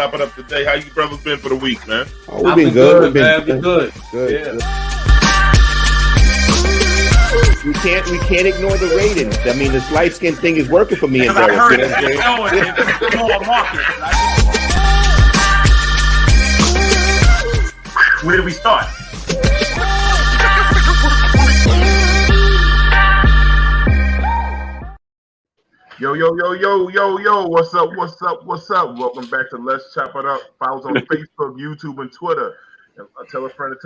Chop It Up today. How you brothers been for the week, man? Oh, we've been good, man. We've been Good. Good. We can't ignore the ratings. I mean, this light skin thing is working for me and Derek. I heard it. Where do we start? Yo, what's up? Welcome back to Let's Chop It Up. Follow us on Facebook, YouTube, and Twitter. And tell a friend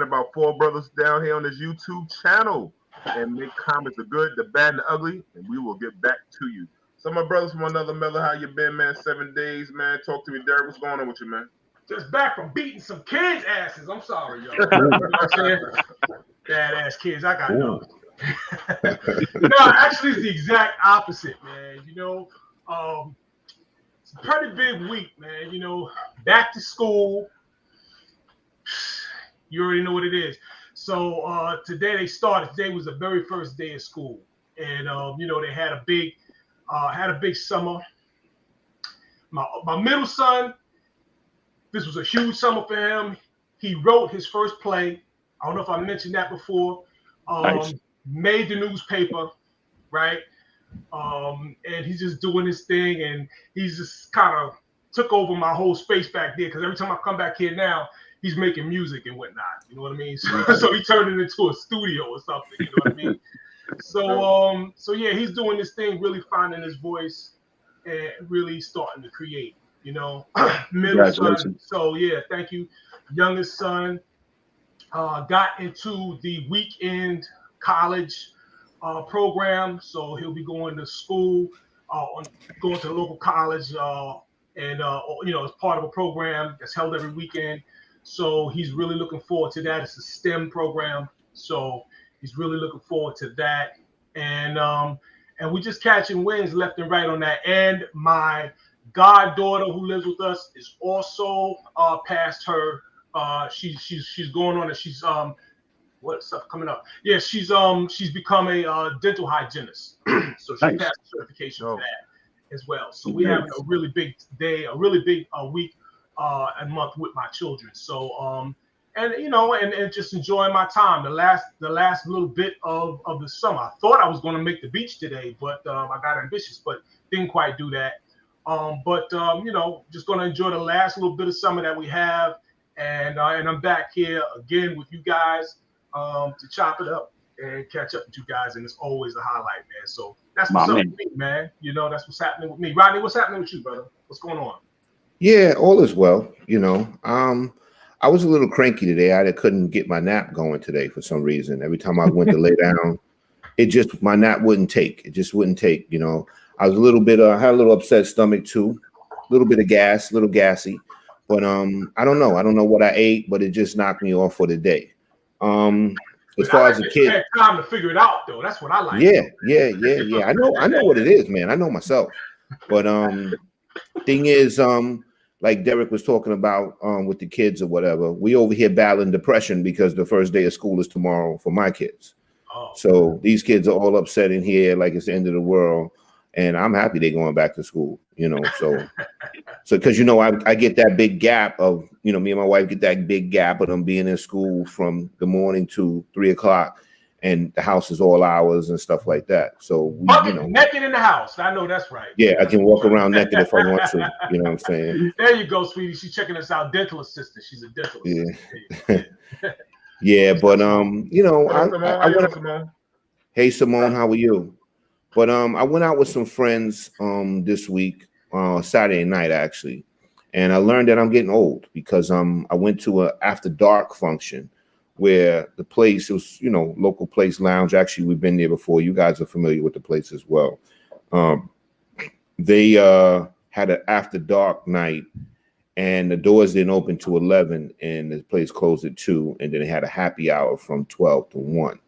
about four brothers down here on this YouTube channel. And make comments, the good, the bad, and the ugly, and we will get back to you. So my brothers from another mother, how you been, man? 7 days, man. Talk to me, Derek. What's going on with you, man? Just back from beating some kids' asses. I'm sorry, y'all. You know what I'm saying? Badass kids. I got those. No, actually, it's the exact opposite, man. You know, it's a pretty big week, man. You know, back to school. You already know what it is. So today they started. Today was the very first day of school, and you know, they had a big summer. My middle son, this was a huge summer for him. He wrote his first play. I don't know if I mentioned that before. Nice. Made the newspaper, right? And he's just doing his thing, and he's just kind of took over my whole space back there. Because every time I come back here now, he's making music and whatnot. You know what I mean? So he turned it into a studio or something. You know what I mean? So yeah, he's doing this thing, really finding his voice and really starting to create. You know, middle son. So yeah, thank you. Youngest son got into the weekend college program, so he'll be going to school, going to the local college, and you know, as part of a program that's held every weekend. So he's really looking forward to that. It's a STEM program, so he's really looking forward to that. And we're just catching wins left and right on that. And my goddaughter who lives with us is also past her. She's going on, and she's what's stuff coming up? Yeah, she's become a dental hygienist. So she passed the certification for that as well. So we're having a really big day, a really big week and month with my children. So and you know, and just enjoying my time. The last little bit of the summer. I thought I was going to make the beach today, but I got ambitious, but didn't quite do that. But you know, just going to enjoy the last little bit of summer that we have, and I'm back here again with you guys to chop it up and catch up with you guys, and it's always a highlight, man. So that's what's up with me, man. You know, that's what's happening with me. Rodney, what's happening with you, brother? What's going on? Yeah, all is well. You know, I was a little cranky today. I couldn't get my nap going today for some reason. Every time I went to lay down, my nap wouldn't take. It just wouldn't take. You know, I was a little bit. I had a little upset stomach too, a little bit of gas, a little gassy. But I don't know. I don't know what I ate, but it just knocked me off for the day. As far as a kid, had time to figure it out though. That's what I like. Yeah. I know what it is, man. I know myself. But thing is, like Derek was talking about with the kids or whatever, we over here battling depression because the first day of school is tomorrow for my kids. Oh. So these kids are all upset in here like it's the end of the world. And I'm happy they're going back to school, you know. So because, you know, I get that big gap of, you know, me and my wife get that big gap of them being in school from the morning to 3 o'clock, and the house is all hours and stuff like that. So we, you know, naked in the house. I know that's right. Yeah, I can walk around naked if I want to. You know what I'm saying? There you go, sweetie. She's checking us out. Dental assistant. She's a dental assistant. Yeah, but you know, hey Simone, how are you? But I went out with some friends this week, Saturday night actually, and I learned that I'm getting old because I went to a after dark function where the place, it was, you know, local place lounge. Actually, we've been there before. You guys are familiar with the place as well. They had an after dark night, and the doors didn't open to 11, and the place closed at 2, and then they had a happy hour from 12 to 1.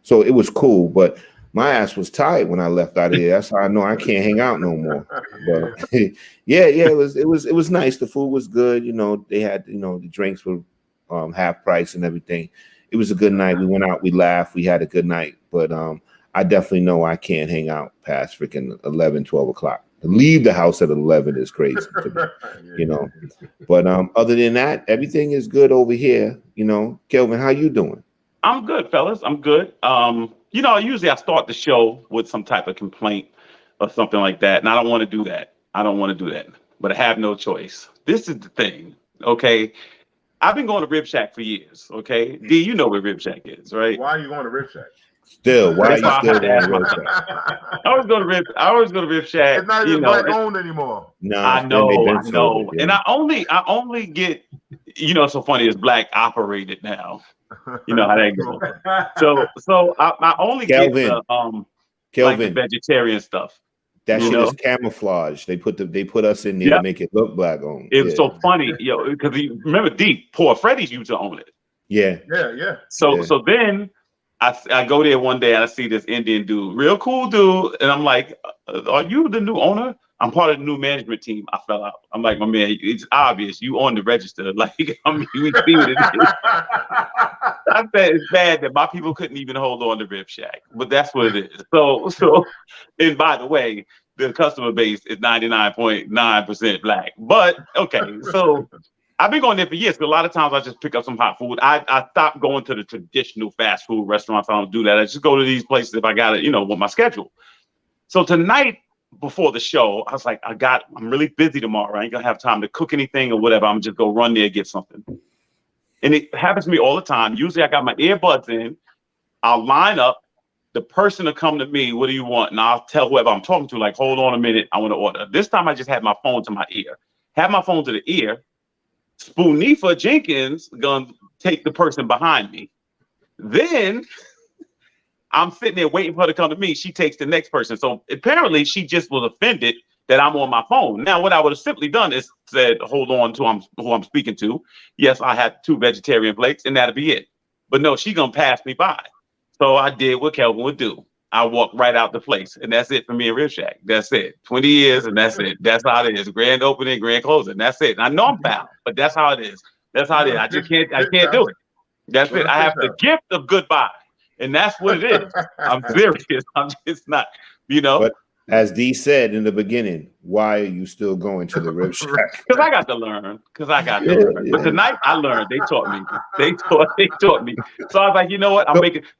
So it was cool, but my ass was tired when I left out of here. That's how I know I can't hang out no more. But yeah, it was nice. The food was good. You know, they had, you know, the drinks were half price and everything. It was a good night. We went out, we laughed, we had a good night. But I definitely know I can't hang out past freaking 11, 12 o'clock. To leave the house at 11 is crazy to me, you know. But other than that, everything is good over here, you know. Kelvin, how you doing? I'm good, fellas. I'm good. You know, usually I start the show with some type of complaint or something like that, and I don't want to do that. But I have no choice. This is the thing, okay? I've been going to Rib Shack for years, okay? D, you know where Rib Shack is, right? Why are you going to Rib Shack? Still, why are you still going to Rib Shack? I always go to Rib Shack. It's not even black owned anymore. No, I know. And I only get, you know, so funny, it's black operated now. You know how that goes. So I only get the like the vegetarian stuff. That shit is camouflage. They put us in there to make it look black owned. It's so funny, because remember Poor Freddy's used to own it. Yeah. So then I go there one day and I see this Indian dude, real cool dude, and I'm like, "Are you the new owner?" I'm part of the new management team. I fell out. I'm like, "My man, it's obvious you on the register." Like, I mean, we see what it is. I said it's bad that my people couldn't even hold on to Rib Shack, but that's what it is. So, and by the way, the customer base is 99.9% black. But okay, so I've been going there for years. But a lot of times I just pick up some hot food. I stopped going to the traditional fast food restaurants. I don't do that. I just go to these places if I got it, you know, with my schedule. So tonight, before the show, I was like, I'm really busy tomorrow. I ain't gonna have time to cook anything or whatever. I'm just go run there and get something. And it happens to me all the time. Usually I got my earbuds in. I'll line up. The person will come to me, what do you want? And I'll tell whoever I'm talking to, like, hold on a minute, I want to order. This time I just had my phone to my ear. Have my phone to the ear. Spoonifa Jenkins gonna take the person behind me. Then I'm sitting there waiting for her to come to me. She takes the next person. So apparently she just was offended that I'm on my phone. Now, what I would have simply done is said, hold on to who I'm speaking to. Yes, I had 2 vegetarian plates and that'll be it. But no, she gonna pass me by. So I did what Kelvin would do. I walked right out the place, and that's it for me and Rib Shack. That's it. 20 years, and that's it. That's how it is. Grand opening, grand closing. That's it. And I know I'm foul, but that's how it is. That's how it is. I just can't do it. That's it. I have the gift of goodbye. And that's what it is. I'm serious. I'm just not, you know. But as D said in the beginning, why are you still going to the Rib Shack? Because I got to learn. But tonight I learned. They taught me. They taught me. So I was like, you know what?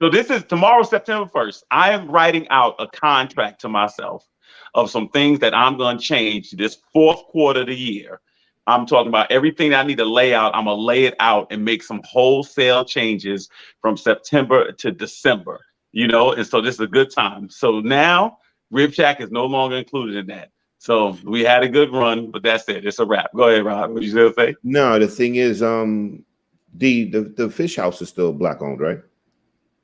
So this is tomorrow, September 1st. I am writing out a contract to myself of some things that I'm going to change this 4th quarter of the year. I'm talking about everything that I need to lay out. I'm going to lay it out and make some wholesale changes from September to December, you know? And so this is a good time. So now Rib Shack is no longer included in that. So we had a good run, but that's it. It's a wrap. Go ahead, Rob. What you going to say? No, the thing is, the fish house is still black owned, right?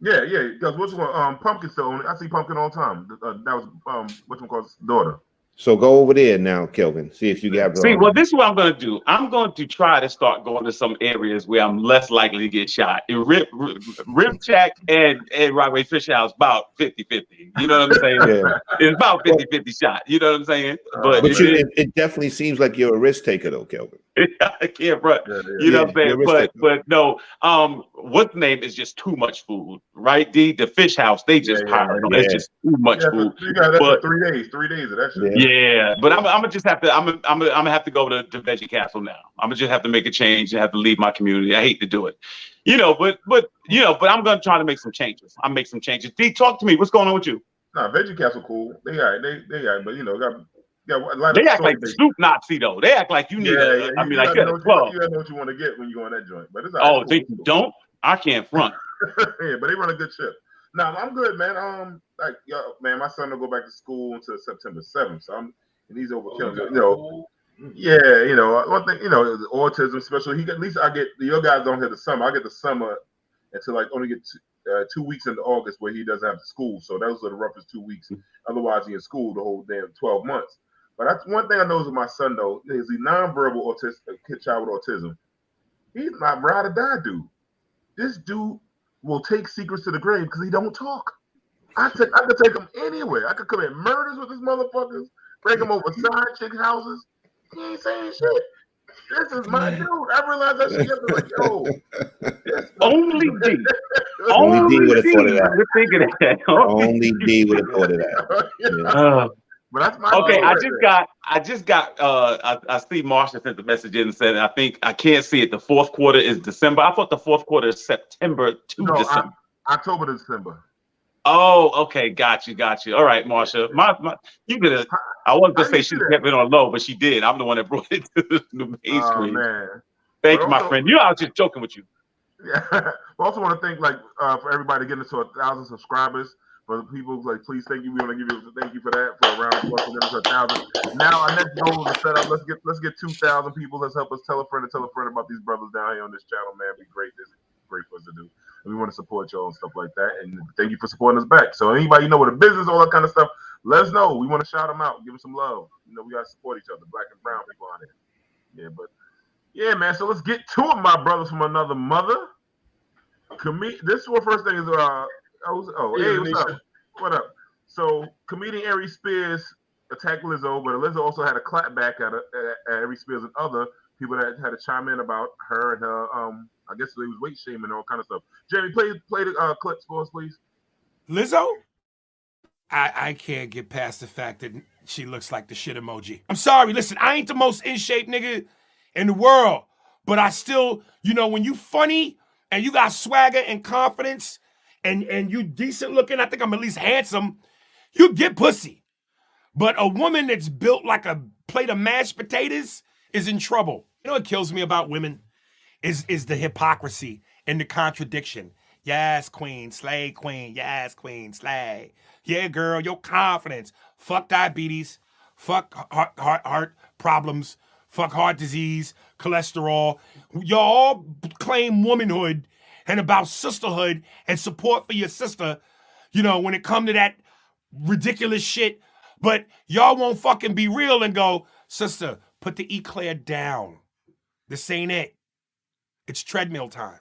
Yeah. Because what's one? Pumpkin still own it. I see Pumpkin all the time. That was what's daughter. So go over there now, Kelvin. See if you got. Well, this is what I'm going to do. I'm going to try to start going to some areas where I'm less likely to get shot. Rib Shack and Rockaway Fish House about 50-50. You know what I'm saying? Yeah. It's about 50-50 shot. You know what I'm saying? But it definitely seems like you're a risk taker, though, Kelvin. I can't, bro. You know what I'm saying? But no, what's the name is just too much food, right? The fish house, they just pile it on. It's just too much food. You got that for 3 days of that shit. Yeah, but I'm gonna just have to. I'm gonna have to go to Veggie Castle now. I'm gonna just have to make a change and have to leave my community. I hate to do it, you know. But I'm gonna try to make some changes. I'll make some changes. D, talk to me. What's going on with you? Nah, Veggie Castle cool. They all right, but you know, they act like the soup Nazi though. They act like you need I mean, like a club. You gotta know what you want to get when you go in that joint. But it's all right. They don't. I can't front. Yeah, but they run a good ship. No, I'm good, man. Man, my son will go back to school until September 7th, so and he's overkilling it. You know, yeah, you know, one thing, you know, autism, especially at least I get your guys don't have the summer. I get the summer until like only get 2 weeks into August where he doesn't have to school. So those are the roughest 2 weeks. Otherwise, he's in school the whole damn 12 months. But that's one thing I know with my son though is he nonverbal child with autism. He's not ride or die dude. This dude will take secrets to the grave because he don't talk. I could take him anywhere. I could commit murders with these motherfuckers, bring him over side chick houses. He ain't saying shit. This is my dude. I realized that shit yesterday. Like, yo, only D. Only D would have thought of that. We're thinking of that. Only D would have thought of that. Yeah. But that's my Okay, thing I right just got I see Marsha sent the message in and said I can't see it. The fourth quarter is December. I thought the fourth quarter is September to No, December. October to December. Oh, okay, got you. All right, Marsha. My you gonna I wanted to How do say you she see that? kept it on low, but she did. I'm the one that brought it to the Oh mainstream. man. Thank But you, my also, friend. You know I was just joking with you. yeah. I also want to thank for everybody getting to 1,000 subscribers. For the people like, please thank you. We want to give you a thank you for that for a round of applause for getting to 1,000. Now our next goal is to set up. Let's get 2,000 people. Let's help us tell a friend about these brothers down here on this channel, man. It'd be great. This is great for us to do. And we want to support y'all and stuff like that. And thank you for supporting us back. So anybody you know with a business, all that kind of stuff, let us know. We want to shout them out, give them some love. You know, we gotta support each other, black and brown people out here. Yeah, but yeah, man. So let's get to it, my brothers from another mother. This one first thing is hey, what's up? What up? So comedian Ari Spears attacked Lizzo, but Lizzo also had a clap back at Ari Spears and other people that had to chime in about her and her I guess it was weight shaming and all kind of stuff. Jeremy, play the clips for us, please. Lizzo? I can't get past the fact that she looks like the shit emoji. I'm sorry, listen, I ain't the most in shape nigga in the world, but I still, you know, when you funny and you got swagger and confidence and you decent looking, I think I'm at least handsome, you get pussy. But a woman that's built like a plate of mashed potatoes is in trouble. You know what kills me about women is the hypocrisy and the contradiction. Yes, queen, slay, queen. Yes, queen, slay. Yeah, girl, your confidence. Fuck diabetes. Fuck heart problems. Fuck heart disease, cholesterol. Y'all claim womanhood and about sisterhood and support for your sister, you know, when it come to that ridiculous shit. But y'all won't fucking be real and go, sister, put the eclair down. This ain't it. It's treadmill time.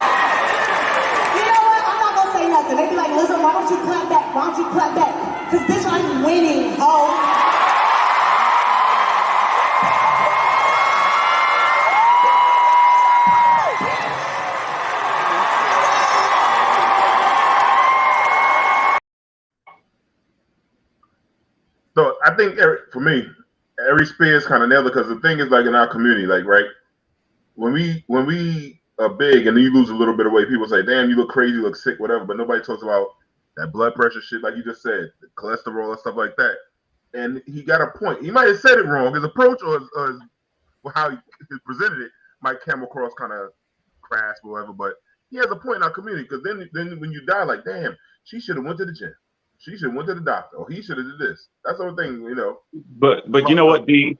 You know what? I'm not gonna say nothing. They be like, Lizzo, why don't you clap back? Why don't you clap back? Because bitch, I'm winning, ho. So I think for me, Ari Spears kind of nailed it because the thing is like in our community, like right, when we are big and then you lose a little bit of weight, people say, "Damn, you look crazy, you look sick, whatever." But nobody talks about that blood pressure shit, like you just said, the cholesterol and stuff like that. And he got a point. He might have said it wrong. His approach or how he presented it might come across kind of crass or whatever. But he has a point in our community because then when you die, like, damn, she should have went to the gym. She should have went to the doctor, or he should have did this. That's the only thing, you know. But you know what, D?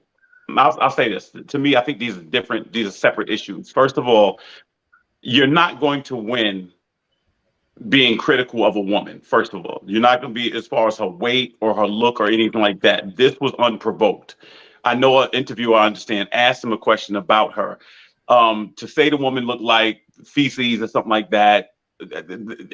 I'll say this. To me, I think these are different. These are separate issues. First of all, you're not going to win being critical of a woman. First of all, you're not going to be as far as her weight or her look or anything like that. This was unprovoked. I know an interviewer, I understand, asked him a question about her. To say the woman looked like feces or something like that,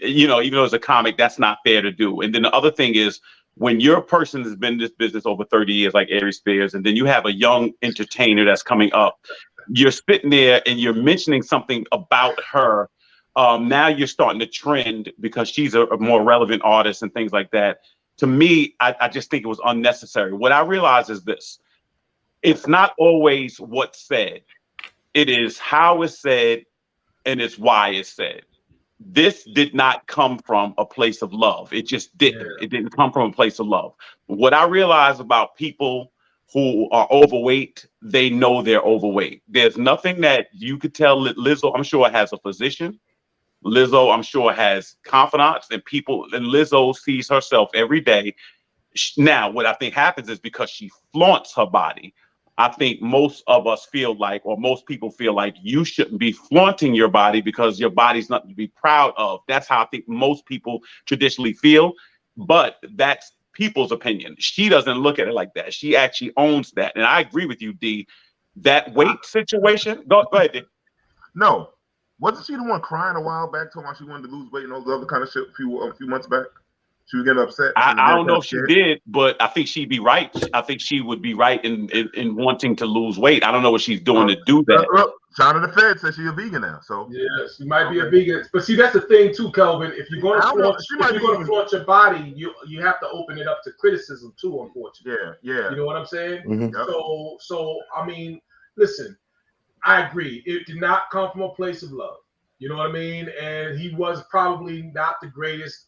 you know, even though it's a comic, that's not fair to do. And then the other thing is, when your person has been in this business over 30 years, like Ari Spears, and then you have a young entertainer that's coming up, you're sitting there and you're mentioning something about her. Now you're starting to trend because she's a more relevant artist and things like that. To me, I just think it was unnecessary. What I realize is this: it's not always what's said. It is how it's said and it's why it's said. This did not come from a place of love. It just didn't. Yeah. It didn't come from a place of love. What I realize about people who are overweight, they know they're overweight. There's nothing that you could tell Lizzo. I'm sure has a physician. Lizzo, I'm sure has confidants and people. And Lizzo sees herself every day. Now, what I think happens is because she flaunts her body, I think most of us feel like, or most people feel like, you shouldn't be flaunting your body because your body's nothing to be proud of. That's how I think most people traditionally feel. But that's people's opinion. She doesn't look at it like that. She actually owns that. And I agree with you, D. That weight situation. Go ahead, D. No. Wasn't she the one crying a while back, talking about she wanted to lose weight and all the other kind of shit a few months back? She was getting upset. I don't know if she did, but I think she'd be right. I think she would be right in wanting to lose weight. I don't know what she's doing to do that. Look, Sean of the Fed says she's a vegan now. So yeah, she might be a vegan. But see, that's the thing too, Kelvin. If you're going to flaunt your body, you have to open it up to criticism too. Unfortunately. Yeah. You know what I'm saying? Mm-hmm. So I mean, listen, I agree. It did not come from a place of love. You know what I mean? And he was probably not the greatest.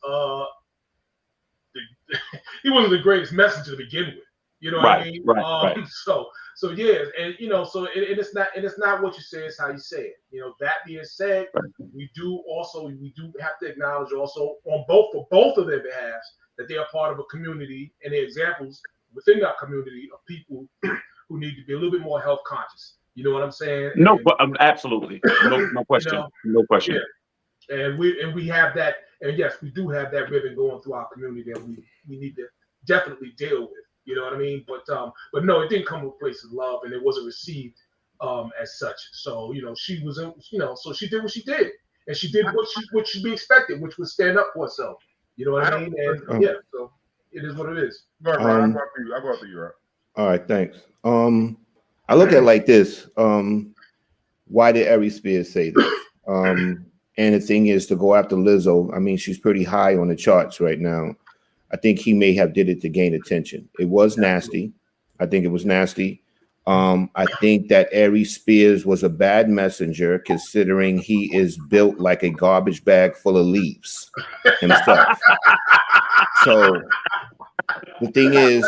He wasn't the greatest messenger to begin with. You know what I mean? Right. So yeah, and it's not what you say, it's how you say it. You know, that being said, we do have to acknowledge also for both of their behalves that they are part of a community and they're examples within that community of people who need to be a little bit more health conscious. You know what I'm saying? No, absolutely. No question. No question. Yeah. And we have that, and yes, we do have that ribbon going through our community that we need to definitely deal with. You know what I mean? But no, it didn't come from a place of love, and it wasn't received as such. So she was, so she did what she did, and she did what should be expected, which was stand up for herself. You know what I mean? And yeah, so it is what it is. I'll go after you, right? All right, thanks. I look at it like this. Why did Ari Spears say this? And the thing is, to go after Lizzo, I mean, she's pretty high on the charts right now. I think he may have did it to gain attention. It was nasty. I think it was nasty. I think that Ari Spears was a bad messenger, considering he is built like a garbage bag full of leaves himself. So the thing is,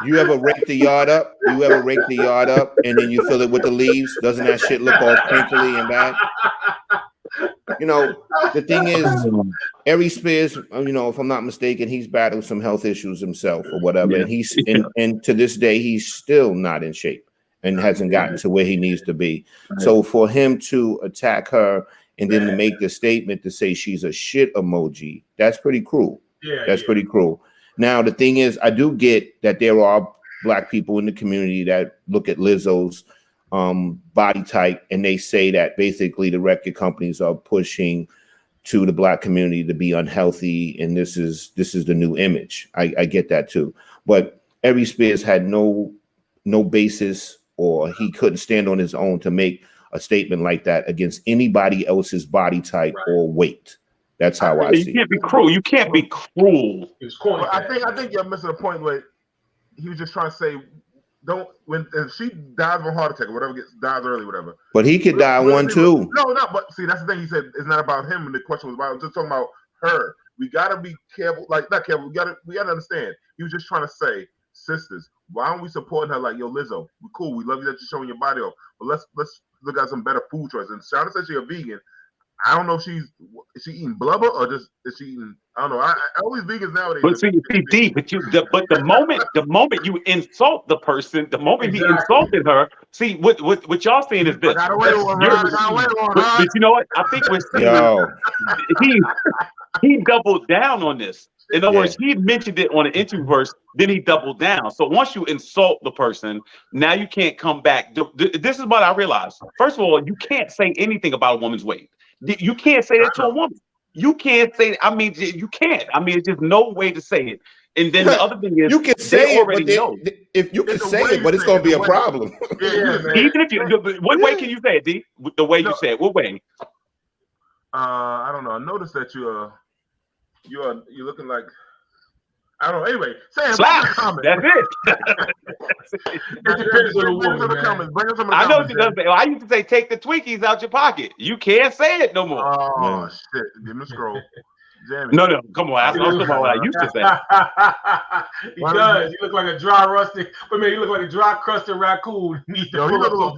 you ever rake the yard up? You ever rake the yard up and then you fill it with the leaves? Doesn't that shit look all crinkly and bad? The thing is, Ari Spears, if I'm not mistaken, he's battled some health issues himself or whatever, and to this day he's still not in shape and hasn't gotten to where he needs to be. So for him to attack her and then to make the statement to say she's a shit emoji, that's pretty cruel. That's pretty cruel. Now, the thing is, I do get that there are Black people in the community that look at Lizzo's body type and they say that basically the record companies are pushing to the Black community to be unhealthy, and this is the new image. I get that too. But Ari Spears had no basis, or he couldn't stand on his own to make a statement like that against anybody else's body type or weight. That's how I see it. You can't be cruel. You can't be cruel. Well, I think you're missing a point where he was just trying to say, if she dies of a heart attack or whatever, dies early, whatever. But he could die one too. No, but see, that's the thing. He said it's not about him, and the question was about just talking about her. We gotta be careful, like not careful. We gotta understand. He was just trying to say, sisters, why aren't we supporting her? Like, yo, Lizzo, we're cool. We love you that you're showing your body off, but let's look at some better food choices. And Shawna said she's a vegan. I don't know if is she eating blubber or just is she eating? I don't know. I always vegans nowadays. But see, deep. But the moment you insult the person, the moment he insulted her, see what y'all saying is this. But you know what? I think we're seeing he doubled down on this. In other words, he mentioned it on an interview verse, then he doubled down. So once you insult the person, now you can't come back. This is what I realized. First of all, you can't say anything about a woman's weight. You can't say that to a woman. You can't say. I mean, you can't. I mean, there's no way to say it. And then the other thing is, you can say it, but if you can say it, but it's going to be a problem. Even if you, what way can you say it, D? The way you say it, what way? I don't know. I noticed that you're looking like. I don't know. Anyway, say it. That's it. I know what you does. I used to say, take the Twinkies out your pocket. You can't say it no more. Oh, shit. Give me a scroll. No, come on. That's what I used to say. He does. You look like a dry, rustic. But man, you look like a dry, crusted raccoon. Yo, he look a little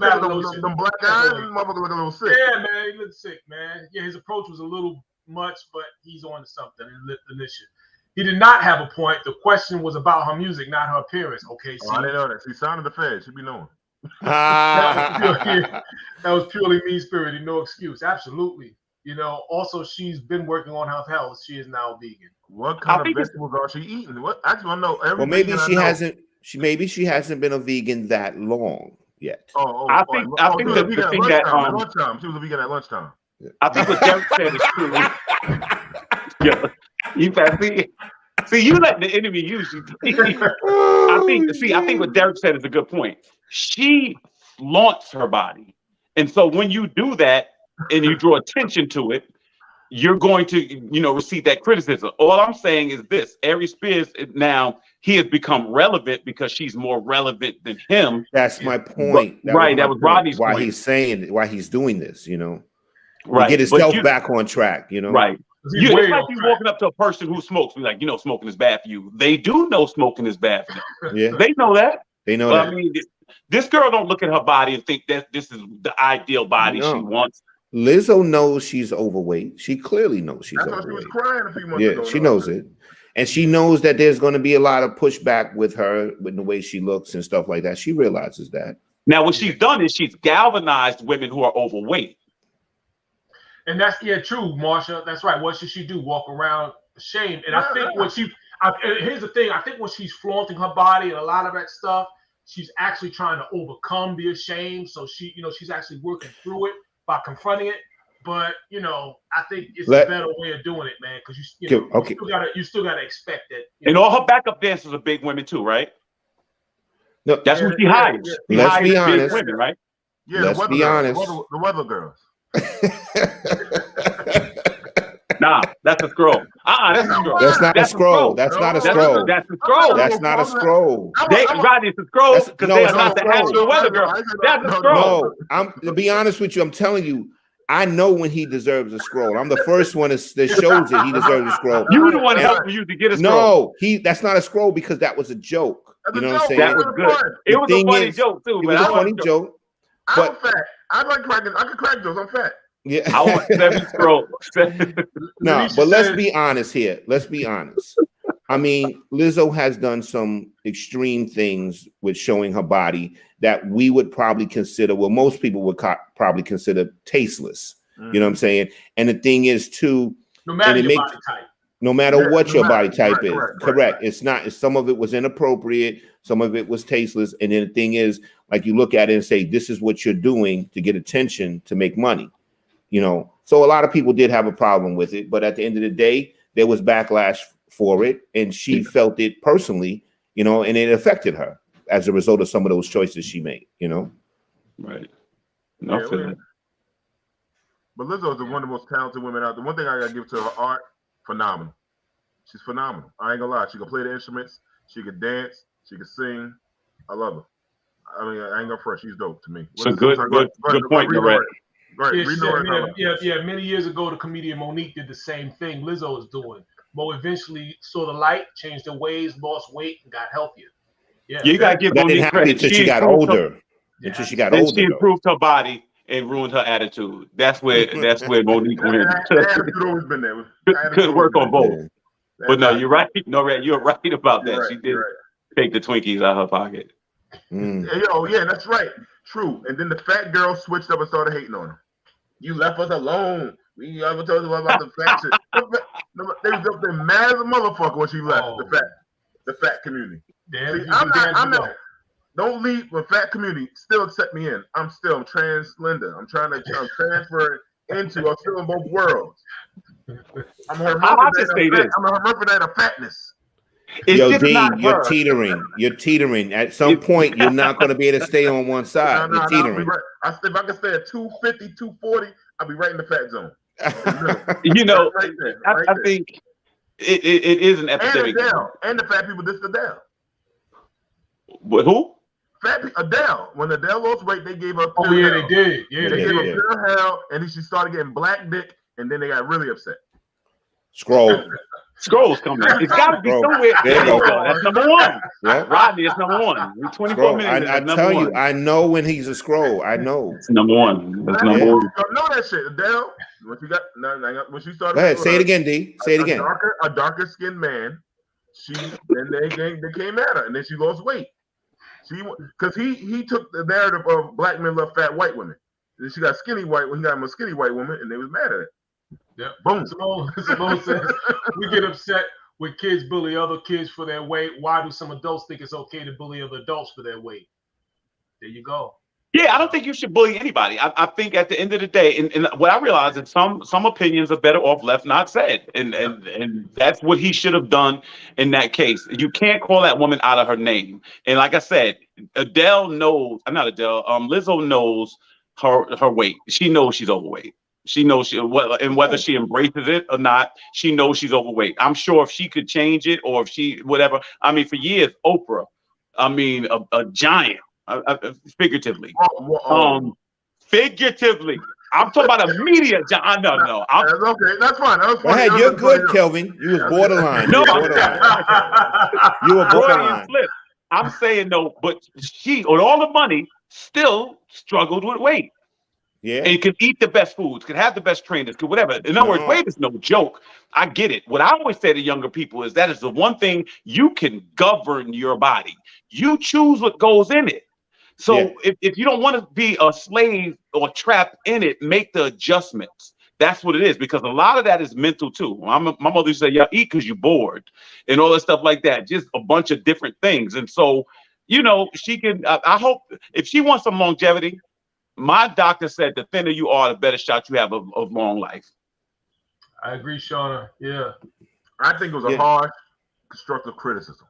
sick. Them black guys, motherfucker look a little sick. Yeah, man. He looks sick, man. Yeah, his approach was a little much, but he's on to something in this shit. He did not have a point. The question was about her music, not her appearance. Okay, I didn't know that. She sounded the Fed. Should be knowing. That was purely mean-spirited. No excuse. Absolutely. Also, she's been working on her health. She is now vegan. What kind of vegetables are she eating? What? I just want to know. Well, maybe she hasn't. Maybe she hasn't been a vegan that long. yet. I think the thing that lunchtime. She was a vegan at lunchtime. I think what Derek said is true. Yeah, you see, you let the enemy use you. I think what Derek said is a good point. She flaunts her body, and so when you do that and you draw attention to it, you're going to, receive that criticism. All I'm saying is this: Ari Spears now he has become relevant because she's more relevant than him. That's my point. That was Rodney's point. Why he's saying, why he's doing this, Right. To get himself back on track, Right. It's like you walking up to a person who smokes, be like, smoking is bad for you. They do know smoking is bad for them. Yeah. They know that. They know that. I mean, this girl don't look at her body and think that this is the ideal body she wants. Lizzo knows she's overweight. She clearly knows she's overweight. She was crying a few months ago. Yeah, she knows it. And she knows that there's going to be a lot of pushback with her, with the way she looks and stuff like that. She realizes that. Now, what she's done is she's galvanized women who are overweight. And that's true, Marsha. That's right. What should she do? Walk around ashamed? And I think here's the thing. I think when she's flaunting her body and a lot of that stuff, she's actually trying to overcome the shame. So she's actually working through it by confronting it. But I think it's a better way of doing it, man. Because you still gotta expect it. And all her backup dancers are big women too, right? No, that's what she hires. Let's be honest, women, right? Yeah, let's be honest. The weather girls. Nah, that's a scroll. That's a scroll. That's not a scroll. That's not a scroll. That's a scroll. That's not a scroll. Rodney, it's a scroll because they are not the actual weather girl. That's a scroll. No, to be honest with you, I'm telling you, I know when he deserves a scroll. I'm the first one that shows it. He deserves a scroll. You the one helping you to get a scroll. No, that's not a scroll because that was a joke. You know what I'm saying? That was good. It was a funny joke too. It was a funny joke. I'm fat. I like cracking. I can crack jokes. I'm fat. Yeah. I want 7 scrolls. No, but let's be honest here. Let's be honest. I mean, Lizzo has done some extreme things with showing her body that we would probably consider, most people would probably consider tasteless. You know what I'm saying? And the thing is, too, no matter your body type. No matter what your body type is, correct. It's not. Some of it was inappropriate. Some of it was tasteless. And then the thing is, like, you look at it and say, this is what you're doing to get attention, to make money. So a lot of people did have a problem with it, but at the end of the day, there was backlash for it, and she felt it personally, and it affected her as a result of some of those choices she made, Right. But Lizzo is one of the most talented women out there. One thing I gotta give to her art, phenomenal. She's phenomenal. I ain't gonna lie. She can play the instruments. She can dance. She can sing. I love her. I mean, I ain't gonna front. She's dope to me. So good point, Lorette. Right. Many years ago, the comedian Monique did the same thing Lizzo is doing. Mo eventually saw the light, changed her ways, lost weight, and got healthier. Yeah, you gotta give Monique credit. Until she got older. Until she got older. She improved her body and ruined her attitude. That's where Monique went. Attitude always been there. Couldn't work on both. But no, you're right. No, you're right about that. She did take the Twinkies out of her pocket. Yeah, that's right. True. And then the fat girl switched up and started hating on her. You left us alone. We ever told you about the fat shit. They was up there mad as a motherfucker when she left the fat community. See, I'm not. Don't leave the fat community. Still accept me in. I'm transgender. I'm transferring into. I'm still in both worlds. I'm her hermaphrodite of fatness. Yo, D, you're teetering. You're teetering. At some point, you're not going to be able to stay on one side. You're teetering. Right. If I can stay at 250, 240, I'll be right in the fat zone. I think it is an epidemic. And the fat people, this is Adele. Who? Adele. When Adele lost weight, they gave her. They did. Yeah, they gave her pure hell, and then she started getting black dick, and then they got really upset. Scrolls coming. It's got to be somewhere. There you go. That's number one. Yeah. Rodney is number one. 24 minutes. I tell you, I know when he's a scroll. I know. It's number one. That's number one. I know that shit, Adele. When she started. Go ahead. Say it again, D. Say it again. A darker skinned man. They came at her, and then she lost weight. Because he took the narrative of black men love fat white women. And she got skinny white when he got a skinny white woman, and they was mad at it. Yeah. Boom. Simone says we get upset when kids bully other kids for their weight. Why do some adults think it's okay to bully other adults for their weight? There you go. Yeah, I don't think you should bully anybody. I think at the end of the day, and what I realize is some opinions are better off left not said, and that's what he should have done in that case. You can't call that woman out of her name. And like I said, Adele knows. Not Adele. Lizzo knows her weight. She knows she's overweight. She knows and whether she embraces it or not, she knows she's overweight. I'm sure if she could change it or if she whatever. I mean, for years, Oprah. I mean, a giant. Figuratively. Figuratively. I'm talking about a media job. No. That's okay. That's fine. That was Go ahead. You're good, Kelvin. You was borderline. No, you were borderline. I'm saying no, but she, with all the money, still struggled with weight. Yeah. And could eat the best foods, could have the best trainers, could whatever. In other words, weight is no joke. I get it. What I always say to younger people is that is the one thing you can govern your body. You choose what goes in it. So if you don't want to be a slave or trapped in it, make the adjustments. That's what it is, because a lot of that is mental too. My mother used to say, "Yeah, eat because you're bored," and all that stuff like that. Just a bunch of different things. And so, she can. I hope if she wants some longevity, my doctor said the thinner you are, the better shot you have of long life. I agree, Shauna. Yeah. I think it was a harsh, constructive criticism.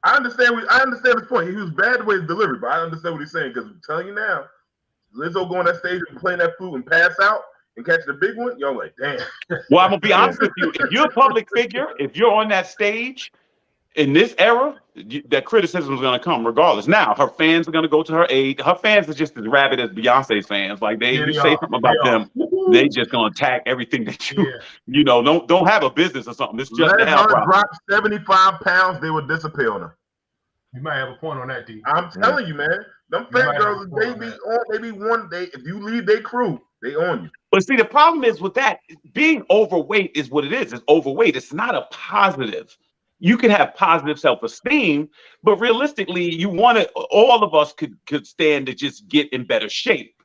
I understand his point. He was bad the way he delivered, but I understand what he's saying, because I'm telling you now, Lizzo go on that stage and playing that flute and pass out and catch the big one, y'all like, damn. Well, I'm gonna be honest with you. If you're a public figure, if you're on that stage in this era, that criticism is gonna come regardless. Now, her fans are gonna go to her aid. Her fans are just as rabid as Beyonce's fans. Like you say something about them, they just gonna attack everything that you don't have a business or something. It's just let her drop 75 pounds, they would disappear on her. You might have a point on that, D. I'm telling you, man. Them fat girls, they be one day. If you leave their crew, they own you. But see, the problem is with that, being overweight is what it is. It's overweight. It's not a positive. You can have positive self-esteem, but realistically, all of us could stand to just get in better shape.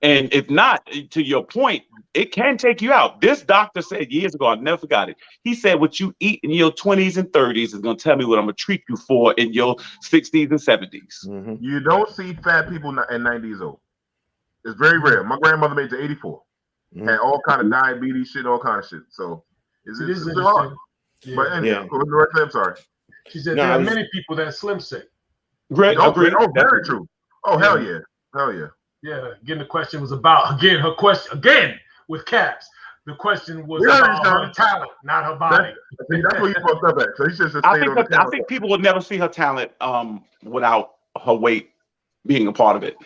And if not, to your point, it can take you out. This doctor said years ago, I never forgot it. He said, what you eat in your 20s and 30s is going to tell me what I'm going to treat you for in your 60s and 70s. Mm-hmm. You don't see fat people at 90 years old. It's very rare. My grandmother made it to 84. Mm-hmm. Had all kind of diabetes shit, all kind of shit. So it's hard. Yeah. But anyway, I'm sorry. She said there are many people that slim sick. Great. Agree. Oh, very true. Oh, hell yeah. Hell yeah. Yeah. Again, the question was about, her question, with caps. The question was about her talent, not her body. That's what you fucked up at. So he should I think people would never see her talent without her weight being a part of it.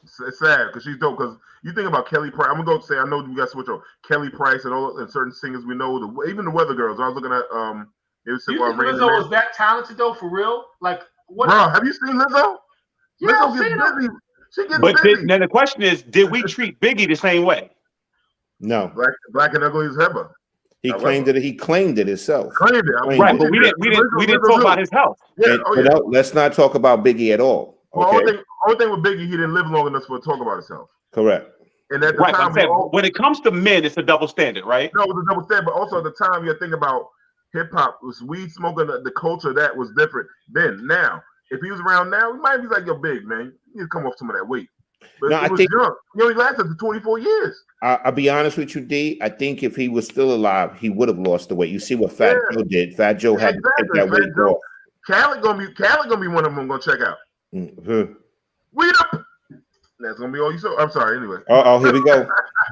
It's sad because she's dope. Because you think about Kelly Price. I'm gonna go say I know you got to switch over Kelly Price and certain singers we know. Even the Weather Girls. I was looking at you think Lizzo was that talented though, for real? Like what? Bro, have you seen Lizzo? Yeah, Lizzo gets busy. She gets busy. Then the question is, did we treat Biggie the same way? No. Black and Ugly as ever. He claimed it himself. Claimed it. Right, but we didn't talk about his health. Yeah, let's not talk about Biggie at all. Okay? Well, only thing with Biggie, he didn't live long enough to talk about himself. Correct. And at the time, when it comes to men, it's a double standard, right? No, it was a double standard. But also at the time, you think about hip hop, was weed smoking, the culture that was different then. Now, if he was around now, he might be like, yo, big man, you need to come off some of that weight. But no, I think young. He only lasted for 24 years. I'll be honest with you, D. I think if he was still alive, he would have lost the weight. You see what Fat Joe did. Fat Joe had to take that weight off. Khaled gonna be one of them I'm gonna check out. Mm-hmm. Weed up. That's gonna be all you saw. I'm sorry. Anyway. Oh, here we go.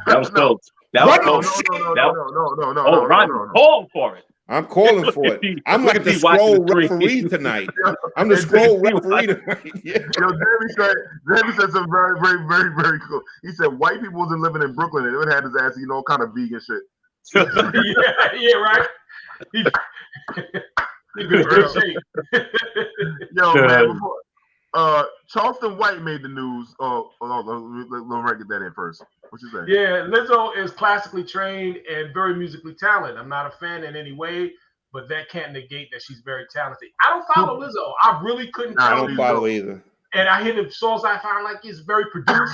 That was close. That was close. No. Oh, Ron, call for it. I'm calling for it. I'm like the scroll referee tonight. I'm the scroll referee tonight. Yeah. Yo, Jamie said something very, very, very, very cool. He said white people wasn't living in Brooklyn and they would have his ass eating all kind of vegan shit. yeah, right. He's good shape. Yo, man, before, Charleston White made the news. Let's get that in first. What you say? Yeah, Lizzo is classically trained and very musically talented. I'm not a fan in any way, but that can't negate that she's very talented. I don't follow Lizzo. I really couldn't tell. I don't follow either. And I hear the songs I find like it's very produced.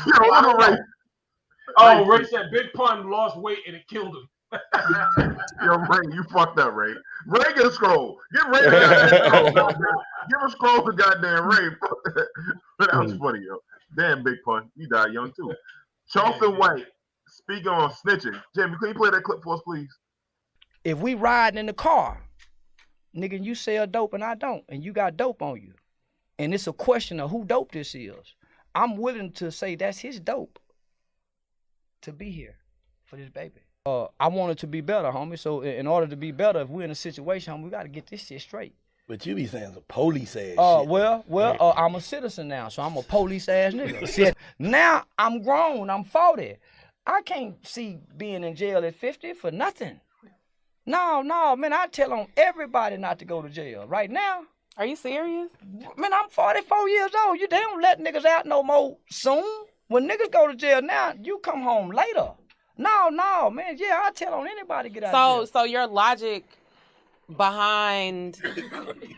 Ray said Big Pun lost weight and it killed him. Yo, Ray, you fucked up, Ray. Ray, get a scroll. Get Ray a scroll. Give a scroll to goddamn Ray. That was funny, yo. Damn, big pun. You died young too. Charleston White, speaking on snitching. Jamie, can you play that clip for us, please? If we riding in the car, nigga, you sell dope and I don't, and you got dope on you, and it's a question of who dope this is, I'm willing to say that's his dope to be here for this baby. I want it to be better, homie. So in order to be better, if we're in a situation, homie, we got to get this shit straight. But you be saying some police ass shit. Well, I'm a citizen now, so I'm a police ass nigga. See, now I'm grown, I'm 40. I can't see being in jail at 50 for nothing. No, man, I tell on everybody not to go to jail right now. Are you serious? Man, I'm 44 years old. They don't let niggas out no more soon. When niggas go to jail now, you come home later. No, man, yeah, I tell on anybody to get out of jail. So your logic behind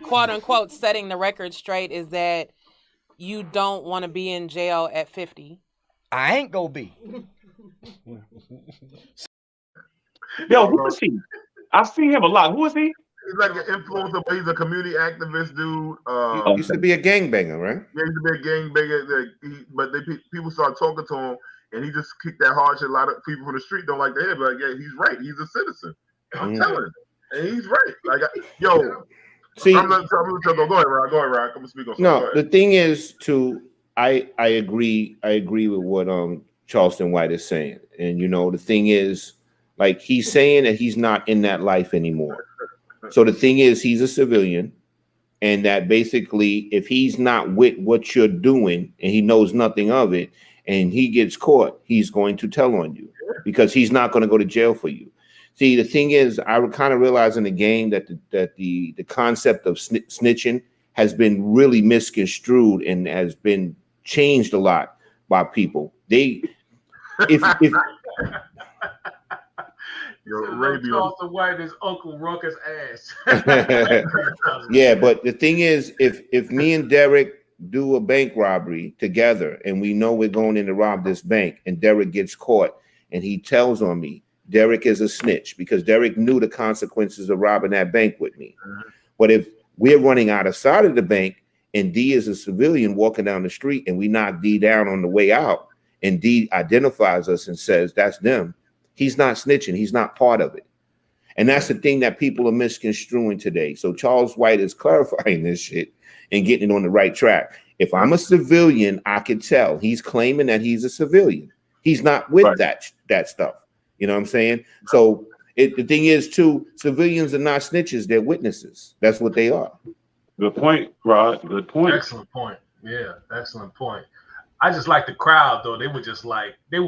quote unquote setting the record straight is that you don't want to be in jail at 50. I ain't gonna be. Yo, who is he? I've seen him a lot. Who is he? He's like an influencer. He's a community activist dude. He used to be a gangbanger, right? Yeah, he used to be a gangbanger. But people started talking to him, and he just kicked that hard shit. A lot of people from the street don't like to hear, but yeah, he's right. He's a citizen. I'm telling you. And he's right. Like, yo, see, I'm gonna go ahead, Rod. Go ahead, Rod. I'm gonna speak on something. No, the thing is, I agree with what Charleston White is saying, and the thing is, like, he's saying that he's not in that life anymore. So the thing is, he's a civilian, and that basically, if he's not with what you're doing and he knows nothing of it, and he gets caught, he's going to tell on you because he's not going to go to jail for you. See, the thing is, I would kind of realize in the game that the concept of snitching has been really misconstrued and has been changed a lot by people. If Charleston White is Uncle Ruckus ass. Yeah, but the thing is, if me and Derek do a bank robbery together and we know we're going in to rob this bank and Derek gets caught and he tells on me, Derek is a snitch because Derek knew the consequences of robbing that bank with me. But if we're running out of sight of the bank and D is a civilian walking down the street and we knock D down on the way out and D identifies us and says that's them, he's not snitching. He's not part of it. And that's the thing that people are misconstruing today. So Charles White is clarifying this shit and getting it on the right track. If I'm a civilian, I can tell he's claiming that he's a civilian. He's not with that stuff. You know what I'm saying? So the thing is, too, civilians are not snitches. They're witnesses. That's what they are. Good point, Rod. Good point. Excellent point. Yeah, excellent point. I just like the crowd though. They were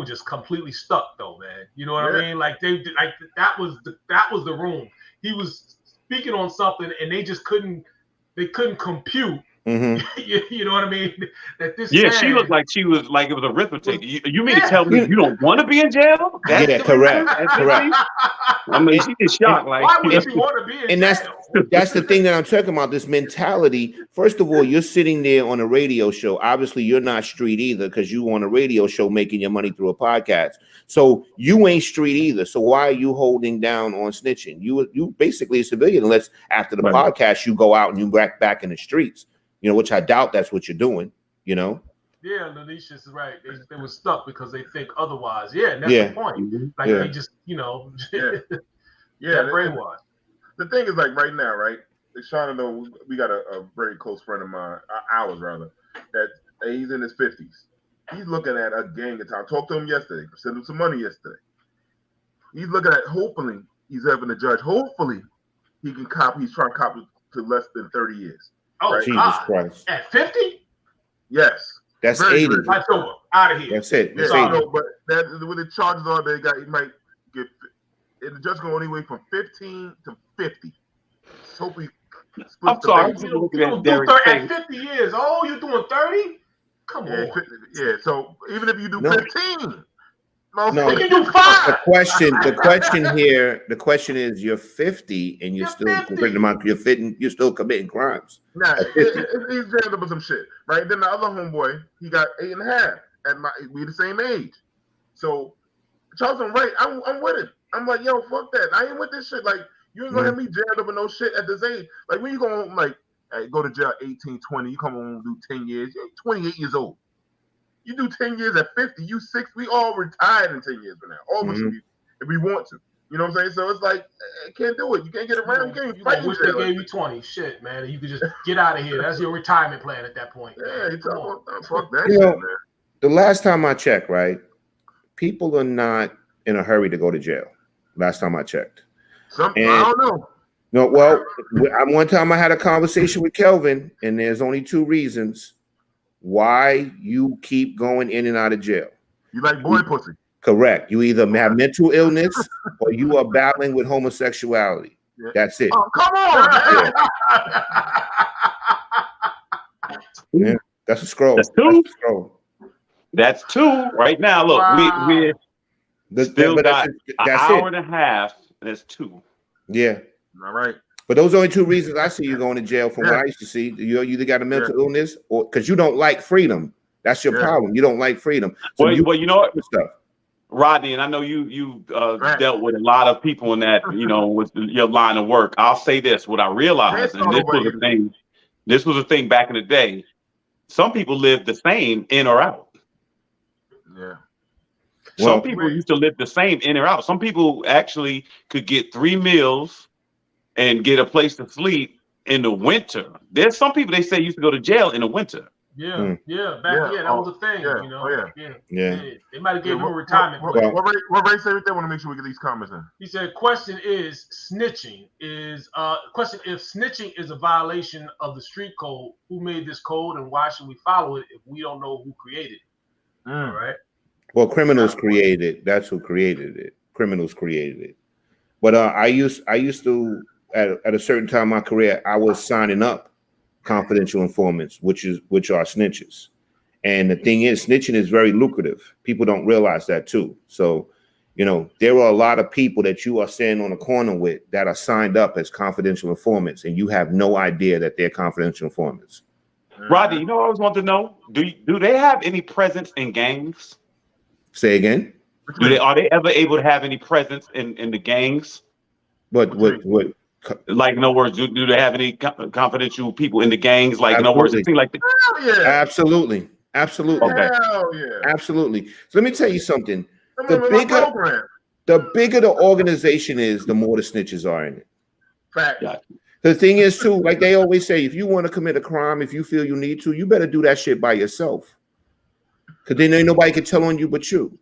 just completely stuck though, man. You know what I mean? Like that was the room. He was speaking on something and they just couldn't compute. Mm-hmm. You know what I mean? That this she looked like she was like it was arithmetic. You mean to tell me you don't want to be in jail? Correct. Correct. I mean, she is shocked. Like, why would you want to be in jail? That's the thing that I'm talking about. This mentality. First of all, you're sitting there on a radio show. Obviously, you're not street either because you on a radio show making your money through a podcast. So you ain't street either. So why are you holding down on snitching? You basically a civilian unless after the podcast you go out and you back in the streets. Which I doubt that's what you're doing, Yeah, Lanisha's right. They were stuck because they think otherwise. Yeah, and that's the point. Like they just, brainwashed. The thing is, like right now, right? They're trying to know. We got a very close friend of mine, ours rather, that he's in his 50s. He's looking at a gang in town. Talked to him yesterday. Sent him some money yesterday. He's looking at hopefully he's having a judge. Hopefully he can cop. He's trying to cop to less than 30 years. Oh, right? Jesus Christ! At 50? Yes. That's very 80. That's over. Out of here. That's it. That's 80. But with the charges are, he might get. And the judge going anyway from 15 to 50. Let's hope he splits. I'm sorry. At 50 years. Oh, you're doing 30? Come on. 50, so even if you do 15. No, they can do 5. The question is, you're 50 and you're still committing crimes. Nah, he's jammed up with some shit, right? Then the other homeboy, he got 8.5. We the same age. So Charleston, right? I'm with it. I'm like, yo, fuck that. I ain't with this shit. Like, you ain't gonna have me jammed up with no shit at this age. Like, when you going like, go to jail at 18, 20, you come home and do 10 years, you're 28 years old. You do 10 years at 50, you 6, we all retired in 10 years from now. All of us, if we want to. You know what I'm saying? So it's like, can't do it. You can't get around. You can't even fight in wish jail. they gave you 20. Shit, man. And you could just get out of here. That's your retirement plan at that point. Yeah, fuck that shit, man. The last time I checked, right, people are not in a hurry to go to jail. Last time I checked. I don't know. No, well, one time I had a conversation with Kelvin, and there's only 2 reasons why you keep going in and out of jail. You like boy pussy. Correct. You either have mental illness or you are battling with homosexuality. Yeah. That's it. Oh, come on, man. Yeah, that's a scroll. That's 2. That's 2 right now. Look, we still got an hour and a half. That's 2. Yeah. All right. But those are only 2 reasons I see you going to jail from what I used to see. You either got a mental illness or because you don't like freedom. That's your problem. You don't like freedom. So well, you know what? Stuff. Rodney, and I know you dealt with a lot of people in that, with your line of work. I'll say this: what I realized, and this was a thing back in the day. Some people live the same in or out. Yeah. Some people used to live the same in or out. Some people actually could get 3 meals and get a place to sleep in the winter. There's some people they say used to go to jail in the winter. Yeah, that was a thing. They might have given him a retirement. What Ray said right there? I want to make sure we get these comments in. He said, "Question is snitching is question if snitching is a violation of the street code. Who made this code and why should we follow it if we don't know who created it?" All right. Well, criminals created it. That's who created it. Criminals created it. But I used to at a certain time in my career, I was signing up confidential informants, which are snitches. And the thing is, snitching is very lucrative. People don't realize that too. So, there are a lot of people that you are standing on a corner with that are signed up as confidential informants, and you have no idea that they're confidential informants. Rodney, I always want to know, do they have any presence in gangs? Say again? Are they ever able to have any presence in the gangs? What? Like, in other words, do they have any confidential people in the gangs? Like, in other words, it seems like Absolutely. Okay. Hell yeah. Absolutely. So let me tell you something. The bigger the organization is, the more the snitches are in it. Fact. The thing is, too, like they always say, if you want to commit a crime, if you feel you need to, you better do that shit by yourself. Because then ain't nobody can tell on you but you.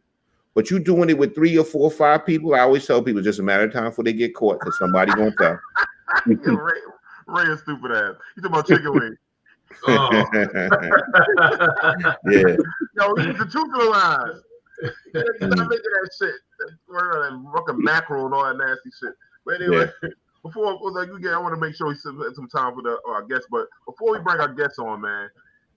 But you doing it with 3 or 4 or 5 people, I always tell people it's just a matter of time before they get caught because somebody gonna tell. Ray is stupid ass. You talking about chicken wings? Yeah. Yo, the truth of the lies. You're not making that shit. That fucking mackerel and all that nasty shit. But anyway, before I want to make sure we have some time for our guests. But before we bring our guests on, man,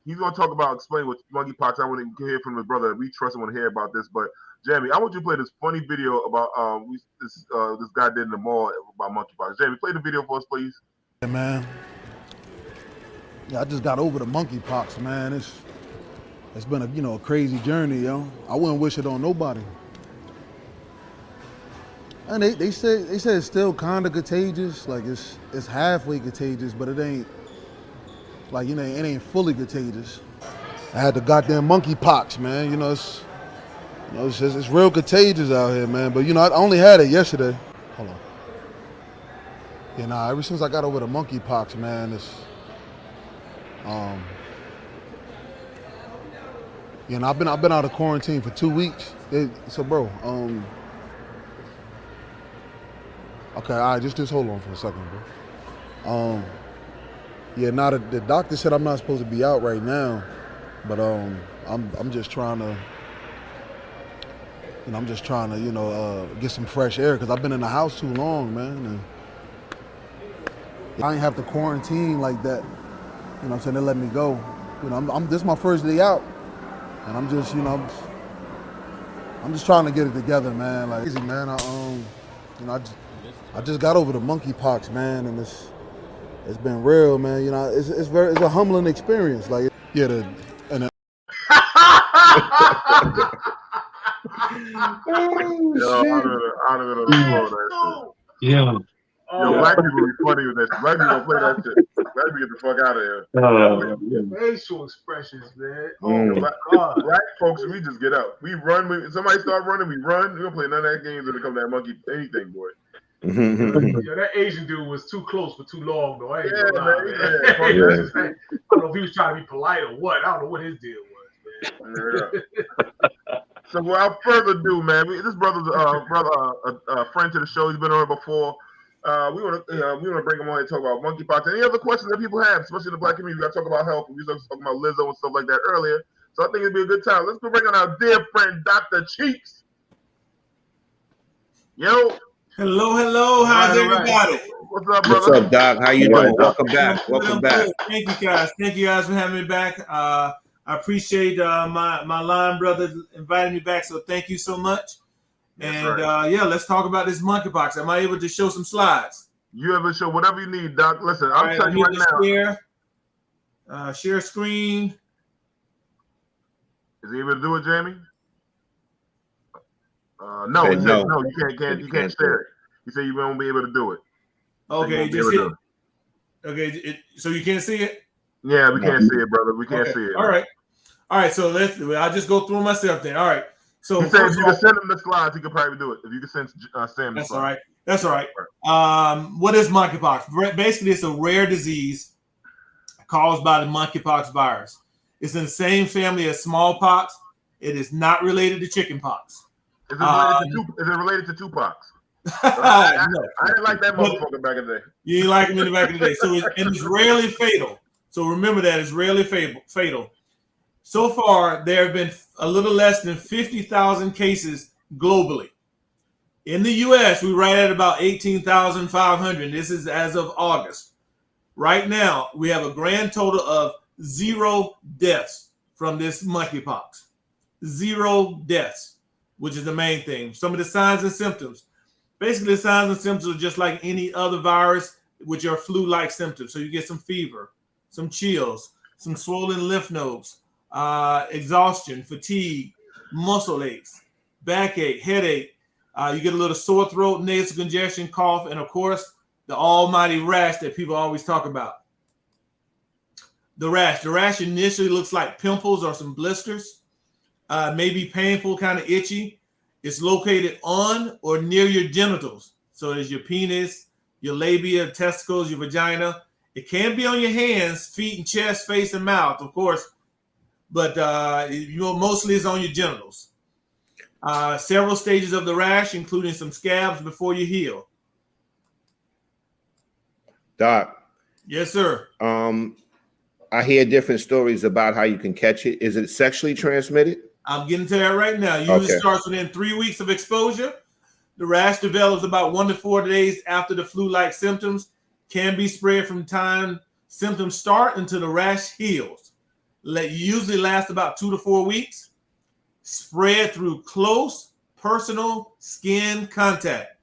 he's gonna talk about explain what monkeypox. I want to hear from his brother. We trust him. Want to hear about this, but. Jamie, I want you to play this funny video about this guy did in the mall about monkeypox. Jamie, play the video for us, please. Yeah, man. Yeah, I just got over the monkeypox, man. It's been a crazy journey, yo. I wouldn't wish it on nobody. And they said it's still kind of contagious, like it's halfway contagious, but it ain't like it ain't fully contagious. I had the goddamn monkeypox, man. It's real contagious out here, man. But I only had it yesterday. Hold on. Ever since I got over the monkeypox, man, it's I've been out of quarantine for 2 weeks. So, bro, okay, all right, just hold on for a second, bro. Now the doctor said I'm not supposed to be out right now, but I'm just trying to. I'm just trying to, get some fresh air because I've been in the house too long, man. And I ain't have to quarantine like that. You know what I'm saying? They let me go. This is my first day out, and I'm just, I'm just trying to get it together, man. Like, easy, man. I just got over the monkeypox, man, and it's been real, man. It's a humbling experience. Like, Yeah. Yo, black people be funny with that. Black people play that shit. Black people get the fuck out of here. Facial expressions, man. God. Black folks, we just get up. We run. Somebody start running, we run. We don't play none of that games when it comes to that monkey anything, boy. Yeah, that Asian dude was too close for too long, though. I ain't gonna lie, man. Yeah. I don't know if he was trying to be polite or what. I don't know what his deal was, man. Yeah. So without further ado, man, this brother's a friend to the show. He's been on it before. We want to bring him on and talk about monkeypox. Any other questions that people have, especially in the black community? We got to talk about health. We was talking about Lizzo and stuff like that earlier. So I think it'd be a good time. Let's go bring on our dear friend, Dr. Cheeks. Yo. Hello. How's everybody? What's up, brother? What's up, Doc? How you doing? Welcome back. Welcome back. Thank you guys for having me back. I appreciate my line brother inviting me back. So thank you so much. And let's talk about this monkeypox. Am I able to show some slides? You ever show whatever you need, Doc. Listen, I'm telling you right now. Share screen. Is he able to do it, Jamie? No, you can't share it. He said you won't be able to do it. Okay, just hit. Okay, so you can't see it? Yeah, we can't see it, brother. We can't see it. All right. So I'll just go through myself then. All right. So he said if you can send him the slides, he could probably do it. If you can send Sam the slides. That's all right. What is monkeypox? Basically, it's a rare disease caused by the monkeypox virus. It's in the same family as smallpox. It is not related to chickenpox. Is it related to Tupac? I didn't like that motherfucker back in the day. You didn't like him in the back of the day. So it's rarely fatal. So remember that it's rarely fatal. So far, there have been a little less than 50,000 cases globally. In the U.S., we right at about 18,500. This is as of August. Right now, we have a grand total of 0 deaths from this monkeypox. 0 deaths, which is the main thing. Some of the signs and symptoms. Basically, the signs and symptoms are just like any other virus, which are flu-like symptoms. So you get some fever, some chills, some swollen lymph nodes, exhaustion, fatigue, muscle aches, backache, headache. You get a little sore throat, nasal congestion, cough, and of course, the almighty rash that people always talk about. The rash initially looks like pimples or some blisters, may be painful, kind of itchy. It's located on or near your genitals. So there's your penis, your labia, testicles, your vagina. It can be on your hands, feet, and chest, face, and mouth, of course, but mostly it's on your genitals. Several stages of the rash, including some scabs before you heal. Doc. Yes, sir. I hear different stories about how you can catch it. Is it sexually transmitted? I'm getting to that right now. Usually starts within 3 weeks of exposure. The rash develops about 1 to 4 days after the flu-like symptoms. Can be spread from time symptoms start until the rash heals. Usually lasts about 2 to 4 weeks. Spread through close personal skin contact.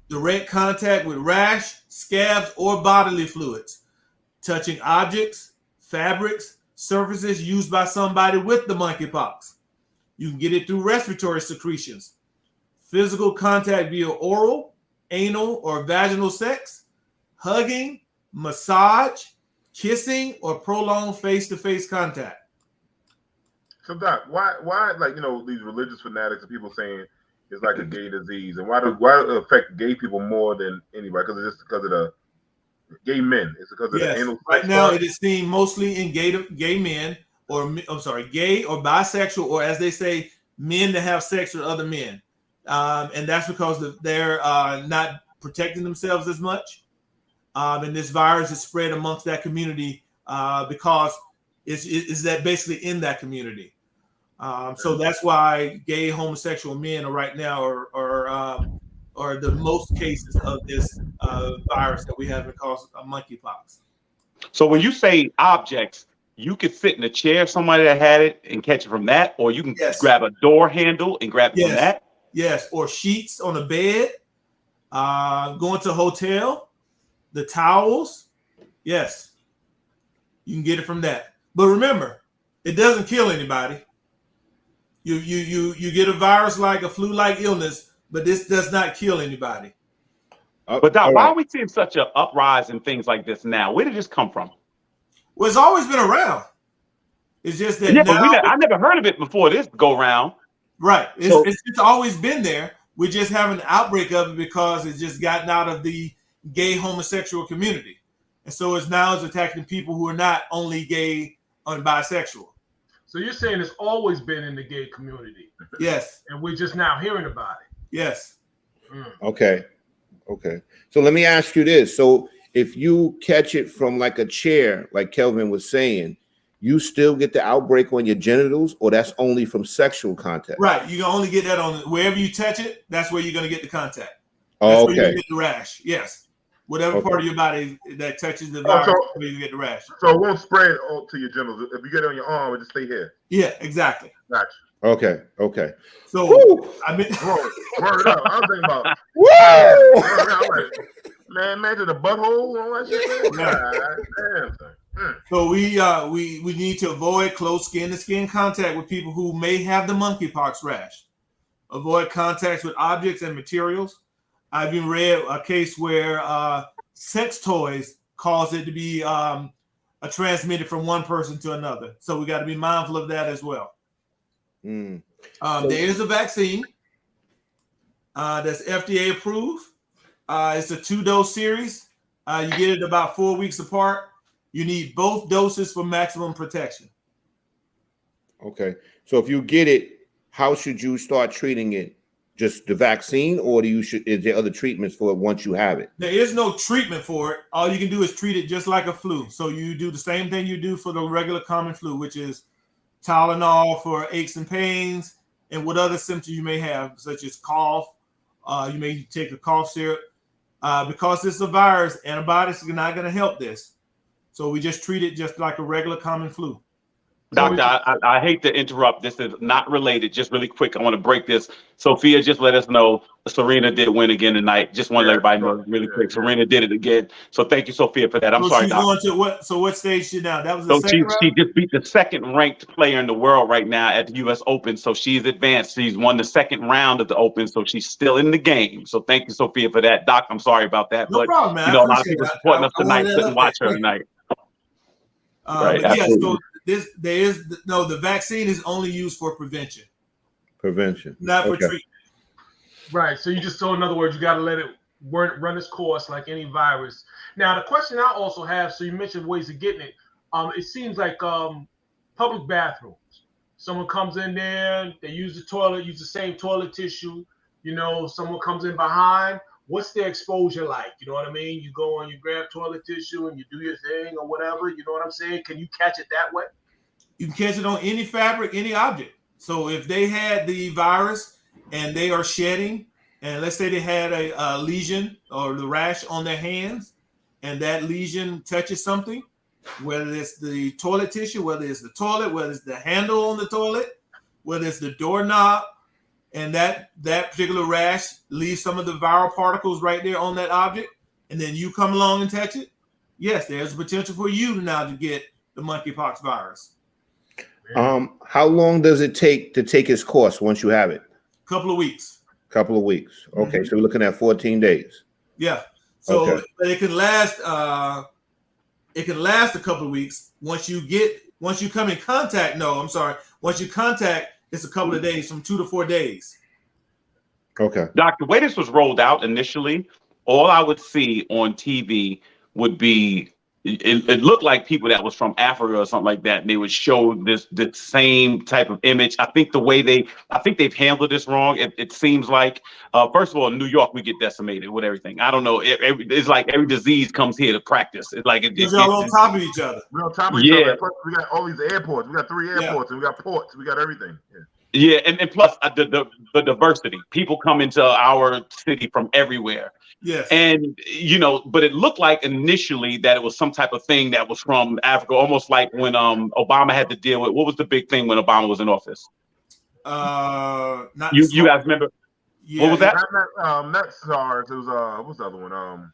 Direct contact with rash, scabs, or bodily fluids. Touching objects, fabrics, surfaces used by somebody with the monkeypox. You can get it through respiratory secretions, physical contact via oral, anal, or vaginal sex, hugging, massage, kissing, or prolonged face-to-face contact. So, Doc, why, these religious fanatics and people saying it's like a gay disease, and why does it affect gay people more than anybody? Because it's just because of the gay men. It's because of the anal sex. Right now, it is seen mostly in gay men. Gay or bisexual, or as they say, men that have sex with other men. And that's because they're not protecting themselves as much. And this virus is spread amongst that community because it's that basically in that community. So that's why gay homosexual men are right now are the most cases of this virus that we have caused monkeypox. So when you say objects, you could sit in a chair of somebody that had it and catch it from that, or you can grab a door handle and grab it from that. Yes, or sheets on a bed, going to a hotel, the towels. Yes, you can get it from that. But remember, it doesn't kill anybody. You get a virus like a flu-like illness, but this does not kill anybody. But Doc, all why right. are we seeing such an uprise in things like this now? Where did this come from? Well, it's always been around. It's just that Yeah, now, but I never heard of it before this go round. right? So- It's always been there. We just have an outbreak of it because it's just gotten out of the gay homosexual community, and so it's attacking people who are not only gay or bisexual. So you're saying it's always been in the gay community, Yes, and we're just now hearing about it. yes. Okay. So let me ask you this. So if you catch it from like a chair, like Kelvin was saying, you still get the outbreak on your genitals, or that's only from sexual contact? Right. You can only get that on wherever you touch it. That's where you're going to get the contact. That's Oh, where you okay. get the rash. Yes. Whatever Okay. part of your body that touches the virus, so- where you get the rash. So it won't spread all to your genitals. If you get it on your arm, it just stay here. Yeah, exactly. Gotcha. Okay. So Woo! I mean, Word up. I was thinking about. Woo! I'm like, man, imagine the butthole and all that shit. Damn. so we need to avoid close skin-to-skin contact with people who may have the monkeypox rash. Avoid contacts with objects and materials. I've even read a case where sex toys cause it to be transmitted from one person to another. So we got to be mindful of that as well. Mm. There is a vaccine that's FDA approved. It's a 2-dose series. You get it about 4 weeks apart. You need both doses for maximum protection. Okay. So if you get it, how should you start treating it? Just the vaccine, or is there other treatments for it once you have it? There is no treatment for it. All you can do is treat it just like a flu. So you do the same thing you do for the regular common flu, which is Tylenol for aches and pains and what other symptoms you may have, such as cough. You may take a cough syrup. Because it's a virus, antibiotics are not going to help this. So we just treat it just like a regular common flu. Doctor, I hate to interrupt. This is not related. Just really quick, I want to break this. Sophia just let us know Serena did win again tonight. Just want to let everybody know really quick. Serena did it again. So thank you, Sophia, for that. I'm sorry, she's Doctor. going to what? So what stage is she now? That was the So second round? she just beat the second ranked player in the world right now at the U.S. Open. So she's advanced. She's won the second round of the Open. So she's still in the game. So thank you, Sophia, for that. Doc, I'm sorry about that. No but problem, man. you know, I a lot of appreciate people it. supporting us I wanted tonight that couldn't up watch there. her tonight. But Right, yeah, absolutely. so there is the vaccine is only used for prevention, Prevention. not for Okay. treatment. Right. So in other words, you got to let it run its course like any virus. Now, the question I also have, so you mentioned ways of getting it. It seems like public bathrooms. Someone comes in there, they use the same toilet tissue. You know, someone comes in behind. What's their exposure like? You know what I mean? You go and you grab toilet tissue and you do your thing or whatever. You know what I'm saying? Can you catch it that way? You can catch it on any fabric, any object. So if they had the virus and they are shedding, and let's say they had a lesion or the rash on their hands, and that lesion touches something, whether it's the toilet tissue, whether it's the toilet, whether it's the handle on the toilet, whether it's the doorknob, and that particular rash leaves some of the viral particles right there on that object, and then you come along and touch it, yes, there's a potential for you now to get the monkeypox virus. How long does it take to take its course once you have it? Couple of weeks. Couple of weeks. Okay, so we're looking at 14 days. Yeah. So Okay. it can last. It can last a couple of weeks. Once you come in contact. No, I'm sorry. Once you contact, it's a couple of days, from 2 to 4 days. Okay. Doc, the way this was rolled out initially, all I would see on TV would be it looked like people that was from Africa or something like that, and they would show this same type of image. I think they've handled this wrong. It seems like, first of all, in New York, we get decimated with everything. I don't know. It's like every disease comes here to practice. It's like Because y'all on top of each other. We're on top of each other. Plus, we got all these airports. We got 3 airports, and we got ports. We got everything. Yeah, and plus the diversity. People come into our city from everywhere. Yes. And, but it looked like initially that it was some type of thing that was from Africa, almost like when Obama had to deal with, what was the big thing when Obama was in office? Not you guys remember? Yeah, what was that? Not SARS. It was what's the other one?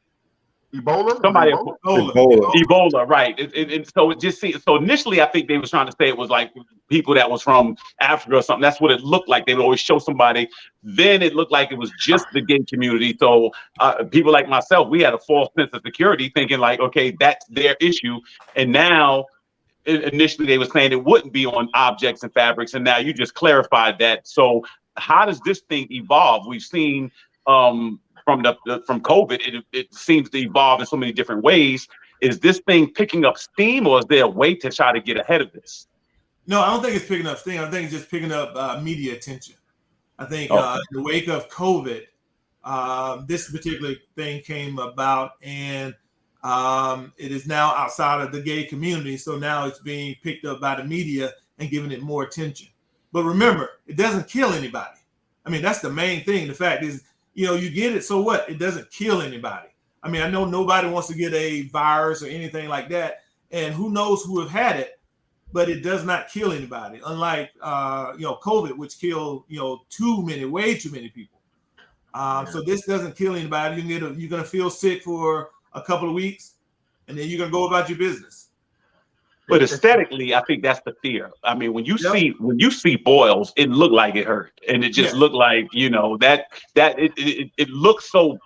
Ebola? Somebody, Ebola. Ebola, right? And so it just seems. So initially, I think they was trying to say it was like people that was from Africa or something. That's what it looked like. They would always show somebody. Then it looked like it was just the gay community. So people like myself, we had a false sense of security, thinking like, okay, that's their issue. And now, initially, they were saying it wouldn't be on objects and fabrics, and now you just clarified that. So how does this thing evolve? We've seen. From COVID, it seems to evolve in so many different ways. Is this thing picking up steam, or is there a way to try to get ahead of this? No, I don't think it's picking up steam. I think it's just picking up media attention. I think in the wake of COVID, this particular thing came about, and it is now outside of the gay community. So now it's being picked up by the media and giving it more attention. But remember, it doesn't kill anybody. I mean, that's the main thing. The fact is, you get it, so what? It doesn't kill anybody. I mean, I know nobody wants to get a virus or anything like that, and who knows who have had it, but it does not kill anybody. Unlike COVID, which killed way too many people. So this doesn't kill anybody. You're gonna feel sick for a couple of weeks, and then you're gonna go about your business. But aesthetically, I think that's the fear. I mean, when you see boils, it looked like it hurt, and it just looked like it looks so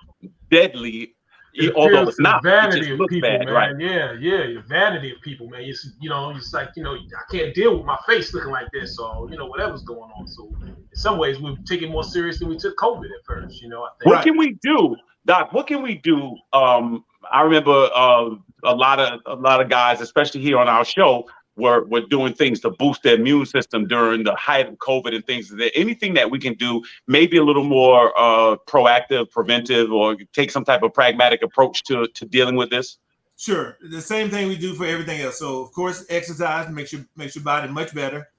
deadly. Although it's not, vanity it of people, bad, man. right? Yeah, the vanity of people, man. It's like I can't deal with my face looking like this, or whatever's going on. So in some ways, we're taking more seriously than we took COVID at first. I think. What can we do, Doc? What can we do? I remember a lot of guys, especially here on our show, were doing things to boost their immune system during the height of COVID and things. Is there anything that we can do, maybe a little more proactive, preventive, or take some type of pragmatic approach to dealing with this? Sure, the same thing we do for everything else. So of course, exercise makes your body much better.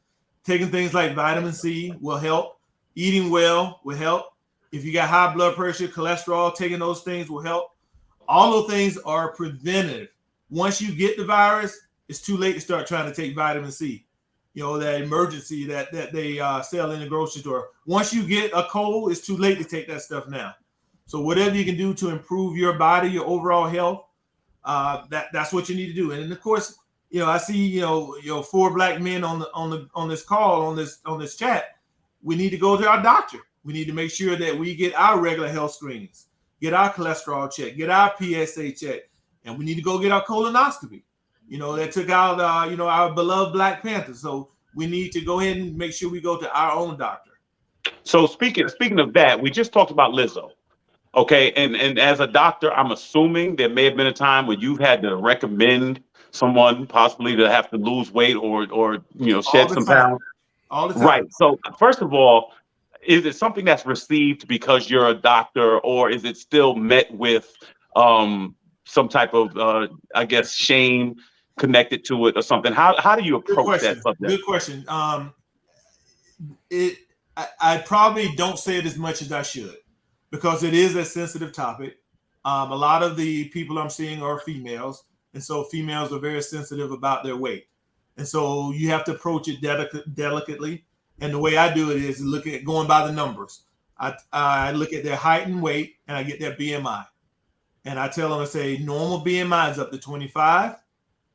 Taking things like vitamin C will help. Eating well will help. If you got high blood pressure, cholesterol, taking those things will help. All those things are preventative. Once you get the virus, it's too late to start trying to take vitamin C. That emergency that they sell in the grocery store. Once you get a cold, it's too late to take that stuff now. So whatever you can do to improve your body, your overall health, that's what you need to do. And of course, I see 4 black men on this call, on this chat. We need to go to our doctor. We need to make sure that we get our regular health screenings, get our cholesterol check, get our PSA check, and we need to go get our colonoscopy. They took out our beloved Black Panther. So we need to go ahead and make sure we go to our own doctor. So speaking of that, we just talked about Lizzo. Okay, and as a doctor, I'm assuming there may have been a time where you've had to recommend someone possibly to have to lose weight or shed some pounds. All the time. Right. So first of all, is it something that's received because you're a doctor, or is it still met with some type of shame connected to it or something? How do you approach that subject? Good question. I probably don't say it as much as I should, because it is a sensitive topic. A lot of the people I'm seeing are females, and so females are very sensitive about their weight. And so you have to approach it delicately. And the way I do it is going by the numbers. I look at their height and weight, and I get their BMI. And I tell them, I say, normal BMI is up to 25.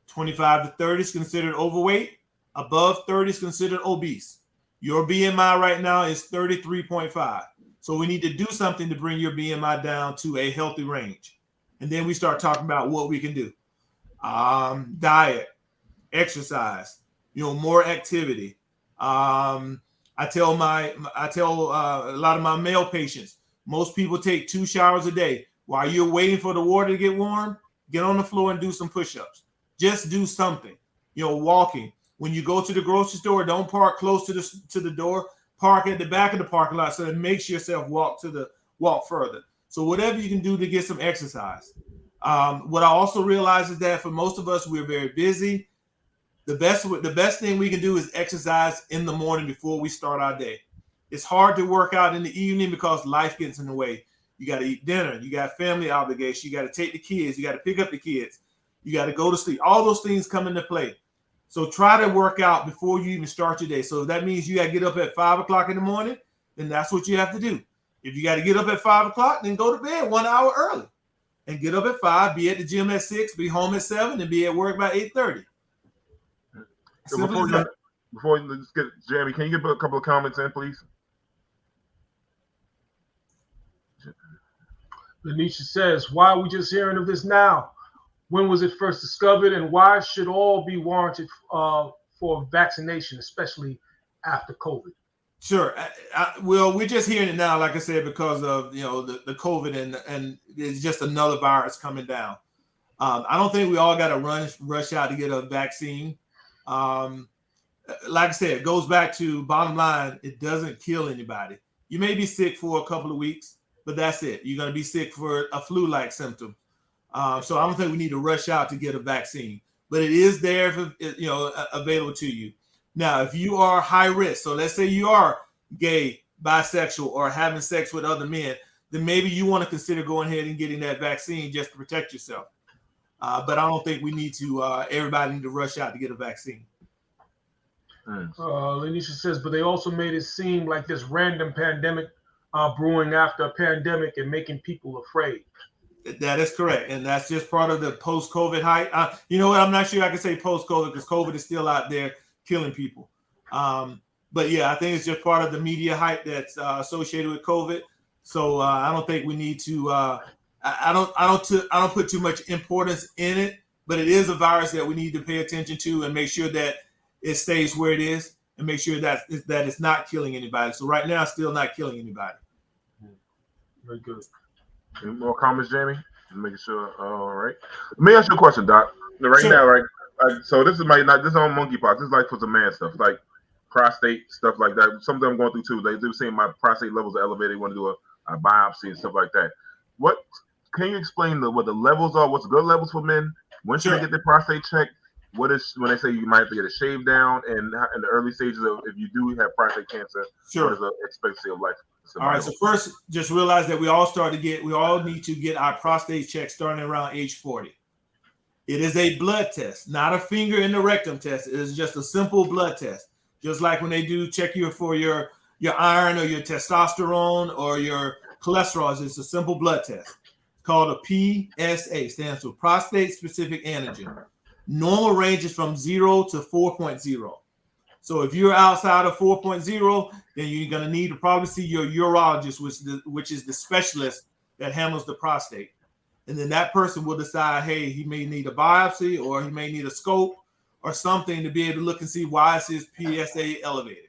25 to 30 is considered overweight. Above 30 is considered obese. Your BMI right now is 33.5. So we need to do something to bring your BMI down to a healthy range. And then we start talking about what we can do. Diet, exercise, more activity. I tell a lot of my male patients, most people take 2 showers a day. While you're waiting for the water to get warm, get on the floor and do some push-ups. Just do something. Walking. When you go to the grocery store, don't park close to the door. Park at the back of the parking lot, so it makes yourself walk further. So whatever you can do to get some exercise. What I also realize is that for most of us, we're very busy. The best thing we can do is exercise in the morning before we start our day. It's hard to work out in the evening because life gets in the way. You got to eat dinner. You got family obligations. You got to take the kids. You got to pick up the kids. You got to go to sleep. All those things come into play. So try to work out before you even start your day. So if that means you got to get up at 5 o'clock in the morning, then that's what you have to do. If you got to get up at 5 o'clock, then go to bed 1 hour early. and get up at 5, be at the gym at 6, be home at 7, and be at work by 8:30. So before let's get Jamie, can you get a couple of comments in, please? Lanisha says, why are we just hearing of this now? When was it first discovered, and why should all be warranted for vaccination, especially after COVID? Sure. Well, we're just hearing it now, like I said, because of the COVID and it's just another virus coming down. I don't think we all got to rush out to get a vaccine. Like I said, it goes back to bottom line. It doesn't kill anybody. You may be sick for a couple of weeks, but that's it. You're going to be sick for a flu-like symptom. So I don't think we need to rush out to get a vaccine, but it is there, available to you. Now, if you are high risk, so let's say you are gay, bisexual, or having sex with other men, then maybe you want to consider going ahead and getting that vaccine just to protect yourself. But I don't think we need to, everybody need to rush out to get a vaccine. Lanisha says, but they also made it seem like this random pandemic brewing after a pandemic and making people afraid. That is correct. And that's just part of the post-COVID hype. You know what? I'm not sure I can say post-COVID because COVID is still out there killing people. But yeah, I think it's just part of the media hype that's associated with COVID. So I don't think we need to, I don't put too much importance in it, but it is a virus that we need to pay attention to and make sure that it stays where it is and make sure that it's not killing anybody. So right now, it's still not killing anybody. Very good. Any more comments, Jamie? I'm making sure. All right. Let me ask you a question, Doc. Right now, right? So this is on monkeypox. This is like for some man stuff, like prostate stuff like that. Some of them going through too. They were saying my prostate levels are elevated. They want to do a biopsy and stuff like that. What can you explain what the levels are? What's good levels for men? When should they get their prostate checked? What is when they say you might have to get a shave down, and in the early stages of if you do have prostate cancer, what is the expectancy of life? All right. So first, just realize that we all need to get our prostate check starting around age 40. It is a blood test, not a finger in the rectum test. It is just a simple blood test. Just like when they do check you for your iron or your testosterone or your cholesterol, it's a simple blood test. It's called a PSA, stands for prostate specific antigen. Normal range is from 0 to 4.0. So if you're outside of 4.0, then you're going to need to probably see your urologist, which is the specialist that handles the prostate. And then that person will decide, hey, he may need a biopsy or he may need a scope or something to be able to look and see why is his PSA elevated.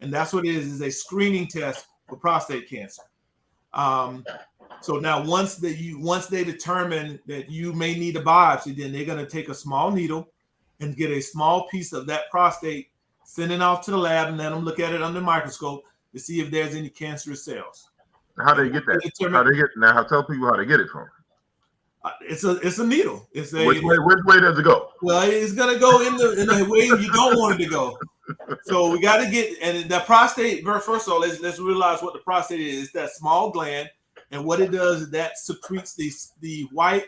And that's what it is a screening test for prostate cancer. So now once they determine that you may need a biopsy, then they're going to take a small needle and get a small piece of that prostate, send it off to the lab, and let them look at it under the microscope to see if there's any cancerous cells. How do they get that? Tell people how they get it from. It's a needle. Which way does it go? Well, it's gonna go in the way you don't want it to go. So we got to get the prostate. First of all, let's realize what the prostate is. It's that small gland, and what it does is that secretes the white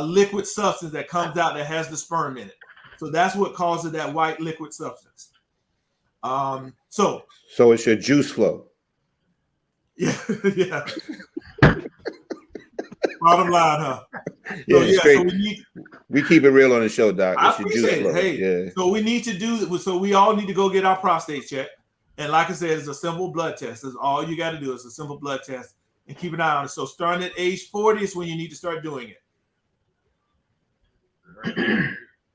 liquid substance that comes out that has the sperm in it. So that's what causes that white liquid substance. So it's your juice flow. Yeah. Bottom line, huh? Yeah, so we keep it real on the show, Doc. I appreciate it. Hey, yeah. So we need to so we all need to go get our prostate checked. And like I said, it's a simple blood test. That's all you got to do. It's a simple blood test and keep an eye on it. So starting at age 40 is when you need to start doing it.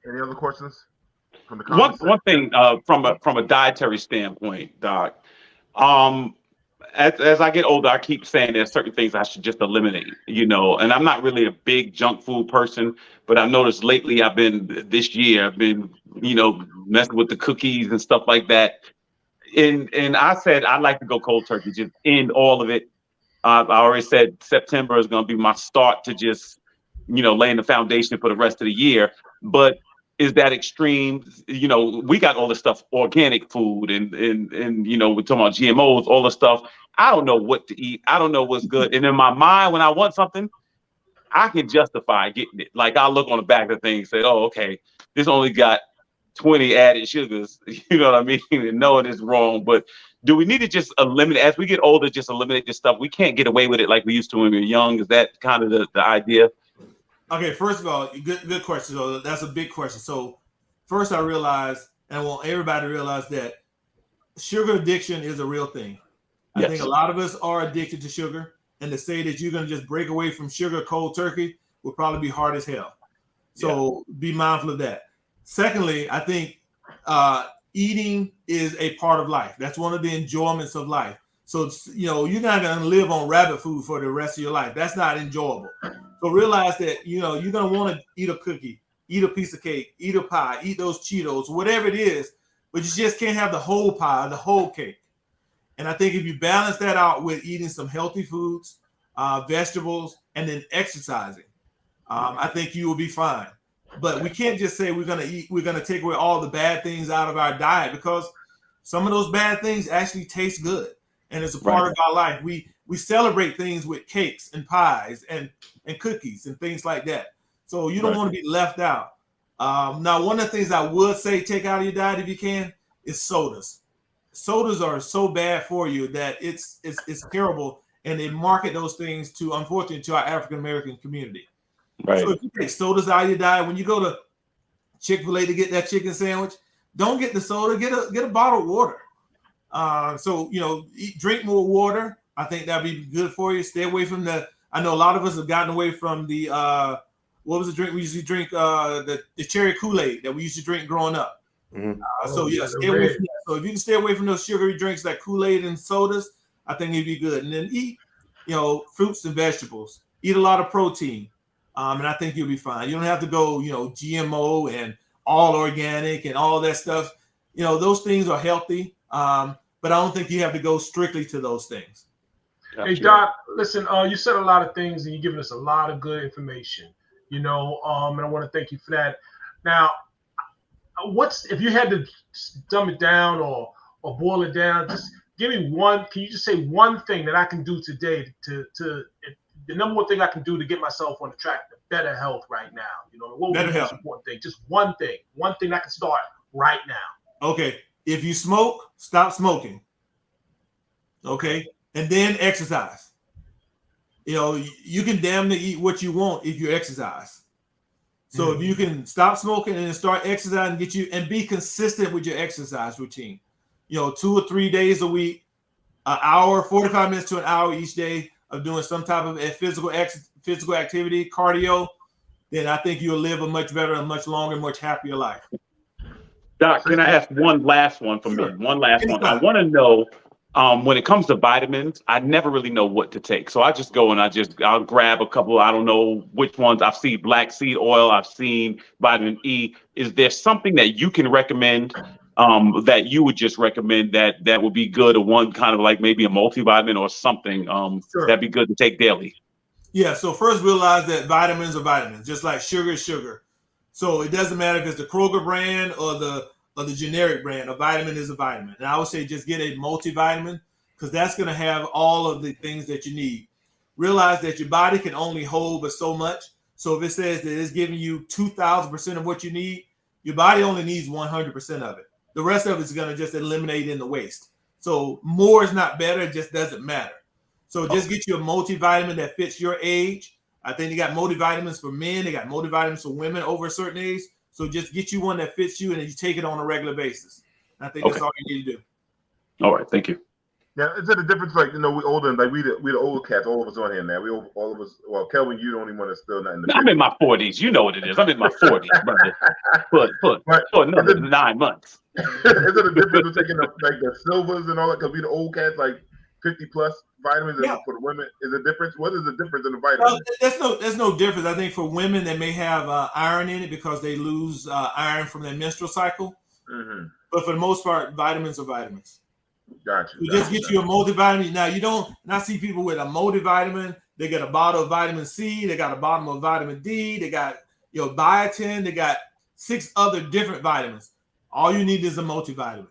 Any other questions from the comments? One thing from a dietary standpoint, Doc. As I get older, I keep saying there's certain things I should just eliminate, and I'm not really a big junk food person, but I've noticed lately I've been messing with the cookies and stuff like that. And I said, I'd like to go cold turkey, just end all of it. I already said September is going to be my start to just, laying the foundation for the rest of the year. But is that extreme? We got all this stuff, organic food and we're talking about GMOs, all the stuff. I don't know what to eat. I don't know what's good. And in my mind, when I want something, I can justify getting it. Like I'll look on the back of the thing and say, oh, okay, this only got 20 added sugars. You know what I mean? And knowing it's wrong. But do we need to just eliminate as we get older? Just eliminate this stuff. We can't get away with it like we used to when we were young. Is that kind of the idea? Okay, first of all, good question. So that's a big question. So first, I realized, and I want everybody to realize that sugar addiction is a real thing. I think a lot of us are addicted to sugar, and to say that you're going to just break away from sugar cold turkey will probably be hard as hell. So be mindful of that. Secondly, I think eating is a part of life. That's one of the enjoyments of life. So, you're not going to live on rabbit food for the rest of your life. That's not enjoyable. So realize that, you're going to want to eat a cookie, eat a piece of cake, eat a pie, eat those Cheetos, whatever it is, but you just can't have the whole pie, the whole cake. And I think if you balance that out with eating some healthy foods, vegetables, and then exercising, I think you will be fine. But we can't just say we're going to take away all the bad things out of our diet, because some of those bad things actually taste good. And it's a part of our life. We celebrate things with cakes and pies and cookies and things like that. So you don't want to be left out. Now, one of the things I would say take out of your diet if you can is sodas. Sodas are so bad for you that it's terrible, and they market those things unfortunately to our African American community. Right. So if you take sodas out of your diet, when you go to Chick-fil-A to get that chicken sandwich, don't get the soda, get a bottle of water. Drink more water. I think that'd be good for you. Stay away from I know a lot of us have gotten away from the what was the drink we used to drink? The cherry Kool-Aid that we used to drink growing up. Stay away from that. So if you can stay away from those sugary drinks like Kool-Aid and sodas, I think it'd be good. And then eat, fruits and vegetables. Eat a lot of protein, and I think you'll be fine. You don't have to go, GMO and all organic and all that stuff. Those things are healthy, but I don't think you have to go strictly to those things. Hey Doc, listen, you said a lot of things and you're giving us a lot of good information, and I want to thank you for that. Now, if you had to dumb it down or boil it down, just give me one. Can you just say one thing that I can do today to the number one thing I can do to get myself on the track to better health right now? What would be the most important thing? Just one thing I can start right now. Okay, if you smoke, stop smoking. Okay, and then exercise. You can damn near eat what you want if you exercise. So if you can stop smoking and then start exercising, and be consistent with your exercise routine, 2 or 3 days a week, an hour, 45 minutes to an hour each day of doing some type of physical activity, cardio, then I think you'll live a much better, a much longer, much happier life. Doc, can I ask one last one from me? One last one. I want to know, when it comes to vitamins, I never really know what to take. So I just go and I'll grab a couple. I don't know which ones. I've seen black seed oil. I've seen vitamin E. Is there something that you can recommend that you would just recommend that would be good, or one kind of like maybe a multivitamin or something that'd be good to take daily? Yeah. So first realize that vitamins are vitamins, just like sugar is sugar. So it doesn't matter if it's the Kroger brand or the generic brand. A vitamin is a vitamin. And I would say just get a multivitamin, because that's going to have all of the things that you need. Realize that your body can only hold but so much. So if it says that it's giving you 2,000% of what you need, your body only needs 100% of it. The rest of it's going to just eliminate in the waste. So more is not better. It just doesn't matter. So just get you a multivitamin that fits your age. I think they got multivitamins for men. They got multivitamins for women over a certain age. So just get you one that fits you, and then you take it on a regular basis. And I think that's all you need to do. All right, thank you. Yeah, is it a difference? Like, we older, like we the older cats, all of us on here now. All of us. Well, Kelvin, you the only one that's still not in the. I'm in my 40s. You know what it is. I'm in my 40s, brother. For another 9 months. Is it a difference taking the silvers and all that? Because we the old cats, like 50 plus vitamins, and for the women, is a difference? What is the difference in the vitamins? There's no difference. I think for women, they may have iron in it because they lose iron from their menstrual cycle. Mm-hmm. But for the most part, vitamins are vitamins. Gotcha. So just get you a multivitamin. Now, you don't not see people with a multivitamin. They got a bottle of vitamin C. They got a bottle of vitamin D. They got biotin. They got 6 other different vitamins. All you need is a multivitamin.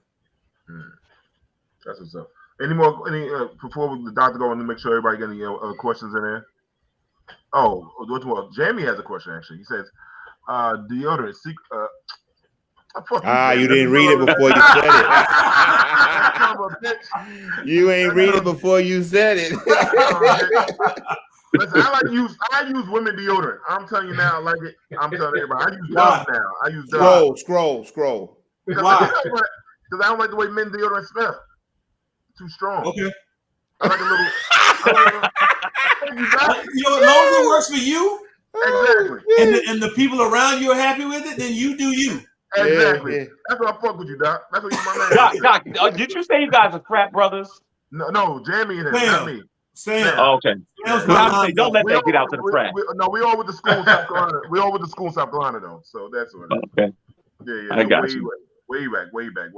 That's what's up. Any before the doctor go on to make sure everybody get any questions in there? Oh, well, Jamie has a question actually. He says, deodorant, You didn't read it before you said it. You ain't read it before you said it. Listen, I use women deodorant. I'm telling you now, I like it. I'm telling everybody. I use Dove now. I use Dove. Scroll. Why? Because I don't like the way men deodorant smell. Too strong. Okay. I like a little. You know, as long as it works for you, exactly, and the people around you are happy with it, then you do you. Exactly. Yeah. That's what I fuck with you, Doc. That's what you my man. Doc, did you say you guys are frat brothers? No, Jamie and him, not me. Sam. Oh, okay. Don't let that get out to the frat. We all with the school in South Carolina. We all with the school in South Carolina though. So that's what. Okay. Yeah. I got you. Way back. Way back.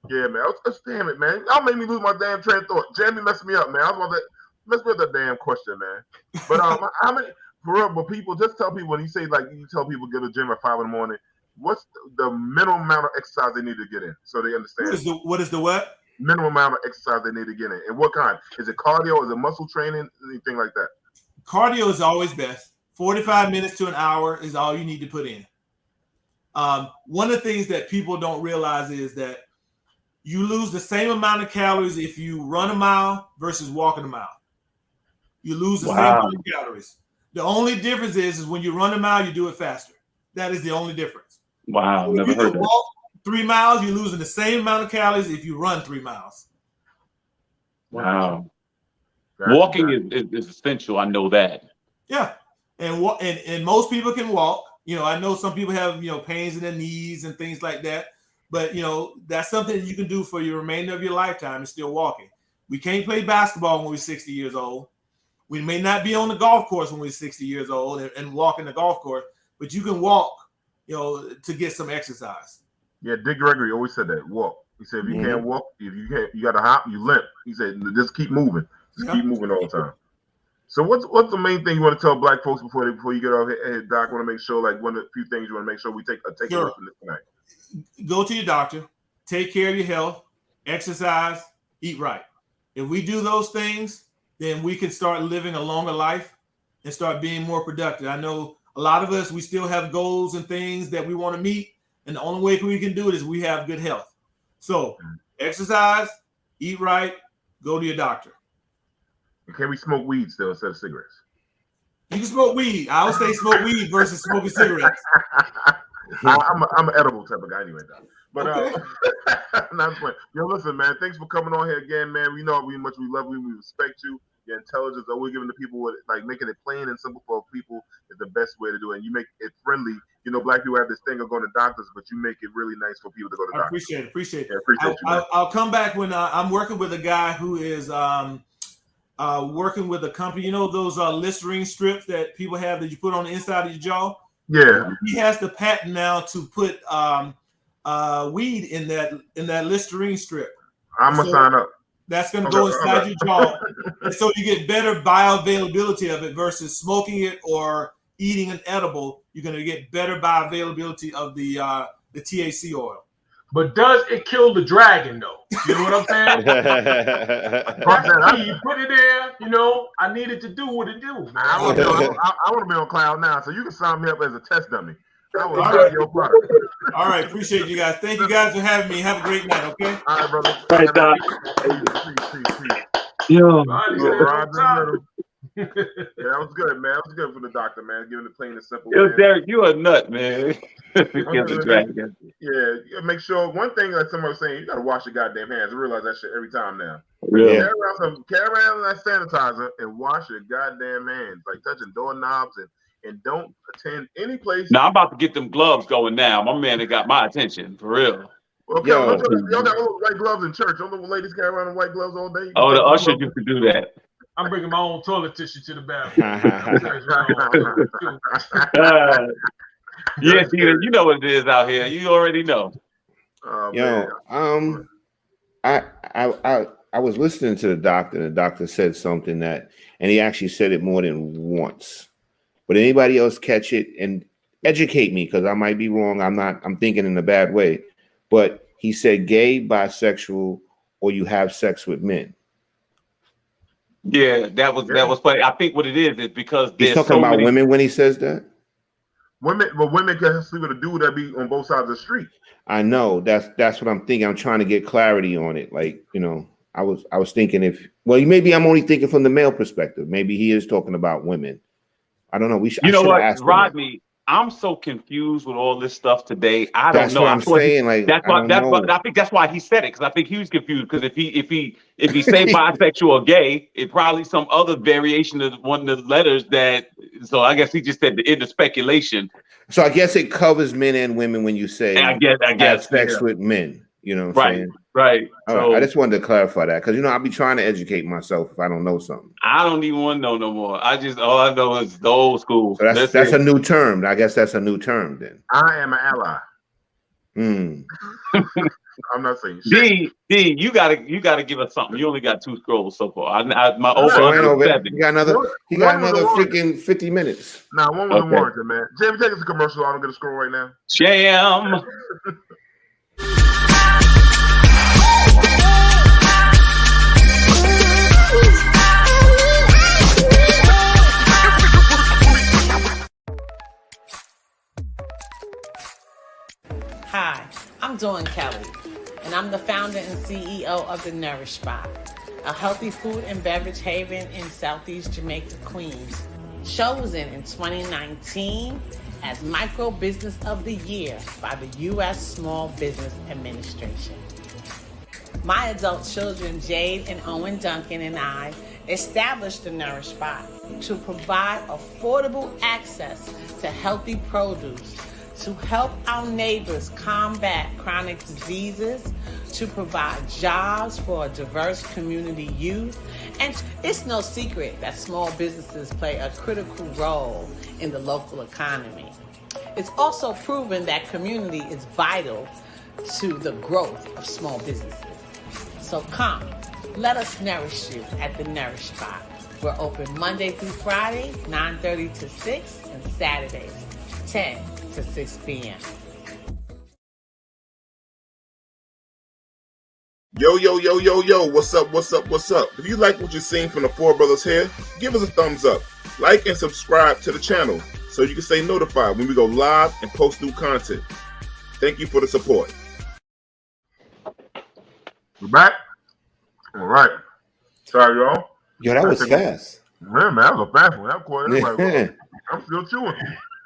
Yeah, man. Damn it, man. Y'all made me lose my damn train of thought. Jamie messed me up, man. I was about to mess with that damn question, man. But how many for real? But people just tell people when you say like you tell people go to the gym at 5 a.m. What's the minimum amount of exercise they need to get in so they understand? What is the what? Minimum amount of exercise they need to get in, and what kind? Is it cardio? Is it muscle training? Anything like that? Cardio is always best. 45 minutes to an hour is all you need to put in. One of the things that people don't realize is that you lose the same amount of calories if you run a mile versus walking a mile. You lose the same amount of calories. The only difference is when you run a mile, you do it faster. That is the only difference. Wow, so never heard that. Walk 3 miles, you're losing the same amount of calories if you run 3 miles. Wow. Walking is essential. I know that. Yeah. And most people can walk. You know, I know some people have, pains in their knees and things like that. But, that's something you can do for your remainder of your lifetime and still walking. We can't play basketball when we're 60 years old. We may not be on the golf course when we're 60 years old and walk in the golf course, but you can walk, to get some exercise. Yeah, Dick Gregory always said that. Walk. He said if you can't walk, if you can't, you got to hop, you limp. He said just keep moving. Keep moving all the time. So what's the main thing you want to tell Black folks before you get off here, Doc? Want to make sure like one of the few things you want to make sure we take away from this tonight. Go to your doctor, take care of your health, exercise, eat right. If we do those things, then we can start living a longer life and start being more productive. I know a lot of us, we still have goals and things that we want to meet. And the only way we can do it is we have good health. So exercise, eat right, go to your doctor. And can we smoke weed still instead of cigarettes? You can smoke weed. I would say smoke weed versus smoking cigarettes. I'm an edible type of guy anyway, though. But not funny. Listen, man. Thanks for coming on here again, man. We know how much we love you. We respect you. Your intelligence, always giving the people making it plain and simple for people is the best way to do it. And you make it friendly. Black people have this thing of going to doctors, but you make it really nice for people to go to doctors. Appreciate it. Yeah, appreciate you. Man. I'll come back when I'm working with a guy who is working with a company. You know those Listerine strips that people have that you put on the inside of your jaw? Yeah. He has the patent now to put weed in that Listerine strip. I'm gonna sign up. That's going to go inside your jaw. And so you get better bioavailability of it versus smoking it or eating an edible. You're going to get better bioavailability of the THC oil. But does it kill the dragon, though? You know what I'm saying? You put it there, I need it to do what it do. Man. I want to be on cloud now, so you can sign me up as a test dummy. I will try your product. All right, appreciate you guys. Thank you guys for having me. Have a great night, okay? All right, brother. All right, Doc. Yo. Yeah, that was good, man. That was good for the doctor, man. Giving it plain and simple. Yo, Derek, you a nut, man. Yeah, make sure one thing like somebody was saying, you gotta wash your goddamn hands. I realize that shit every time now. Yeah. Carry around that sanitizer and wash your goddamn hands, like touching doorknobs and don't attend any place. Now I'm about to get them gloves going now. My man that got my attention for real. Okay, y'all got white gloves in church. Don't the ladies carry around in white gloves all day? Oh, the usher used to do that. I'm bringing my own toilet tissue to the bathroom. Yes, you know what it is out here. You already know. I was listening to the doctor, and the doctor said something and he actually said it more than once. But anybody else catch it and educate me, because I might be wrong. I'm thinking in a bad way. But he said gay, bisexual, or you have sex with men. Yeah, that was funny. I think what it is because he's talking about women when he says that. women can sleep with a dude that be on both sides of the street. I know that's what I'm thinking. I'm trying to get clarity on it. Like, you know, I was thinking maybe I'm only thinking from the male perspective. Maybe he is talking about women. I don't know. You know what, Rodney? I'm so confused with all this stuff today. I don't know. What I'm saying. Like, I think that's why he said it, because I think he was confused. Because if he say bisexual or gay, it probably some other variation of one of the letters that. So I guess he just said in the speculation. So I guess it covers men and women when you say I guess sex with men. You know what I'm saying? Right. So, I just wanted to clarify that because, you know, I'll be trying to educate myself if I don't know something. I don't even want to know no more. All I know is the old school. So that's a new term. I guess that's a new term then. I am an ally. I'm not saying shit. D, you gotta give us something. You only got 2 scrolls so far. My over 7. He got another freaking 50 minutes. Nah, one was a warranted, man. Jamie, take us a commercial. I don't get a scroll right now. Jam. Hi, I'm Dawn Kelly, and I'm the founder and CEO of The Nourish Spot, a healthy food and beverage haven in Southeast Jamaica, Queens, chosen in 2019 as Micro Business of the Year by the U.S. Small Business Administration. My adult children, Jade and Owen Duncan, and I established The Nourish Spot to provide affordable access to healthy produce, to help our neighbors combat chronic diseases, to provide jobs for a diverse community youth. And it's no secret that small businesses play a critical role in the local economy. It's also proven that community is vital to the growth of small businesses. So come, let us nourish you at The Nourish Spot. We're open Monday through Friday, 9:30 to 6, and Saturdays, 10 to 6 p.m. Yo, what's up? If you like what you're seeing from the 4 brothers here, give us a thumbs up, like and subscribe to the channel so you can stay notified when we go live and post new content. Thank you for the support. We're back? All right. Sorry, y'all. Yo, that was fast. Man, that was a fast one. I'm still chewing.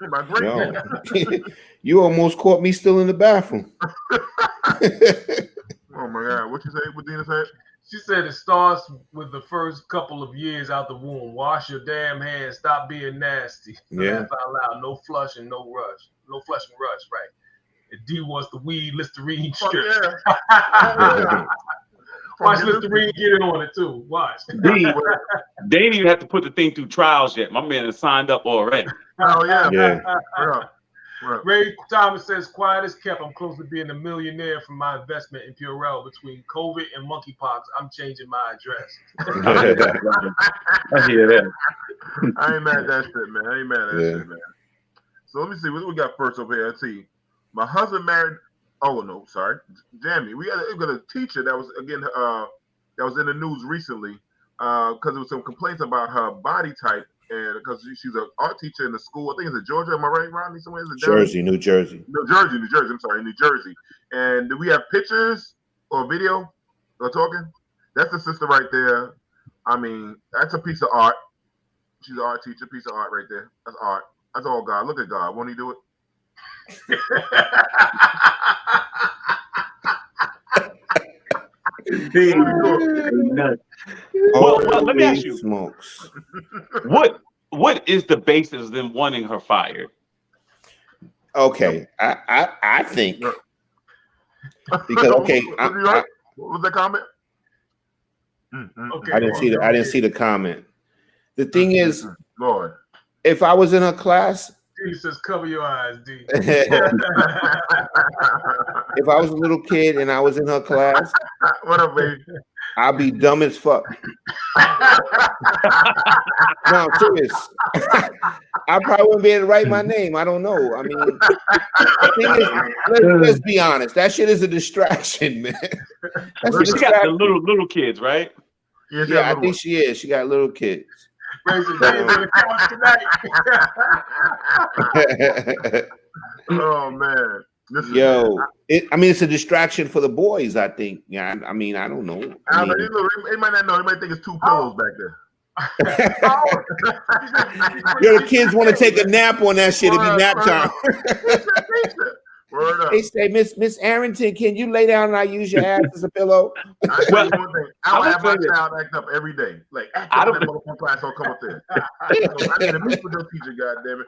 My great. You almost caught me still in the bathroom. Oh my God! What you say? What Dina said? She said it starts with the first couple of years out the womb. Wash your damn hands. Stop being nasty. Yeah. Laugh out loud. No flush and no rush. No flush and rush. Right. If D wants the weed, Listerine strip. Yeah. Watch Listerine get in on it too. Watch. D, they didn't even have to put the thing through trials yet. My man has signed up already. Oh yeah. Yeah. Ray Thomas says, quiet as kept. I'm close to being a millionaire from my investment in Purell. Between COVID and monkeypox, I'm changing my address. I hear that. I ain't mad at that shit, man. Shit, man. So let me see what we got first over here. Let's see. My husband married. Oh no, sorry, Jamie. We got a teacher that was that was in the news recently because there was some complaints about her body type. And because she's an art teacher in the school, I think it's in Georgia. Am I right, Rodney? Somewhere is it New Jersey. I'm sorry, New Jersey. And do we have pictures or video or talking? That's the sister right there. I mean, that's a piece of art. She's an art teacher, piece of art right there. That's art. That's all God. Look at God. Won't he do it? Well, let me ask you. Smokes. What is the basis of them wanting her fired? Okay, I think because what was the comment? Okay, I didn't see the comment. The thing is, Lord, if I was in her class, D says cover your eyes, D. if I was a little kid and I was in her class, what up, baby? I'd be dumb as fuck. No, I'm serious. I probably wouldn't be able to write my name. I don't know. I mean, the thing is, let's be honest. That shit is a distraction, man. She got the little kids, right? Yeah, I think she is. She got little kids. Raise the hands on the couch tonight. Oh man. Yo, I mean, it's a distraction for the boys, I think. Yeah, I mean, I don't know. He might not know. He might think it's two pillows back there. Yo, the kids want to take a nap on that shit. It be nap time. They say, Miss Arrington, can you lay down and I use your ass as a pillow? I tell you one thing. I have my child act up every day. Like, I don't know if class don't come up there. I need a meet with your teacher, goddammit.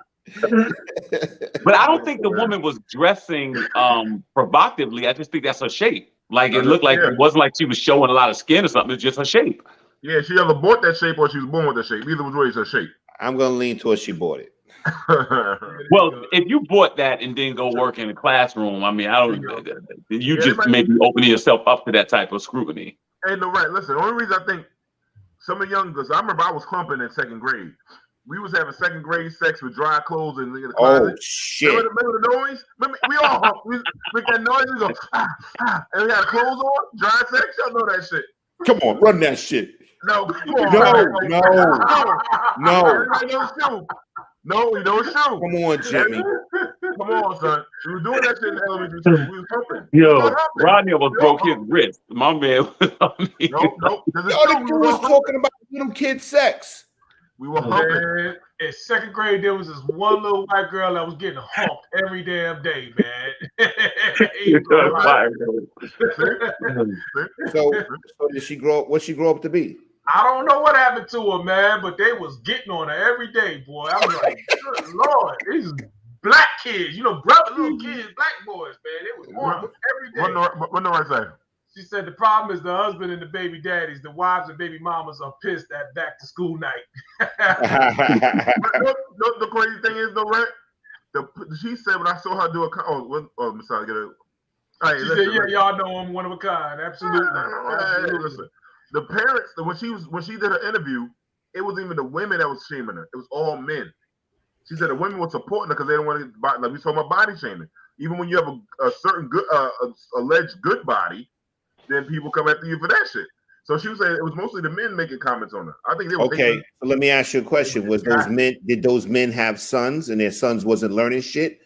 But I don't think the woman was dressing provocatively. I just think that's her shape. Like it looked like it wasn't like she was showing a lot of skin or something. It's just her shape. Yeah, she either bought that shape or she was born with that shape. Either was always her shape. I'm gonna lean towards she bought it. Well, if you bought that and then go work in a classroom, I mean, I don't. You just maybe opening yourself up to that type of scrutiny. Ain't no right. Listen, the only reason I think some of the young girls, I remember I was humping in second grade. We was having second grade sex with dry clothes in the closet. Oh shit! Remember the noise? Remember, we all hump. We make that noise. We go and we had clothes on. Dry sex. Y'all know that shit. Come on, run that shit. No, come on. No, we don't shoot. Come on, Jimmy. Come on, son. We were doing that shit in elementary school. We was humping. Yo, Rodney almost broke his wrist. My man was Nope. Yo, the dude was talking about little kid sex. We were humping. In second grade, there was this one little white girl that was getting humped every damn day, man. So did she grow up? What she grow up to be? I don't know what happened to her, man, but they was getting on her every day, boy. I was like, good Lord, these black kids, brother little kids, black boys, man. They was on them every day. What the right side? She said the problem is the husband and the baby daddies, the wives and baby mamas are pissed at back to school night. The crazy thing is, though, right? She said when I saw her do Messiah, get it. Right, she said, yeah, y'all know I'm one of a kind. Absolutely. Listen. The parents, when she did her interview, it wasn't even the women that was shaming her. It was all men. She said the women were supporting her because they don't want to, like we talking about body shaming. Even when you have a certain good, alleged good body, then people come after you for that shit. So she was saying it was mostly the men making comments on her. I think they were okay. So let me ask you a question: did those men have sons and their sons wasn't learning shit?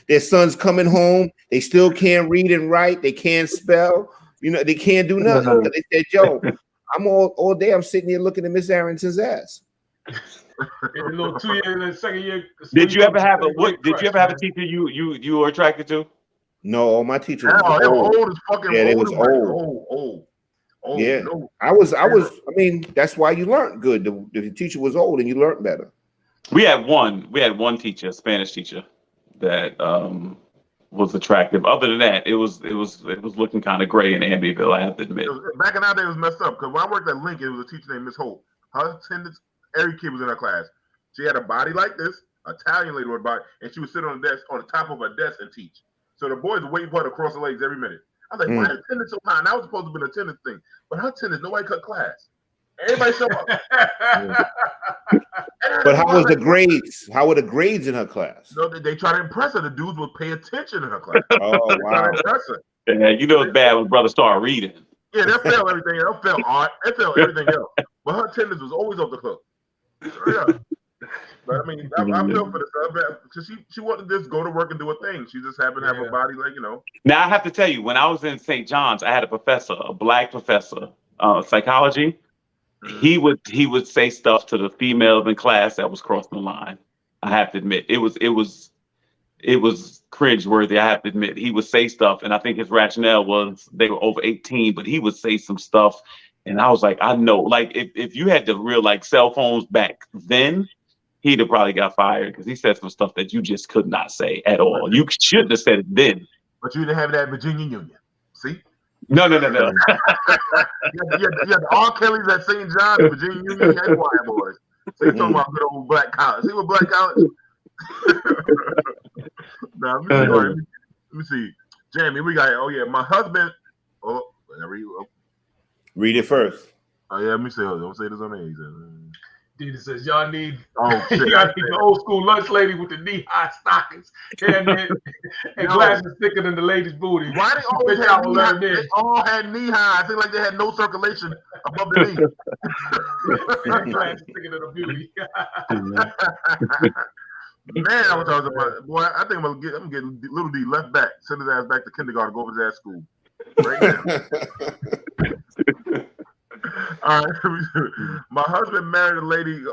Their sons coming home, they still can't read and write, they can't spell. They can't do nothing. They said, "Yo, I'm all day. I'm sitting here looking at Miss Arrington's ass." In the little 2 year and second year. Did you ever have a teacher you were attracted to? No, all my teachers. They were old as fucking. Yeah, they was old. Yeah, no. I was. I mean, that's why you learned good. The teacher was old and you learned better. We had one teacher, a Spanish teacher, that was attractive. Other than that, it was looking kind of gray in Amityville, I have to admit. Back in our day, it was messed up because when I worked at Lincoln, it was a teacher named Miss Holt. Her attendance, every kid was in her class. She had a body like this, Italian lady with a body, and she would sit on the top of her desk and teach. So the boys were waiting for her to cross her legs every minute. I was like, why attendance so high? And that was supposed to be an attendance thing. But her attendance, nobody cut class. Everybody show up. But how was the grades? How were the grades in her class? No, they try to impress her. The dudes would pay attention in her class. Oh, wow. Yeah, it's bad when brothers start reading. Yeah, they'll fail everything. They'll fail art. They'll fail everything else. But her attendance was always off the hook. Yeah. But I mean, I feel for this because she wanted to just go to work and do a thing. She just happened to have a body like, Now I have to tell you, when I was in St. John's, I had a black professor, psychology. He would say stuff to the females in class that was crossing the line. I have to admit, it was cringeworthy. I have to admit, he would say stuff, and I think his rationale was they were over 18, but he would say some stuff, and I was like, I know, like if you had the real cell phones back then, he'd have probably got fired because he said some stuff that you just could not say at all. You shouldn't have said it then. But you didn't have that Virginia Union. See? No. You had the R. Kellys at St. John's, Virginia Union, and choir boys. So you talking about good old black college. See what black college? Now, let me see. Jamie, we got, my husband. Read it first. Oh, yeah, let me say, don't say this on the air. Dita says, y'all need, Oh, shit. y'all need the old school lunch lady with the knee-high stockings and glasses thicker than the lady's booty. Why they always had knee high? They all had knee high. I think like they had no circulation above the knee. Glasses thicker than the beauty. Man, I was talking about, boy, I think I'm getting Little D left back, send his ass back to kindergarten, go over to that school. Right now. All right. My husband married a lady.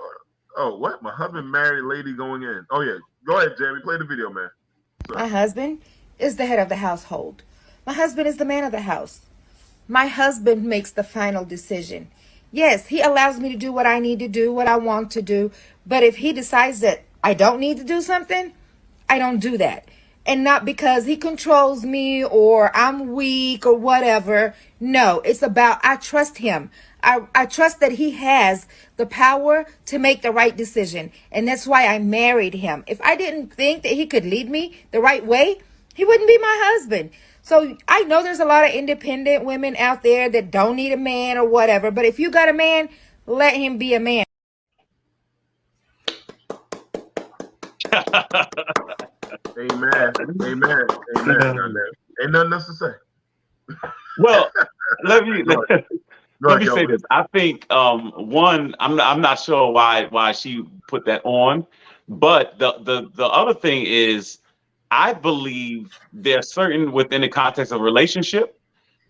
Oh, what? My husband married a lady going in. Oh, yeah. Go ahead, Jamie. Play the video, man. Sorry. My husband is the head of the household. My husband is the man of the house. My husband makes the final decision. Yes, he allows me to do what I need to do, what I want to do. But if he decides that I don't need to do something, I don't do that. And not because he controls me or I'm weak or whatever. No, it's about I trust him. I trust that he has the power to make the right decision. And that's why I married him. If I didn't think that he could lead me the right way, he wouldn't be my husband. So I know there's a lot of independent women out there that don't need a man or whatever. But if you got a man, let him be a man. Amen. Amen. Amen. Ain't nothing else to say. Well, let me say this. I think one, I'm not sure why she put that on, but the other thing is, I believe there's certain, within the context of a relationship,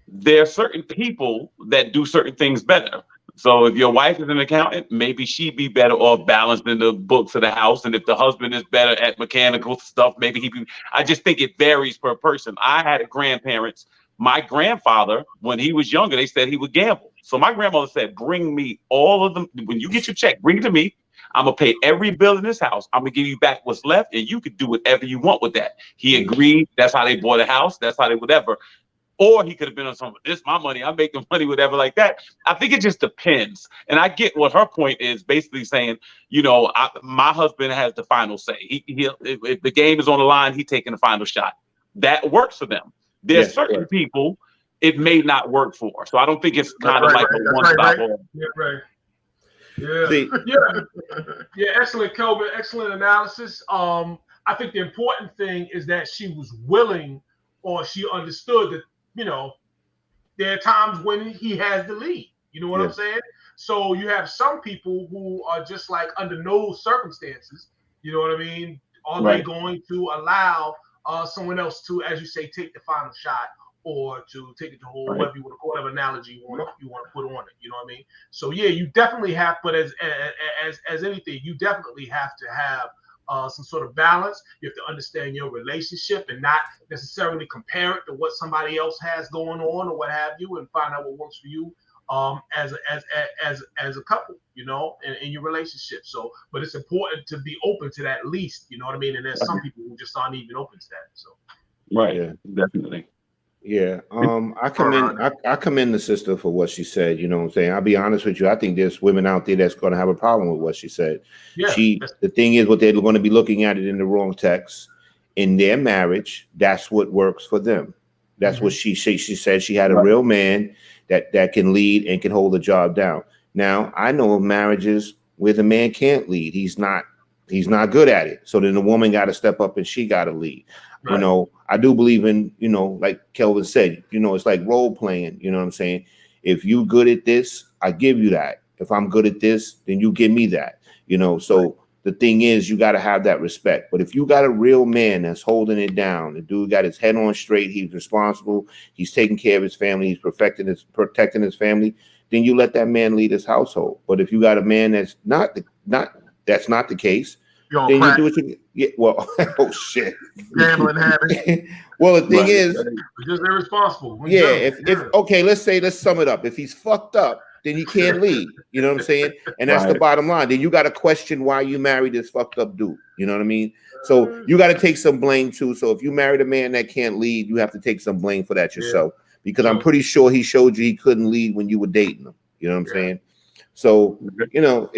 there are certain people that do certain things better. So if your wife is an accountant, maybe she'd be better off balancing the books of the house. And if the husband is better at mechanical stuff, maybe he'd be. I just think it varies per person. I had grandparents. My grandfather, when he was younger, they said he would gamble. So my grandmother said, bring me all of them. When you get your check, bring it to me. I'm going to pay every bill in this house. I'm going to give you back what's left, and you could do whatever you want with that. He agreed. That's how they bought a house. That's how they whatever. Or he could have been on some, this is my money, I'm making money, whatever, like that. I think it just depends. And I get what her point is, basically saying, you know, my husband has the final say. If the game is on the line, he's taking the final shot. That works for them. There's certain people it may not work for. So I don't think it's kind of like a one-stop. Yeah, right. Yeah, excellent, Kelvin. Excellent analysis. I think the important thing is that she was willing, or she understood that, you know, there are times when he has the lead. You know what I'm saying? So you have some people who are just like, under no circumstances, you know what I mean? Are they going to allow someone else to, as you say, take the final shot, or to take it to whole, whatever you want to call, whatever analogy you want to put on it? You know what I mean? So yeah, you definitely have, but as anything, you definitely have to have some sort of balance. You have to understand your relationship and not necessarily compare it to what somebody else has going on or what have you, and find out what works for you as a couple, you know, in your relationship. So, but it's important to be open to that, at least, you know what I mean? And there's some people who just aren't even open to that. So definitely. Yeah, I commend the sister for what she said. You know what I'm saying? I'll be honest with you. I think there's women out there that's going to have a problem with what she said. Yeah, the thing is, what they're going to be looking at it in the wrong text. In their marriage, that's what works for them. That's what she said. She had a real man that can lead and can hold the job down. Now, I know of marriages where the man can't lead. He's not good at it. So then the woman got to step up and she got to lead. You know, I do believe in, you know, like Kelvin said, you know, it's like role playing. You know what I'm saying? If you good at this, I give you that. If I'm good at this, then you give me that. You know, so the thing is, you got to have that respect. But if you got a real man that's holding it down, the dude got his head on straight, he's responsible, he's taking care of his family, he's protecting his family, then you let that man lead his household. But if you got a man that's not the case, then you do what you well, oh shit. Gambling habit. Well, the thing is, just irresponsible. Let's sum it up. If he's fucked up, then he can't lead. You know what I'm saying? And that's the bottom line. Then you got to question why you married this fucked up dude. You know what I mean? So you got to take some blame too. So if you married a man that can't lead, you have to take some blame for that yourself. Because I'm pretty sure he showed you he couldn't lead when you were dating him. You know what I'm saying? So, you know,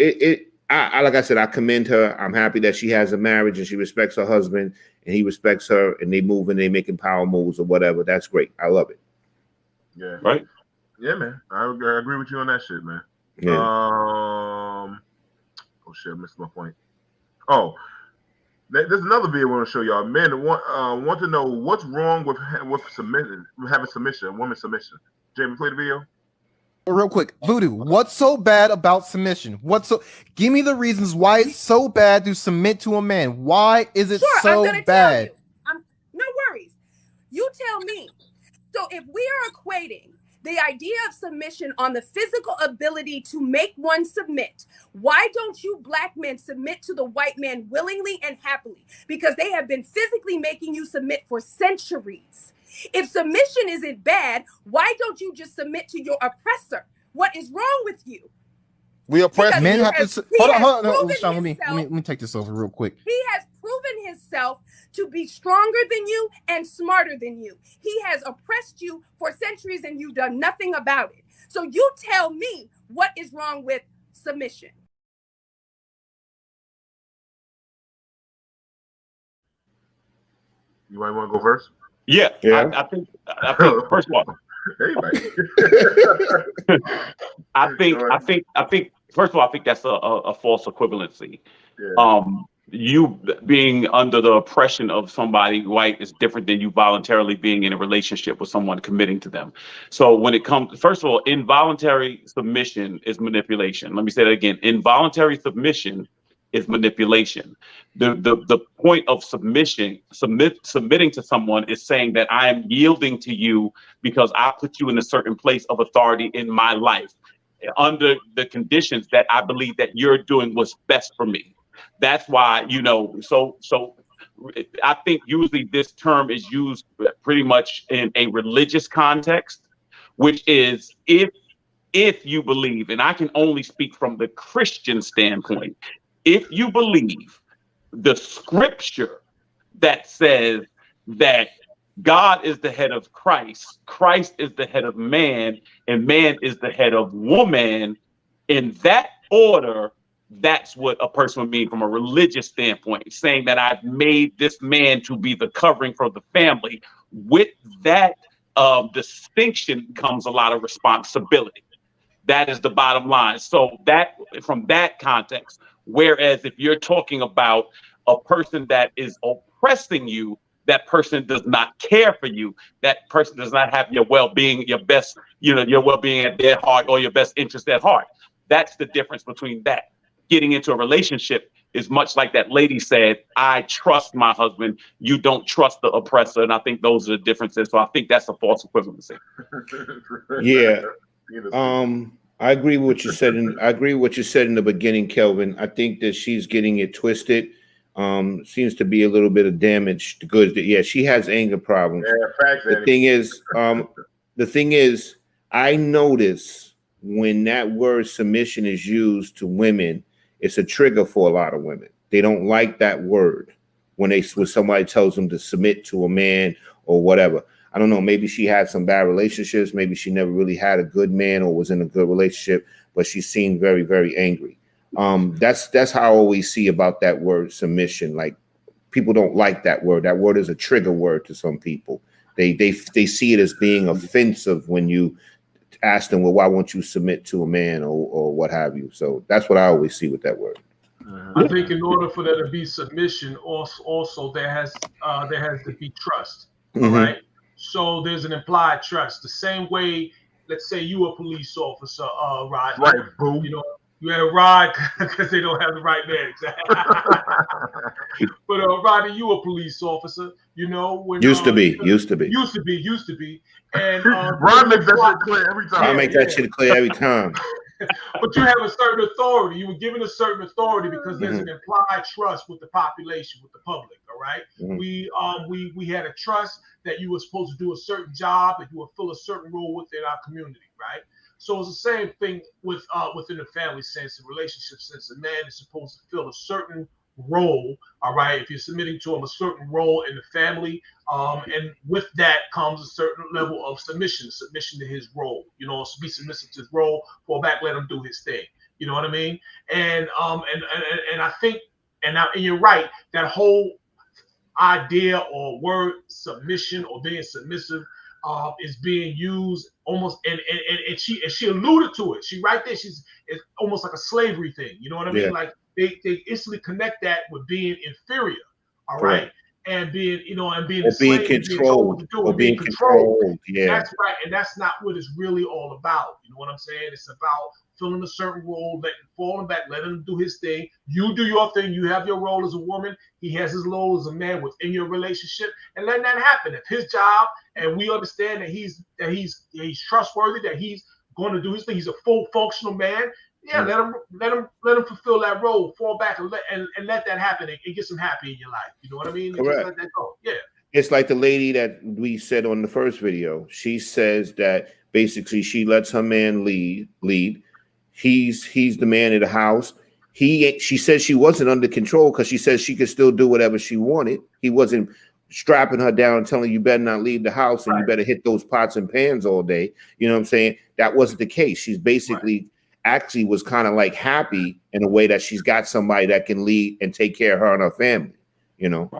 I like I said, I commend her. I'm happy that she has a marriage and she respects her husband and he respects her, and they move and they making power moves or whatever. That's great. I love it. Yeah. Right. Yeah, man. I agree with you on that shit, man. Yeah. shit, I missed my point. Oh, there's another video I want to show y'all. Men want to know what's wrong with submission, having submission, woman submission. Jamie, play the video. Real quick, Voodoo, what's so bad about submission? Give me the reasons why it's so bad to submit to a man. Why is it so bad? No worries. You tell me. So if we are equating the idea of submission on the physical ability to make one submit, why don't you black men submit to the white man willingly and happily? Because they have been physically making you submit for centuries. If submission isn't bad, why don't you just submit to your oppressor? What is wrong with you? We oppress men have to hold on, Sean, let me take this over real quick. He has proven himself to be stronger than you and smarter than you. He has oppressed you for centuries and you've done nothing about it. So you tell me what is wrong with submission. You might want to go first. Yeah. I think first of all, I think first of all, I think that's a false equivalency. Yeah. You being under the oppression of somebody white is different than you voluntarily being in a relationship with someone committing to them. So when it comes, first of all, involuntary submission is manipulation. Let me say that again. Involuntary submission is manipulation. The point of submitting to someone is saying that I am yielding to you because I put you in a certain place of authority in my life under the conditions that I believe that you're doing what's best for me. That's why, so I think usually this term is used pretty much in a religious context, which is if you believe, and I can only speak from the Christian standpoint, if you believe the scripture that says that God is the head of Christ, Christ is the head of man, and man is the head of woman, in that order, that's what a person would mean from a religious standpoint, saying that I've made this man to be the covering for the family. With that distinction comes a lot of responsibility. That is the bottom line. So that from that context, whereas if you're talking about a person that is oppressing you, that person does not care for you. That person does not have your well-being, your best, your well-being at their heart or your best interest at heart. That's the difference between that. Getting into a relationship is much like that lady said, I trust my husband. You don't trust the oppressor. And I think those are the differences. So I think that's a false equivalency. Yeah. I agree with what you said. I agree with what you said in the beginning, Kelvin. I think that she's getting it twisted. Seems to be a little bit of damage to goods. Yeah, she has anger problems. Yeah, facts, the thing is, I notice when that word submission is used to women, it's a trigger for a lot of women. They don't like that word when somebody tells them to submit to a man or whatever. I don't know. Maybe she had some bad relationships. Maybe she never really had a good man or was in a good relationship, but she seemed very, very angry. That's how I always see about that word submission. Like, people don't like that word. That word is a trigger word to some people. They see it as being offensive when you ask them, well, why won't you submit to a man or what have you? So that's what I always see with that word. I think in order for there to be submission, also there has to be trust, right? So there's an implied trust. The same way, let's say you a police officer, Rod. Right, boo. You had a Rod because they don't have the right man. But Roddy, you a police officer. When used to be. And Rod makes that shit clear every time. I make that shit clear every time. But you have a certain authority. You were given a certain authority because there's an implied trust with the population, with the public. All right. We had a trust that you were supposed to do a certain job and you will fill a certain role within our community, right? So it's the same thing within the family sense, the relationship sense. A man is supposed to fill a certain role, all right? If you're submitting to him, a certain role in the family, and with that comes a certain level of submission to his role. Be submissive to his role, fall back, let him do his thing. You know what I mean? And I think, and you're right, that whole idea or word submission or being submissive is being used almost, and she alluded to it. She right there. It's almost like a slavery thing. You know what I mean? Like they instantly connect that with being inferior. All right. And being, and being or a slave, being and being told what to do, controlled, or and being being controlled. controlled. Yeah. That's right. And that's not what it's really all about. You know what I'm saying? It's about filling a certain role, falling back, letting him do his thing. You do your thing. You have your role as a woman. He has his role as a man within your relationship, and letting that happen. If his job, and we understand that he's trustworthy, that he's going to do his thing, he's a full functional man. Yeah, let him fulfill that role, fall back, and let that happen, and get some happy in your life. You know what I mean? Correct. Just let that go. Yeah. It's like the lady that we said on the first video. She says that basically she lets her man lead. He's the man of the house. She said she wasn't under control because she said she could still do whatever she wanted. He wasn't strapping her down and telling you better not leave the house and you better hit those pots and pans all day. You know what I'm saying? That wasn't the case. She's basically actually was kind of like happy in a way that she's got somebody that can lead and take care of her and her family, you know?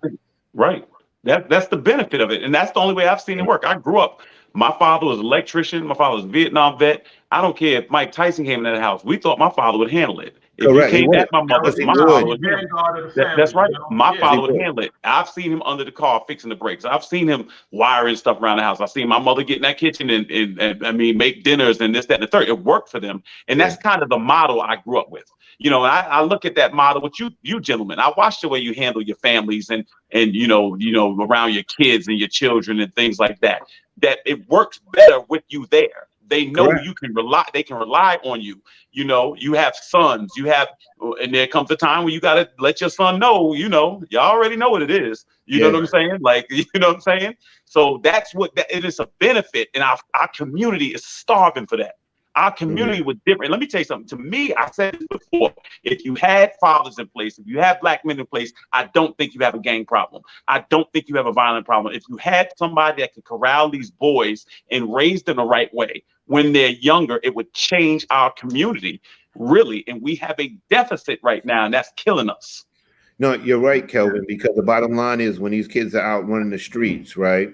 Right. That's the benefit of it. And that's the only way I've seen it work. I grew up, my father was an electrician. My father was a Vietnam vet. I don't care if Mike Tyson came into the house. We thought my father would handle it. If Correct. you came at my mother, my father would handle it. That's right. My father would handle it. I've seen him under the car fixing the brakes. I've seen him wiring stuff around the house. I've seen my mother get in that kitchen and I mean, make dinners and this, that, and the third. It worked for them. And that's kind of the model I grew up with. You know, and I look at that model with you gentlemen. I watch the way you handle your families and you know, around your kids and your children and things like that. That it works better with you there. They know you can rely. They can rely on you. You know, you have sons. And there comes a time when you gotta let your son know. You know, you already know what it is. You know what I'm saying? Like, you know what I'm saying? So that's it is a benefit, and our community is starving for that. Our community was different. Let me tell you something. To me, I said this before. If you had fathers in place, if you have black men in place, I don't think you have a gang problem. I don't think you have a violent problem. If you had somebody that could corral these boys and raise them the right way when they're younger, it would change our community, really. And we have a deficit right now, and that's killing us. No, you're right, Kelvin, because the bottom line is when these kids are out running the streets, right,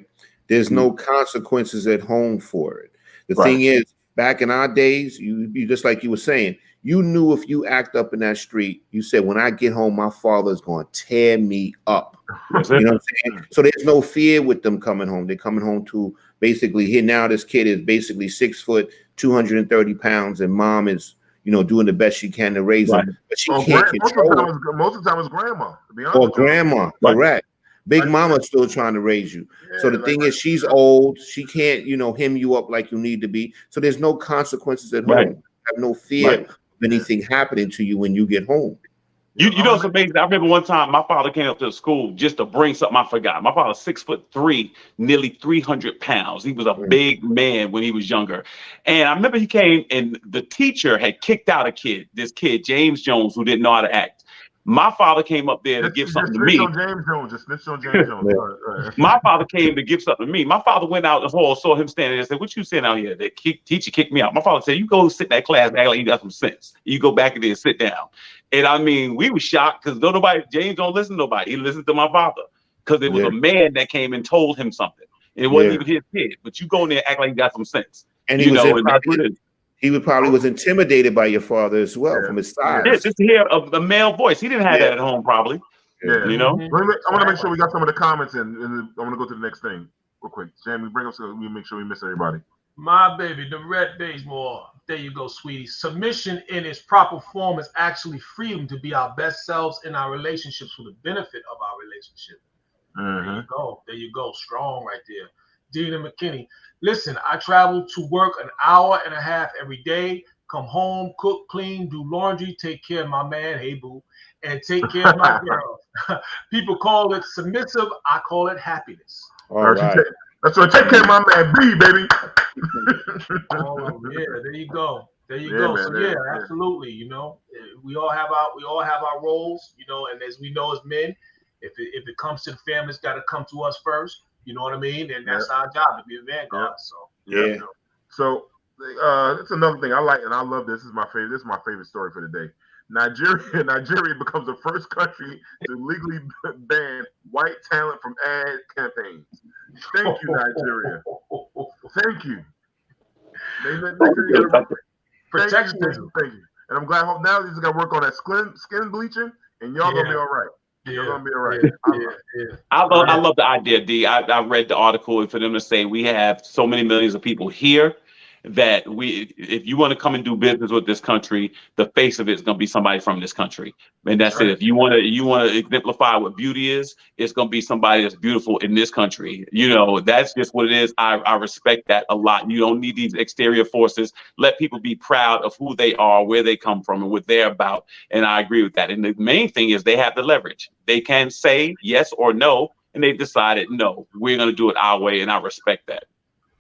there's no consequences at home for it. The thing is, back in our days, you just like you were saying, you knew if you act up in that street, you said, when I get home, my father's going to tear me up. You know what I'm saying? So there's no fear with them coming home. They're coming home to basically, here now this kid is basically 6 foot, 230 pounds, and mom is, you know, doing the best she can to raise him. But she can't control him. Most of the time it's grandma, to be honest. Or grandma, correct. Big mama's still trying to raise you. So the thing is, she's old. She can't, you know, hem you up like you need to be. So there's no consequences at home. You have no fear of anything happening to you when you get home. You know, it's amazing. I remember one time my father came up to the school just to bring something I forgot. My father's 6'3", nearly 300 pounds. He was a big man when he was younger. And I remember he came and the teacher had kicked out this kid, James Jones, who didn't know how to act. My father came up there to give something to me. Just snitch on James Jones. My father came to give something to me. My father went out the hall, saw him standing there, and said, "What you sitting out here?" The teacher kicked me out. My father said, "You go sit in that class and act like you got some sense. You go back in there and sit down." And I mean, we were shocked because James don't listen to nobody. He listened to my father because it was a man that came and told him something. And it wasn't even his kid. But you go in there and act like you got some sense. And he probably was intimidated by your father as well from his size. Yeah, just to hear a male voice. He didn't have that at home, probably. Yeah, you know. I want to make sure we got some of the comments in, and I want to go to the next thing real quick. Jamie, bring up so we make sure we miss everybody. My baby, the red Bazemore. There you go, sweetie. Submission in its proper form is actually freedom to be our best selves in our relationships for the benefit of our relationship. There you go. There you go. Strong right there. Dina McKinney. Listen, I travel to work an hour and a half every day, come home, cook, clean, do laundry, take care of my man, hey boo, and take care of my girl. People call it submissive. I call it happiness. All right. That's what take care of my man B, baby. Oh yeah, there you go. There you go. Man, so absolutely. You know, we all have our roles, you know, and as we know as men, if it comes to the family, it's gotta come to us first. You know what I mean? And that's our job to be a vanguard. So you know. So that's another thing I like, and I love this. This is my favorite. This is my favorite story for the day. Nigeria becomes the first country to legally ban white talent from ad campaigns. Thank you, Nigeria. Thank you. Protectionism. Thank you. and I'm glad now he's got to work on that skin bleaching, and y'all gonna be all right. You're gonna be all right. I love the idea, D. I read the article, and for them to say we have so many millions of people here that if you want to come and do business with this country, the face of it is going to be somebody from this country, and that's it. If you want to exemplify what beauty is, it's going to be somebody that's beautiful in this country. You know, that's just what it is. I respect that a lot. You don't need these exterior forces. Let people be proud of who they are, where they come from, and what they're about. And I agree with that. And the main thing is they have the leverage. They can say yes or no, and they decided no, we're going to do it our way, and I respect that.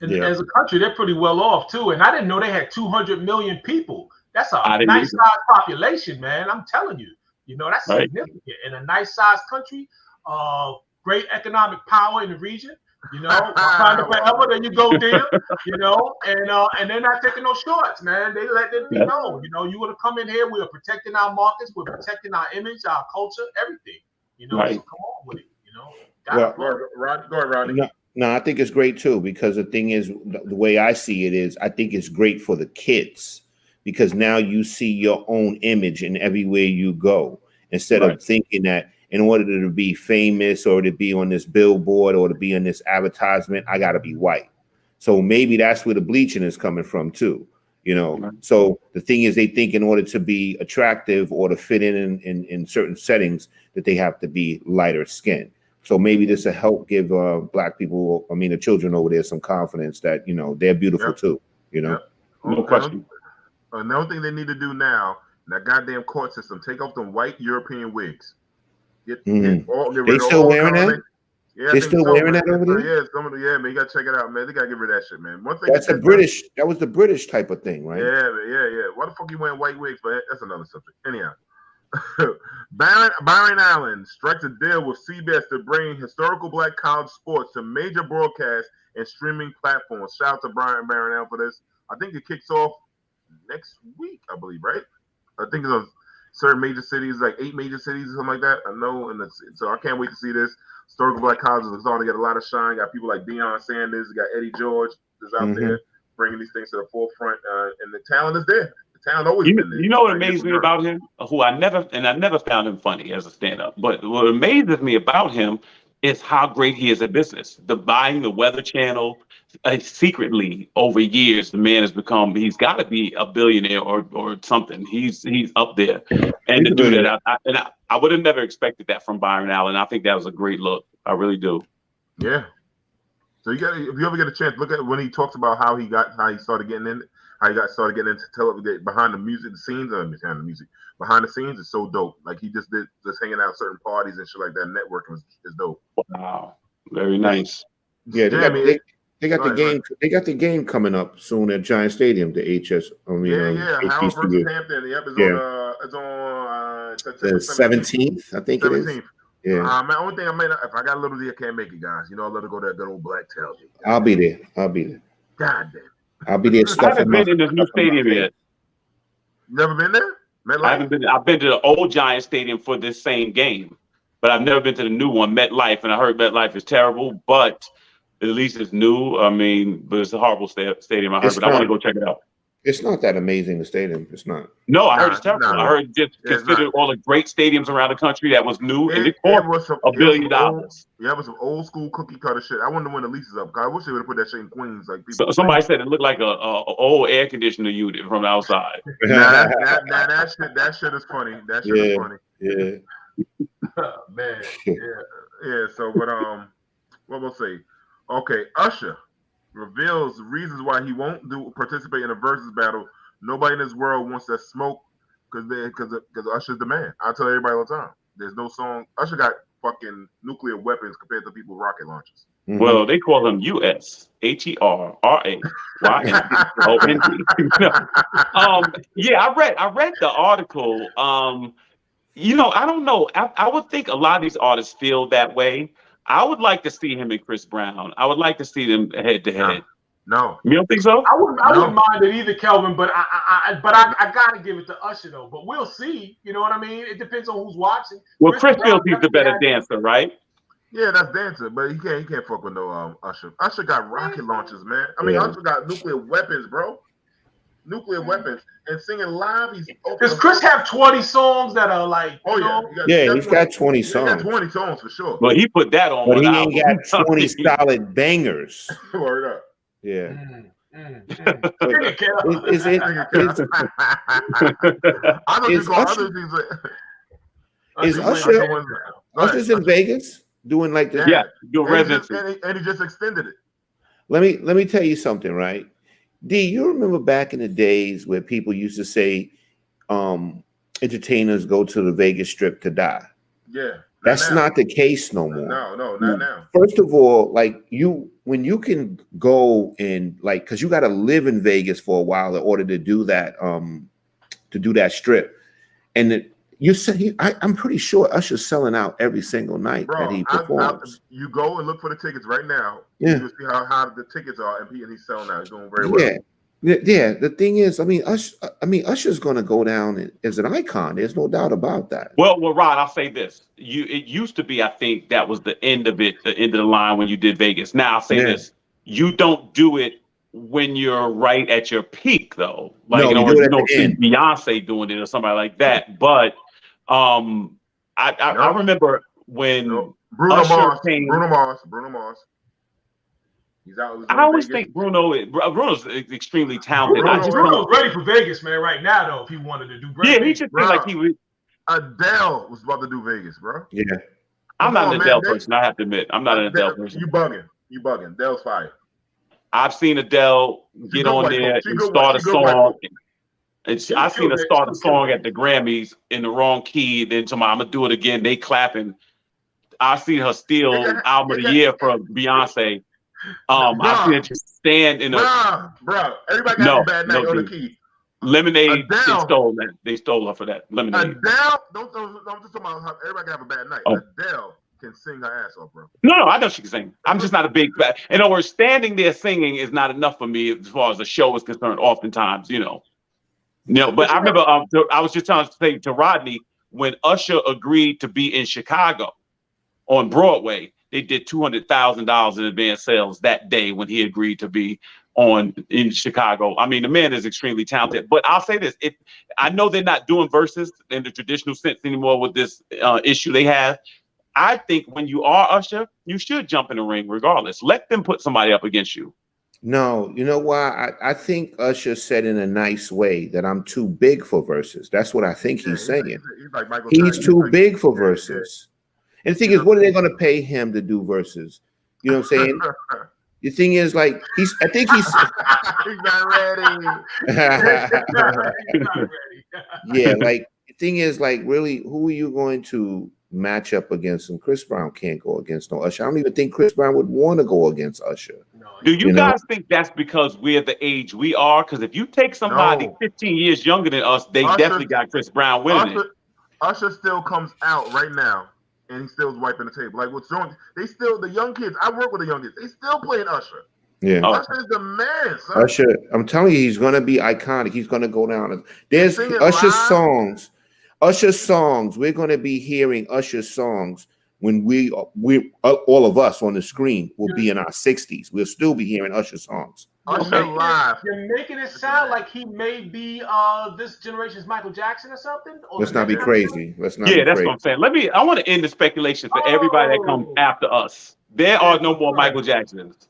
And as a country, they're pretty well off too. And I didn't know they had 200 million people. That's a nice size population, man. I'm telling you, that's significant in a nice size country. Great economic power in the region. Wakanda forever. There you go, there. And they're not taking no shorts, man. They let them know. You want to come in here. We are protecting our markets. We're protecting our image, our culture, everything. So come on with it. Go ahead, Rodney. No, I think it's great too, because the thing is, the way I see it is, I think it's great for the kids, because now you see your own image in everywhere you go, instead of thinking that in order to be famous or to be on this billboard or to be in this advertisement, I got to be white. So maybe that's where the bleaching is coming from too. So the thing is, they think in order to be attractive or to fit in certain settings that they have to be lighter skin. So maybe this will help give black people, the children over there, some confidence that, they're beautiful too, No question. Another thing they need to do now, that goddamn court system, take off them white European wigs. Get they still wearing that? Yeah, they're still wearing that over there? Yeah, man, you gotta check it out, man. They gotta get rid of that shit, man. One thing that was the British type of thing, right? Yeah. Why the fuck you wearing white wigs? But that's another subject. Anyhow. Byron Allen strikes a deal with CBS to bring historical black college sports to major broadcast and streaming platforms. Shout out to Byron Allen for this. I think it kicks off next week, I believe, right? I think it's certain major cities, like 8 major cities or something like that. I know, so I can't wait to see this. Historical black colleges is starting to get a lot of shine. Got people like Deion Sanders, you got Eddie George is out there bringing these things to the forefront, and the talent is there. Talent always been there. You know what amazes me about him? Who I never found him funny as a stand-up. But what amazes me about him is how great he is at business. Buying the Weather Channel, secretly over years, the man has become. He's got to be a billionaire or something. He's up there, and to do that, I would have never expected that from Byron Allen. I think that was a great look. I really do. Yeah. So if you ever get a chance, look at when he talks about how he started getting in. How he started getting into television, behind the scenes is so dope. Like he just hanging out at certain parties and shit like that. Networking is dope. Wow, very nice. Yeah, they got the game. They got the game coming up soon at Giant Stadium. The HS. Howard versus Hampton. Yep, it's on the 17th. I think 17th. It is. Yeah. Man, only thing if I got a little D, I can't make it, guys. I'll let it go to that good old black tail. I'll be there. God damn. I'll be there. I haven't been in this new stadium yet. Never been there? MetLife? I haven't been. I've been to the old Giant Stadium for this same game, but I've never been to the new one, MetLife. And I heard MetLife is terrible, but at least it's new. But it's a horrible stadium. I heard, but I want to go check it out. It's not that amazing, the stadium. It's not. No, I heard it's terrible. I heard just considered all the great stadiums around the country that was new, and it cost $1 billion. Yeah, it was some old school cookie cutter shit. I wonder when the lease is up. I wish they would have put that shit in Queens. Like somebody said it looked like a old air conditioner unit from the outside. that shit is funny. That shit is funny. Yeah. Man. Yeah. So, but what we'll say? Okay, Usher reveals reasons why he won't participate in a versus battle. Nobody in this world wants that smoke because Usher's the man. I tell everybody all the time. There's no song. Usher got fucking nuclear weapons compared to people with rocket launchers. Well, they call him US HERRAYNOND. Yeah, I read the article. I don't know. I would think a lot of these artists feel that way. I would like to see him and Chris Brown. I would like to see them head to head. No. You don't think so? I wouldn't mind it either, Kelvin, but I gotta give it to Usher though. But we'll see. You know what I mean? It depends on who's watching. Well, Chris feels he's the better dancer, right? Yeah, that's dancer, but he can't fuck with no Usher. Usher got rocket launchers, man. I mean, Usher got nuclear weapons, bro. nuclear weapons and singing live. Does Chris have 20 songs that are like? Oh yeah, he's got 20 He got songs. 20 songs for sure. But he put that on. But he one ain't album. got 20 solid bangers. Word up. Yeah. Is it? Is Usher's in Vegas doing like this? Yeah, doing residency. And he just extended it. Let me tell you something, right? D, you remember back in the days where people used to say entertainers go to the Vegas Strip to die? Yeah. That's not the case no more. No, not now. First of all, like when you can go and like, because you got to live in Vegas for a while in order to do that strip, and I'm pretty sure Usher's selling out every single night that he performs. You go and look for the tickets right now. Yeah. You see how the tickets are, and he's selling out. He's doing very well. Yeah. The thing is, Usher's going to go down as an icon. There's no doubt about that. Well, Rod, I'll say this. It used to be, I think that was the end of it, the end of the line when you did Vegas. Now I'll say this: you don't do it when you're right at your peak, though. Like you don't see Beyonce doing it or somebody like that. But I remember when Bruno Mars. He's out. I always think Bruno's extremely talented. Bruno's ready for Vegas, man. Right now, though, if he wanted to do, he just feel like he would. Adele was about to do Vegas, bro. Yeah, I'm not an Adele person. I have to admit, I'm not an Adele person. You bugging. Adele's fire. I've seen Adele get on there and start a song. I've seen her start a song at the Grammys in the wrong key. Then tomorrow I'm gonna do it again. They clapping. I've seen her steal album of the year from Beyonce. I've seen her just stand in a. Bro, everybody got a bad night on the key. Lemonade, they stole her for that. Lemonade. Adele, don't just talk about how everybody can have a bad night. Adele can sing her ass off, bro. No, I know she can sing. I'm just not a big fan. In other words, standing there singing is not enough for me as far as the show is concerned. Oftentimes, but I remember I was just trying to say to Rodney, when Usher agreed to be in Chicago on Broadway, they did $200,000 in advance sales that day when he agreed to be in Chicago. I mean, the man is extremely talented. But I'll say this: I know they're not doing verses in the traditional sense anymore with this issue they have. I think when you are Usher, you should jump in the ring regardless. Let them put somebody up against you. No, you know why? I think Usher said in a nice way that I'm too big for verses. That's what I think he's saying. He's too big for verses. And the thing is, what are they going to pay him to do verses? You know what I'm saying? The thing is, like, I think he's not ready. Yeah, like, the thing is, like, really, who are you going to match up against? And Chris Brown can't go against no Usher. I don't even think Chris Brown would want to go against Usher. Do you guys think that's because we're the age we are? Because if you take somebody 15 years younger than us, they definitely got Chris Brown winning it. Usher still comes out right now, and he still's wiping the table. Like what's wrong? The young kids. I work with the young kids. They still playing Usher. Yeah, Usher is the man. Son. Usher, I'm telling you, he's gonna be iconic. He's gonna go down. There's Usher's songs. Usher's songs. We're gonna be hearing Usher's songs when we all of us on the screen will be in our 60s. We'll still be hearing Usher songs. Usher live. You're making it sound like he may be this generation's Michael Jackson or something. Let's not be crazy. That's what I'm saying. I want to end the speculation for everybody that comes after us. There are no more Michael Jacksons.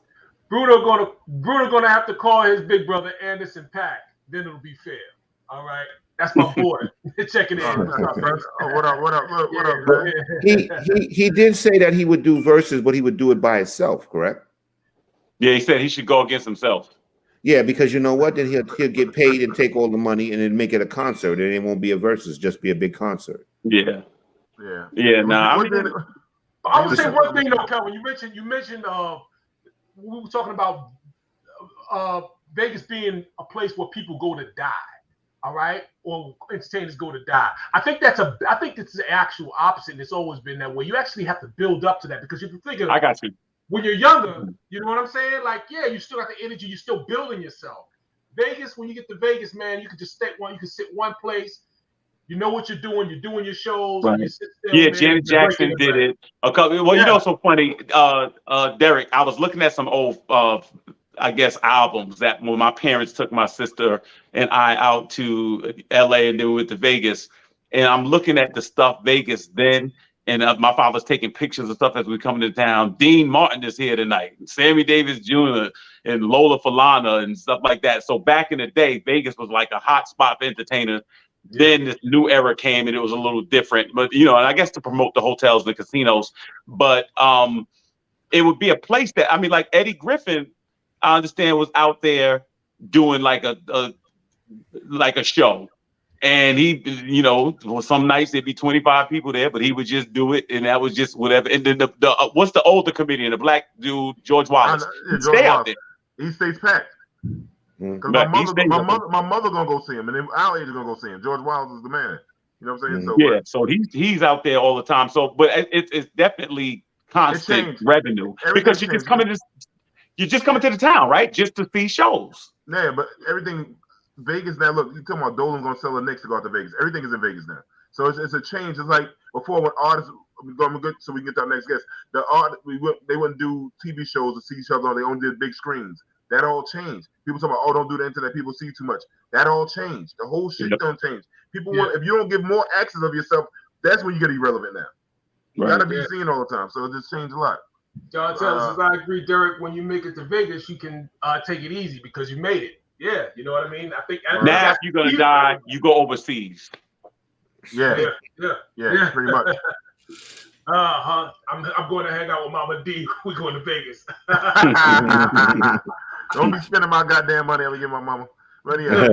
Bruno gonna have to call his big brother Anderson .Paak. Then it'll be fair. All right. That's my boy. Checking in. What up, bro? He did say that he would do verses, but he would do it by himself, correct? Yeah, he said he should go against himself. Yeah, because you know what? Then he'll get paid and take all the money and then make it a concert, and it won't be a versus, just be a big concert. Yeah. Nah. I would say one thing though, Kelvin. You mentioned we were talking about Vegas being a place where people go to die. All right, or entertainers go to die. I think it's the actual opposite. And it's always been that way. You actually have to build up to that because if you figure, I got you. When you're younger, you know what I'm saying? Like, yeah, you still got the energy. You're still building yourself. Vegas, when you get to Vegas, man, you can just sit one place. You know what you're doing. You're doing your shows. Right. You sit still, yeah, man, Janet Jackson did it. You know, so funny, Derek. I was looking at some old I guess, albums that when my parents took my sister and I out to LA and then we went to Vegas. And I'm looking at the stuff Vegas then, and my father's taking pictures of stuff as we come into town. Dean Martin is here tonight, Sammy Davis Jr. and Lola Falana and stuff like that. So back in the day, Vegas was like a hot spot for entertainers. Then this new era came and it was a little different, but and I guess to promote the hotels, the casinos, but it would be a place that, I mean, like Eddie Griffin, I understand, was out there doing like a show, and he, some nights there'd be 25 people there, but he would just do it, and that was just whatever. And then the what's the older comedian, the black dude, George Wallace, stay out there. He stays packed. Because my mother gonna go see him, and then our age is gonna go see him. George Wallace is the man. You know what I'm saying? So he's out there all the time. So, but it's definitely constant revenue because you're just coming to the town, right? Just to see shows. Yeah, but everything Vegas now. Look, you talking about Dolan gonna sell the Knicks to go out to Vegas. Everything is in Vegas now. So it's a change. It's like before when artists. So we can get to our next guest. They wouldn't do TV shows to see each other. They only did big screens. That all changed. People talk about, oh, don't do the internet. People see too much. That all changed. The whole shit don't change. People want, if you don't give more access of yourself, that's when you get irrelevant now. You gotta be seen all the time. So it just changed a lot. John Taylor says, I agree, Derek. When you make it to Vegas, you can take it easy because you made it. Yeah, you know what I mean? I think now if you're gonna die, you go overseas. Yeah, pretty much. I'm going to hang out with Mama D. We're going to Vegas. Don't be spending my goddamn money. I'm gonna get my mama. But yeah,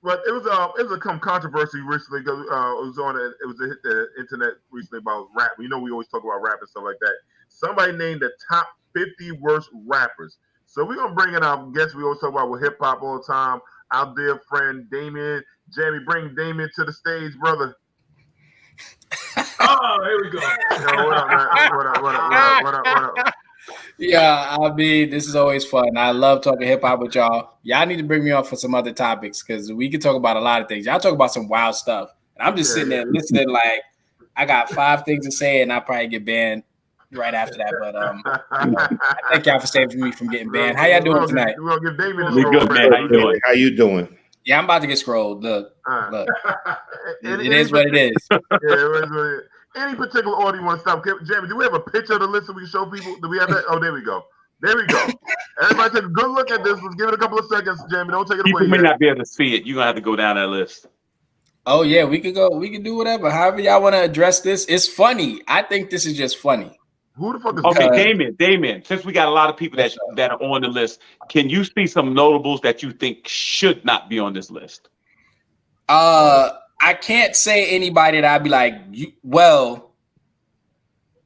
but it was a controversy recently because it was hit the internet recently about rap. We always talk about rap and stuff like that. Somebody named the top 50 worst rappers. So we're gonna bring in our guests. We always talk about with hip hop all the time. Our dear friend Damien. Jamie, bring Damien to the stage, brother. Oh, here we go. Yo, what up, man? What up? Yeah, I mean, this is always fun. I love talking hip hop with y'all. Y'all need to bring me on for some other topics because we can talk about a lot of things. Y'all talk about some wild stuff. And I'm just sitting there listening like I got 5 things to say and I'll probably get banned right after that. But I thank y'all for saving me from getting banned. How y'all doing tonight? We're gonna give Damien we good, man. How you doing? Yeah, I'm about to get scrolled. Look. It is what it is. Yeah, any particular order you want to stop? Jamie, do we have a picture of the list so we can show people? Do we have that? Oh, there we go. Everybody take a good look at this. Let's give it a couple of seconds, Jamie. Don't take it away. People may not be able to see it. You're going to have to go down that list. Oh, yeah. We can do whatever. However y'all want to address this. It's funny. I think this is just funny. Who the fuck is Okay, Damien, since we got a lot of people that are on the list, can you see some notables that you think should not be on this list? I can't say anybody that I'd be like, well,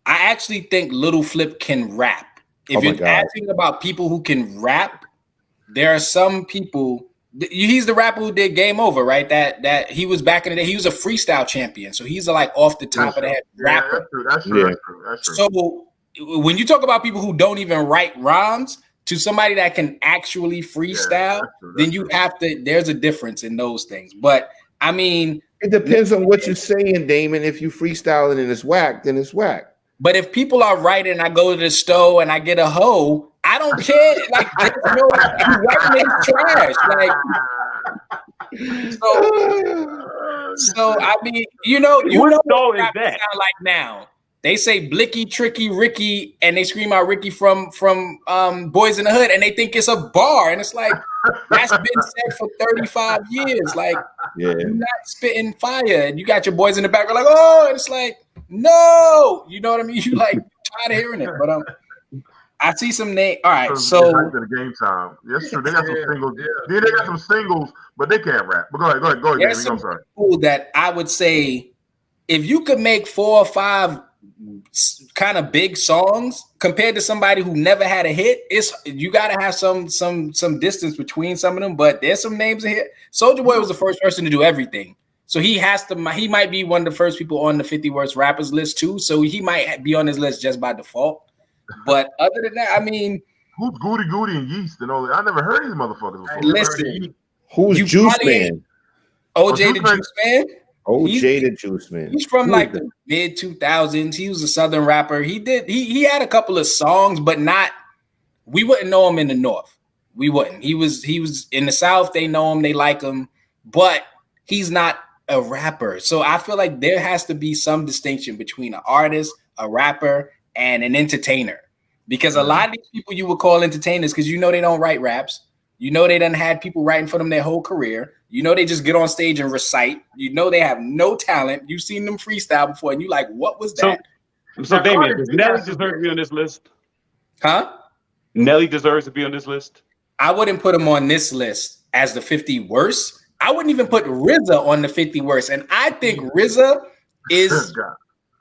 I actually think Little Flip can rap. If you're asking about people who can rap, there are some people. He's the rapper who did Game Over, right? That he was back in the day. He was a freestyle champion, so he's like off the top of the head rapper. That's true. So when you talk about people who don't even write rhymes to somebody that can actually freestyle, then you have to. There's a difference in those things, but. I mean, it depends on what you're saying, Damon. If you freestyling and it's whack, then it's whack. But if people are writing, I go to the store and I get a hoe, I don't care. Like, you writing is trash. Like, so I mean, what song is that? Sound like now. They say Blicky, Tricky, Ricky, and they scream out Ricky from Boys in the Hood, and they think it's a bar, and it's like that's been said for 35 years. Like, you're not spitting fire, and you got your boys in the background like, oh, and it's like, no, you know what I mean? You like tired of hearing it, but I see some name. All right, so the game time. That's true. They got some singles. Yeah, they got some singles, but they can't rap. But go ahead, there's some people that I would say if you could make 4 or 5 kind of big songs compared to somebody who never had a hit, you got to have some distance between some of them. But there's some names in here. Soulja Boy was the first person to do everything, so he might be one of the first people on the 50 worst rappers list too. So he might be on this list just by default. But other than that, I mean, who's Goody and Yeast and all that? I never heard of these motherfuckers before. Listen, who's Juice Man? OJ the Juice Man. OJ the Juice Man. He's from like the mid 2000s. He was a Southern rapper. He had a couple of songs, but we wouldn't know him in the North. We wouldn't. He was in the South. They know him. They like him, but he's not a rapper. So I feel like there has to be some distinction between an artist, a rapper, and an entertainer. Because a lot of these people you would call entertainers, because you know they don't write raps. You know they done had people writing for them their whole career. You know they just get on stage and recite. You know they have no talent. You've seen them freestyle before, and you like, what was that? So Damien, does Nelly deserve to be on this list? Huh? Nelly deserves to be on this list? I wouldn't put him on this list as the 50 worst. I wouldn't even put RZA on the 50 worst. And I think RZA is...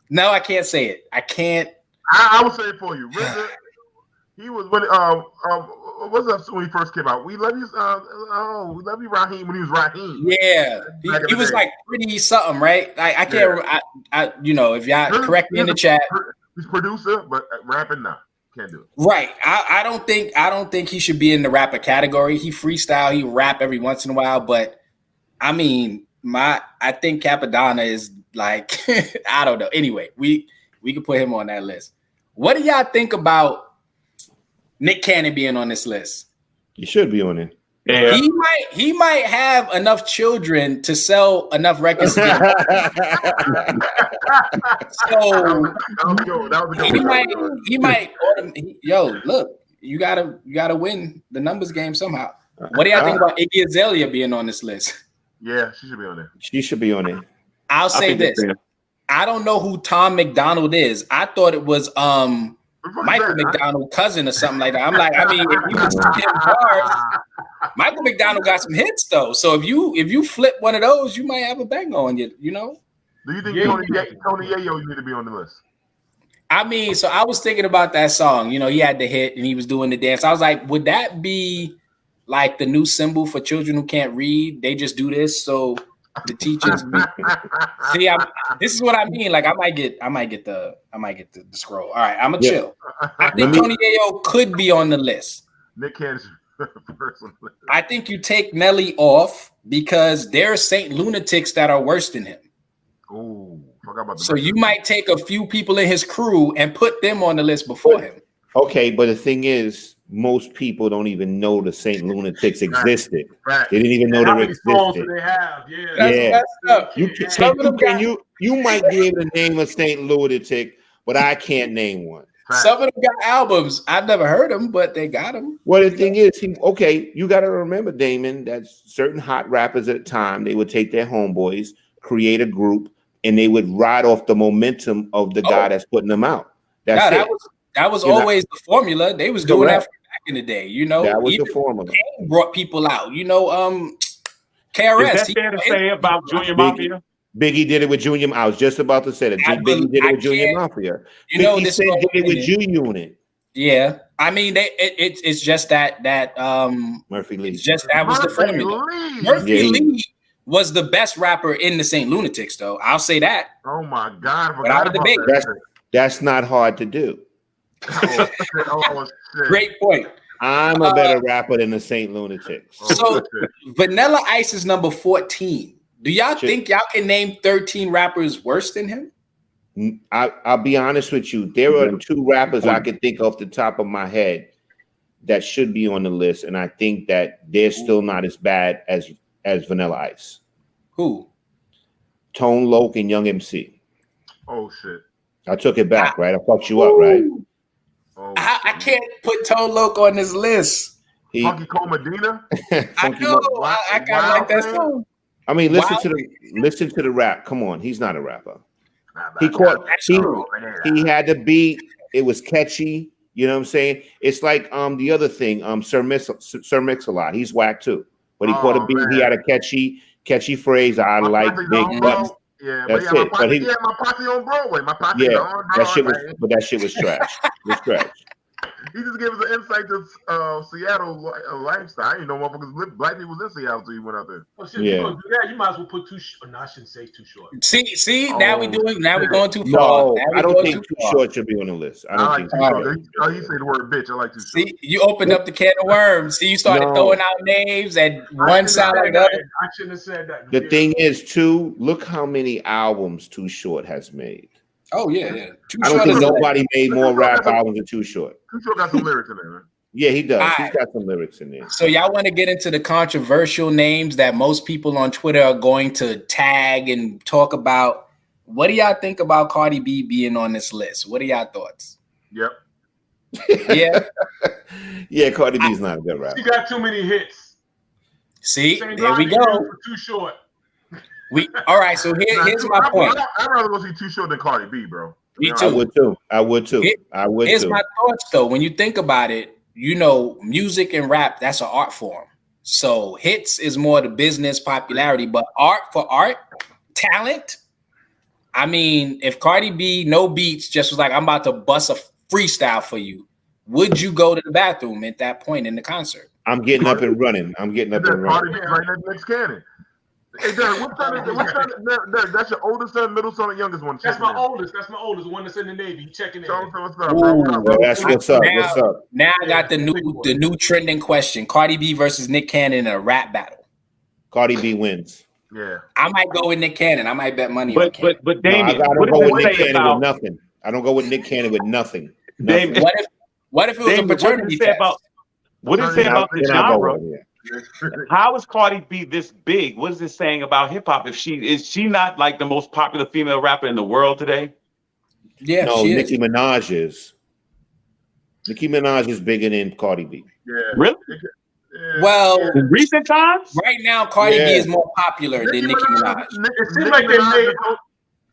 No, I can't say it. I can't. I will say it for you. RZA, he was when what's up when he first came out? We love you, Raheem, when he was Raheem. Yeah, he was like pretty something, right? I can't. I you know, if y'all correct me in the chat. He's producer, but rapping now can't do it. Right. I don't think he should be in the rapper category. He freestyle, he rap every once in a while, but I mean, I think Capadonna is like I don't know. Anyway, we could put him on that list. What do y'all think about Nick Cannon being on this list? He should be on it. Yeah. He might have enough children to sell enough records. So he might. Yo, look, you gotta win the numbers game somehow. What do y'all think about Iggy Azalea being on this list? Yeah, she should be on there. She should be on it. I'll say this. I don't know who Tom McDonald is. I thought it was Michael McDonald cousin or something like that. I'm like, I mean, if you was bars, Michael McDonald got some hits though. So if you flip one of those, you might have a bang on you. You know? Do you think Tony Yayo need to be on the list? I mean, so I was thinking about that song. You know, he had the hit and he was doing the dance. I was like, would that be like the new symbol for children who can't read? They just do this so the teachers. See, this is what I mean. Like, I might get the scroll. All right, I'm gonna chill. I think Tony Yayo could be on the list. Nick Cannon's person. I think you take Nelly off because there are Saint Lunatics that are worse than him. Oh, forgot about that. So you might take a few people in his crew and put them on the list before him. Okay, but the thing is, most people don't even know the Saint Lunatics existed. Right. They didn't even know they existed. They have, You might be able to name a Saint Lunatic, but I can't name one. Some of them got albums. I've never heard them, but they got them. Well, the thing is, you got to remember, Damon, that certain hot rappers at the time, they would take their homeboys, create a group, and they would ride off the momentum of the guy that's putting them out. That's it. That was always the formula. They was doing that back in the day, you know. That was the formula. Kane brought people out, you know. KRS. Is that fair to say about Junior Mafia? Biggie did it with Junior. I was just about to say that. Biggie did it with Junior Mafia. You know, 50 Cent did it with G-Unit. Yeah, I mean, it's just that Murphy Lee. It's just that was the formula. Murphy Lee was the best rapper in the Saint Lunatics, though. I'll say that. Oh my God! Without a debate. That's not hard to do. Oh, shit. Great point. I'm a better rapper than the Saint Lunatics. So Vanilla Ice is number 14. Do y'all think y'all can name 13 rappers worse than him? I'll be honest with you. There are 2 rappers I can think off the top of my head that should be on the list, and I think that they're still not as bad as Vanilla Ice. Who? Tone Loc and Young MC. Oh shit! I took it back, right? I fucked you up, right? Oh, I can't put Tone Loc on this list. Funky Cole Medina. I know. I kind of like that song. I mean, listen to the rap. Come on, he's not a rapper. He had the beat. It was catchy. You know what I'm saying? It's like the other thing, Sir Mix-a-Lot. He's whack too, but he caught a beat. Man. He had a catchy phrase. I like big butts. Yeah, that's but it. But he had my posse on Broadway. My posse on Broadway. That shit was trash. It was trash. He just gave us an insight to Seattle lifestyle. I didn't know motherfuckers black people was in Seattle until you went out there. Well, shit, you do that, you might as well put too short. No, I shouldn't say too short. See, now we're going too far. No, I don't think too short should be on the list. I don't think too short. Oh, you say the word bitch. I like too short. See, you opened up the can of worms. See, you started throwing out names and one sound like the other. I shouldn't have said that. The thing is, too, look how many albums Too Short has made. Oh yeah. I don't think nobody made more rap albums than Too Short. Too Short got some lyrics in there, man. Yeah, he does. All He's right. got some lyrics in there. So y'all want to get into the controversial names that most people on Twitter are going to tag and talk about. What do y'all think about Cardi B being on this list? What are y'all thoughts? Yep. Yeah. Yeah, Cardi B's not a good rapper. She got too many hits. See, Same there we line go. for Too Short. All right, so here's my point. I'd rather go see Too Short than Cardi B, bro. Me I would too. Here's my thoughts, though. When you think about it, you know, music and rap, that's an art form. So hits is more the business popularity, but art for art, talent. I mean, if Cardi B, no beats, just was like, I'm about to bust a freestyle for you, would you go to the bathroom at that point in the concert? I'm getting up and running. I'm getting up and Cardi running. B right next cannon. Hey, Derek, what son is Derek, that's your oldest son, middle son, or youngest one? That's my oldest. That's my oldest. One that's in the Navy. Checking in. What's up, Well, that's what's up. What's up? Now I got the new trending question: Cardi B versus Nick Cannon in a rap battle. Cardi B wins. Yeah, I might go with Nick Cannon. I might bet money on Cannon. But Damien, I don't go with Nick Cannon about, with nothing. I don't go with Nick Cannon with nothing. Damien, what if it was a paternity test? What does it say about the genre? How is Cardi B this big? What is it saying about hip hop? Is she not like the most popular female rapper in the world today? Yeah, no, Nicki Minaj is. Nicki Minaj is bigger than Cardi B. Yeah, really? Well, in recent times, right now, Cardi B is more popular than Nicki Minaj. It seems like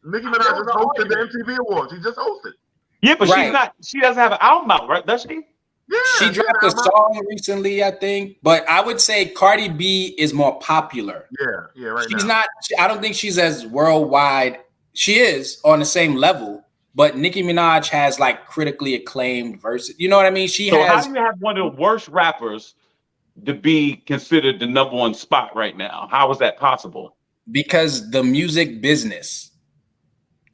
Nicki Minaj just hosted the MTV Awards. She just hosted. Yeah, but she's not. She doesn't have an album out, right? Does she? Yeah, she dropped a song recently, I think. But I would say Cardi B is more popular. Yeah, right. She's not. I don't think she's as worldwide. She is on the same level, but Nicki Minaj has like critically acclaimed verses. You know what I mean? So how do you have one of the worst rappers to be considered the number one spot right now? How is that possible? Because the music business,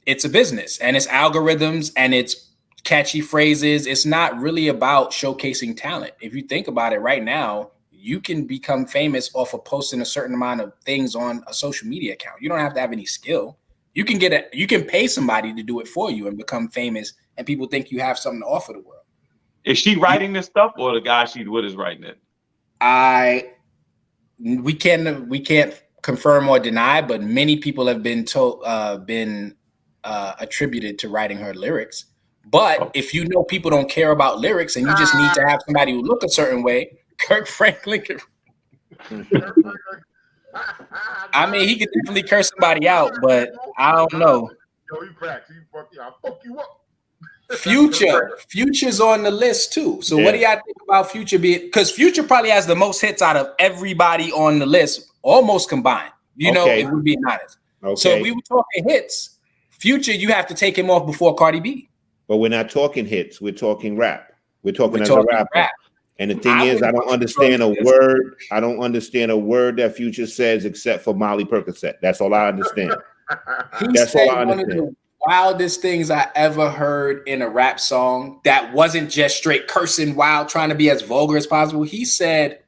it's a business, and it's algorithms, and it's catchy phrases. It's not really about showcasing talent. If you think about it right now, you can become famous off of posting a certain amount of things on a social media account. You don't have to have any skill. You can pay somebody to do it for you and become famous, and people think you have something to offer the world. Is she writing this stuff, or the guy she's with is writing it? We can't confirm or deny, but many people have been attributed to writing her lyrics. But if you know people don't care about lyrics and you just need to have somebody who look a certain way, Kirk Franklin can. I mean, he could definitely curse somebody out, but I don't know. Yo, he cracks. I'll fuck you up. Future's on the list too. So what do y'all think about Future being? Because Future probably has the most hits out of everybody on the list, almost combined. You know, if we're being honest. Okay. So if we were talking hits, Future, you have to take him off before Cardi B. But we're not talking hits. We're talking rap. We're talking as a rapper. Rap. And the thing is, I don't understand a word. I don't understand a word that Future says except for Molly Percocet. That's all I understand. That's all I understand. One of the wildest things I ever heard in a rap song that wasn't just straight cursing wild, trying to be as vulgar as possible. He said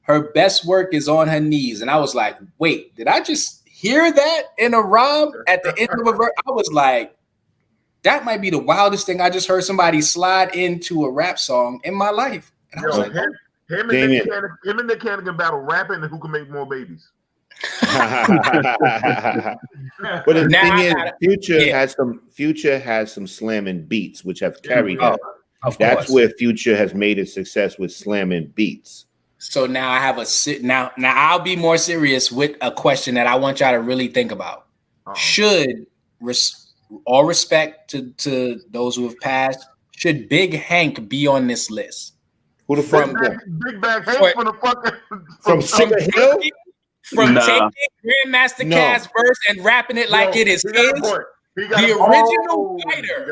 her best work is on her knees. And I was like, wait, did I just hear that in a rhyme at the end of a verse? I was like, that might be the wildest thing I just heard somebody slide into a rap song in my life. And I was like, him and Nick Cannon can battle rapping and who can make more babies. But the thing is, Future has some slamming beats which have carried him. That's where Future has made his success with slamming beats. So now I have now I'll be more serious with a question that I want y'all to really think about. Should all respect to those who have passed, should Big Hank be on this list? Who the fuck? Big Bag Hank from Sugar Hill? From taking Grandmaster Cash's verse and rapping it like it is his. The original fighter. You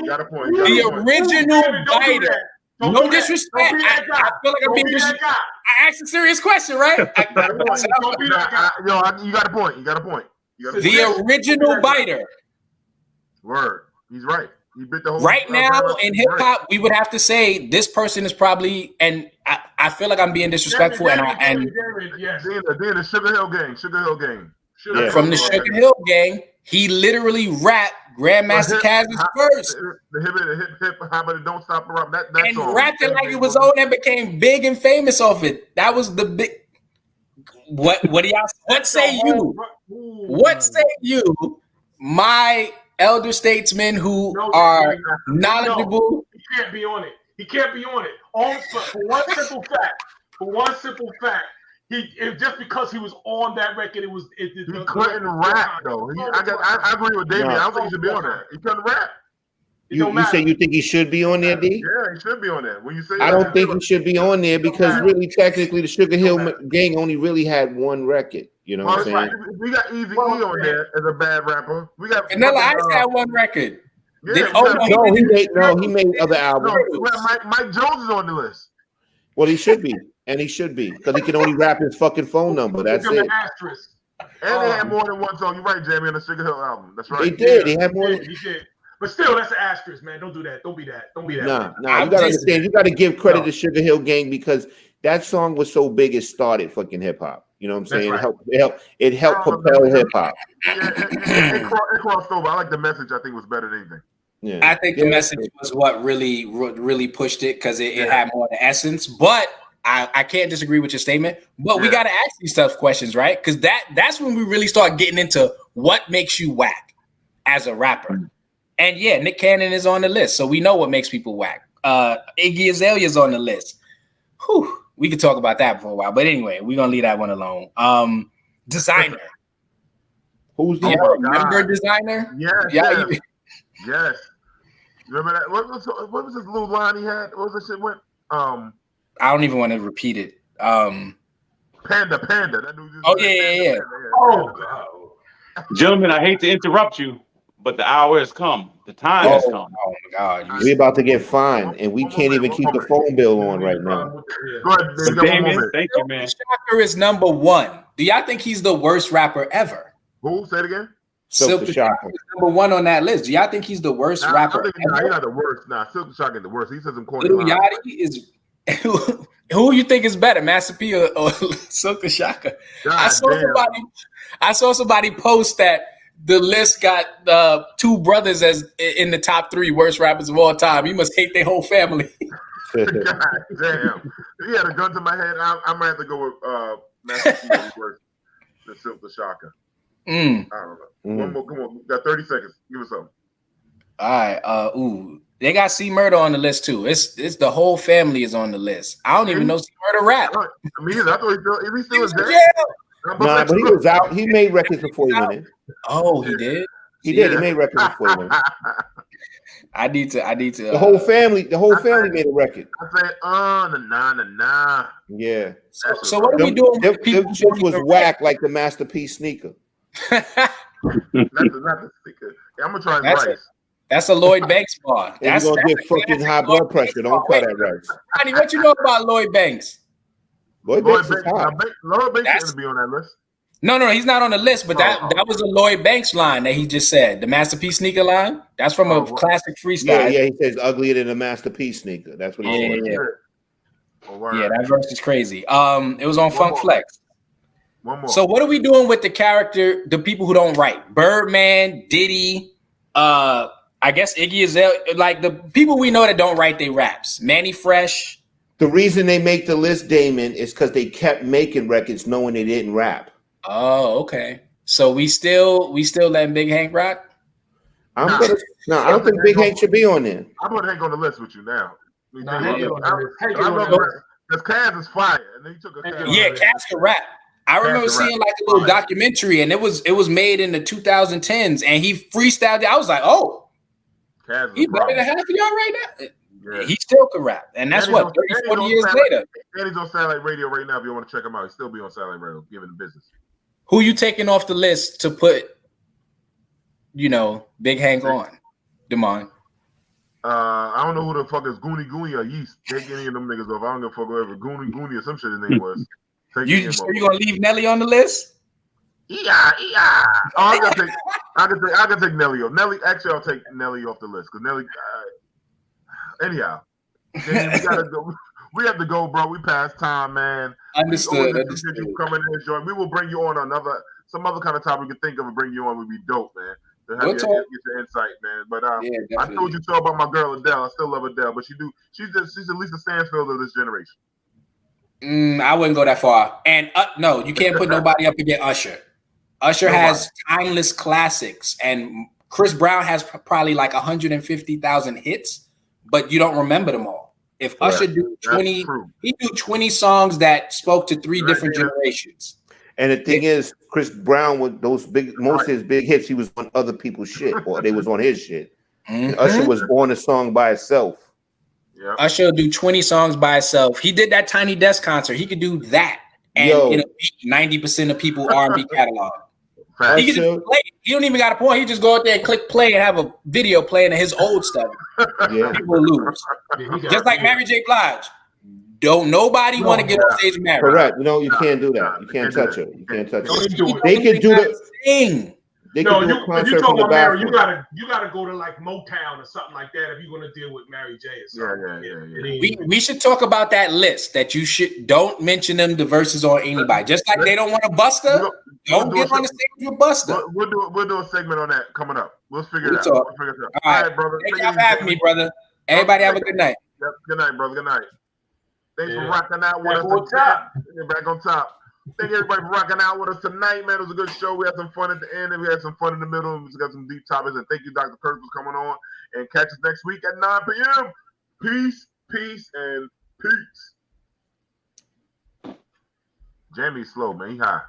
got a point. The original fighter. No disrespect. I feel like I'm being disrespectful. I asked a serious question, right? You got a point. The original biter. Word. He's right. He bit the whole right now in hip hop, we would have to say this person is probably, and I feel like I'm being disrespectful. Then the Sugar Hill Gang. from the Sugar Hill Gang. He literally rapped Grandmaster Caz's verse. The hip, how about it? Don't stop the rap. That and song. rapped it like it was old and became big and famous off it. That was the big. What do y'all? What say you? What say you? My elder statesmen who are knowledgeable. He can't be on it. He can't be on it. All for one simple fact. For one simple fact. Just because he was on that record, he couldn't rap though. I agree with David. I don't think he should be on there. He couldn't rap. You say you think he should be on there, D? Yeah, he should be on there. When you say I don't think he should be on there because really, technically, the Sugar Hill Gang only really had one record. You know what I'm saying? We got Easy E on there as a bad rapper. We got Vanilla Ice had one record. Yeah, he made other albums. Mike Jones is on the list. Well, he should be, and he should be because he can only rap his fucking phone number. That's it. And they had more than one song. You're right, Jamie, on the Sugar Hill album. That's right. They did. He had more. He did. But still, that's an asterisk, man. Don't do that. Don't be that. Don't be that. Nah. You gotta understand. You gotta give credit to Sugar Hill Gang because that song was so big it started fucking hip hop. You know what I'm saying? Right. It helped propel hip hop. It crossed over. I like the message. I think was better than anything. Yeah. I think the message was what really pushed it because it had more of the essence. But I can't disagree with your statement. But we gotta ask these tough questions, right? Because that's when we really start getting into what makes you whack as a rapper. And yeah, Nick Cannon is on the list, so we know what makes people whack. Iggy Azalea's on the list. Whew, we could talk about that for a while, but anyway, we're gonna leave that one alone. Designer. Who's the remember Designer? Yes. Remember that? What was this little line he had? What was that shit went? I don't even want to repeat it. Panda. That dude just yeah. Oh God. Gentlemen, I hate to interrupt you, but the hour has come. The time has come. Oh my God. We're about to get fined, and we can't even keep the phone bill on right now. Go ahead, Damien, thank you, man. Shocker is number one. Do y'all think he's the worst rapper ever? Who? Say it again. Silk the Shocker is number one on that list. Do y'all think he's the worst rapper ever? He's not the worst. Nah, Silk the Shocker is the worst. He says some corny Lil Yachty is. Who you think is better, Master P or Silk the Shocker? I saw somebody post that the list got two brothers as in the top 3 worst rappers of all time. You must hate their whole family. God damn. He had a gun to my head. I might have to go with Master P worse than Silk the Shocker. I don't know. One more. Come on. We got 30 seconds. Give us something. All right. They got C Murder on the list too. It's the whole family is on the list. I don't even know C Murder rap. Me either. I thought he still was there. Nah, but he was out. He made records before he went in. Oh, he did. He did. He made records before he went in. I need to. The whole family made a record. I say, nah. Yeah. So what are we doing? Them shit was whack like the Masterpiece sneaker. Not the sneaker. Yeah, I'm gonna try rice. That's a Lloyd Banks bar. You're gonna get fucking high blood pressure. Don't try that rice. Honey, what you know about Lloyd Banks? Lloyd Banks is hot. Lloyd Banks is gonna be on that list. No, he's not on the list. But that was a Lloyd Banks line that he just said. The Masterpiece sneaker line. That's from a classic freestyle. Yeah. He says uglier than a Masterpiece sneaker. That's what he said. Yeah, that verse is crazy. It was on Funk Flex. One more. So what are we doing with the people who don't write? Birdman, Diddy, I guess Iggy Azalea, like the people we know that don't write their raps. Manny Fresh. The reason they make the list, Damon, is because they kept making records knowing they didn't rap. Oh, okay. So we still letting Big Hank rock? I don't think Big Hank should be on there. I'm gonna Hank on the list with you now. Because Kaz is fire, and then he took a Kaz can rap. I remember seeing like a little documentary, and it was made in the 2010s, and he freestyled it. I was like, oh, he's better than half of y'all right now. Yeah. He still can rap, and that's 30, 40 years later. And he's on Satellite Radio right now. If you want to check him out, he'll still be on Satellite Radio, giving the business. Who you taking off the list to put, Big Hank on, Demond? I don't know who the fuck is Goonie or Yeast. Take any of them niggas off. I don't give a fuck whoever Goonie or some shit his name was. You gonna leave Nelly on the list? Yeah. Oh, I can take Nelly off. Actually, I'll take Nelly off the list because Nelly. Anyhow, we gotta go. We have to go, bro. We passed time, man. Understood. You coming in, Jordan. We will bring you on another some other kind of topic we could think of and bring you on would be dope, man. To have We'll talk. get your insight, man. But Yeah, I told you so about my girl Adele. I still love Adele, but she's at least a Stansfield of this generation. I wouldn't go that far. And no, you can't put nobody up against Usher. Usher has timeless classics, and Chris Brown has probably like 150,000 hits, but you don't remember them all. If Usher do 20, he do 20 songs that spoke to three different generations. And the thing is, Chris Brown with those most of his big hits, he was on other people's shit, or they was on his shit. And Usher was on a song by itself. Yeah. Usher do 20 songs by itself. He did that Tiny Desk concert. He could do that, and 90% of people R&B catalog. He can just play. He don't even got a point. He just go out there and click play and have a video playing of his old stuff. Yeah. People lose. Just like Mary J. Blige. Don't nobody want to get on stage with Mary. Correct. You can't do that. You can't touch her. You can't touch her. They can do the thing. They no, can do you, a concert if you talk from the about Mary, bathroom. you gotta go to like Motown or something like that if you're gonna deal with Mary J. Or something. Yeah. We should talk about that list that you should don't mention them the verses on anybody. Just like they don't want to Busta, don't get on the stage with Busta. We'll do a segment on that coming up. We'll figure it out. All right, brother. Thank y'all for having me, brother. Everybody have a good night. Yep. Good night, brother. Good night. Thanks for rocking out with us. Back on top. Thank everybody for rocking out with us tonight, man. It was a good show. We had some fun at the end, and we had some fun in the middle, and we got some deep topics. And thank you, Dr. Kirk, for coming on. And catch us next week at 9 p.m. Peace, peace, and peace. Jamie's slow, man. He high.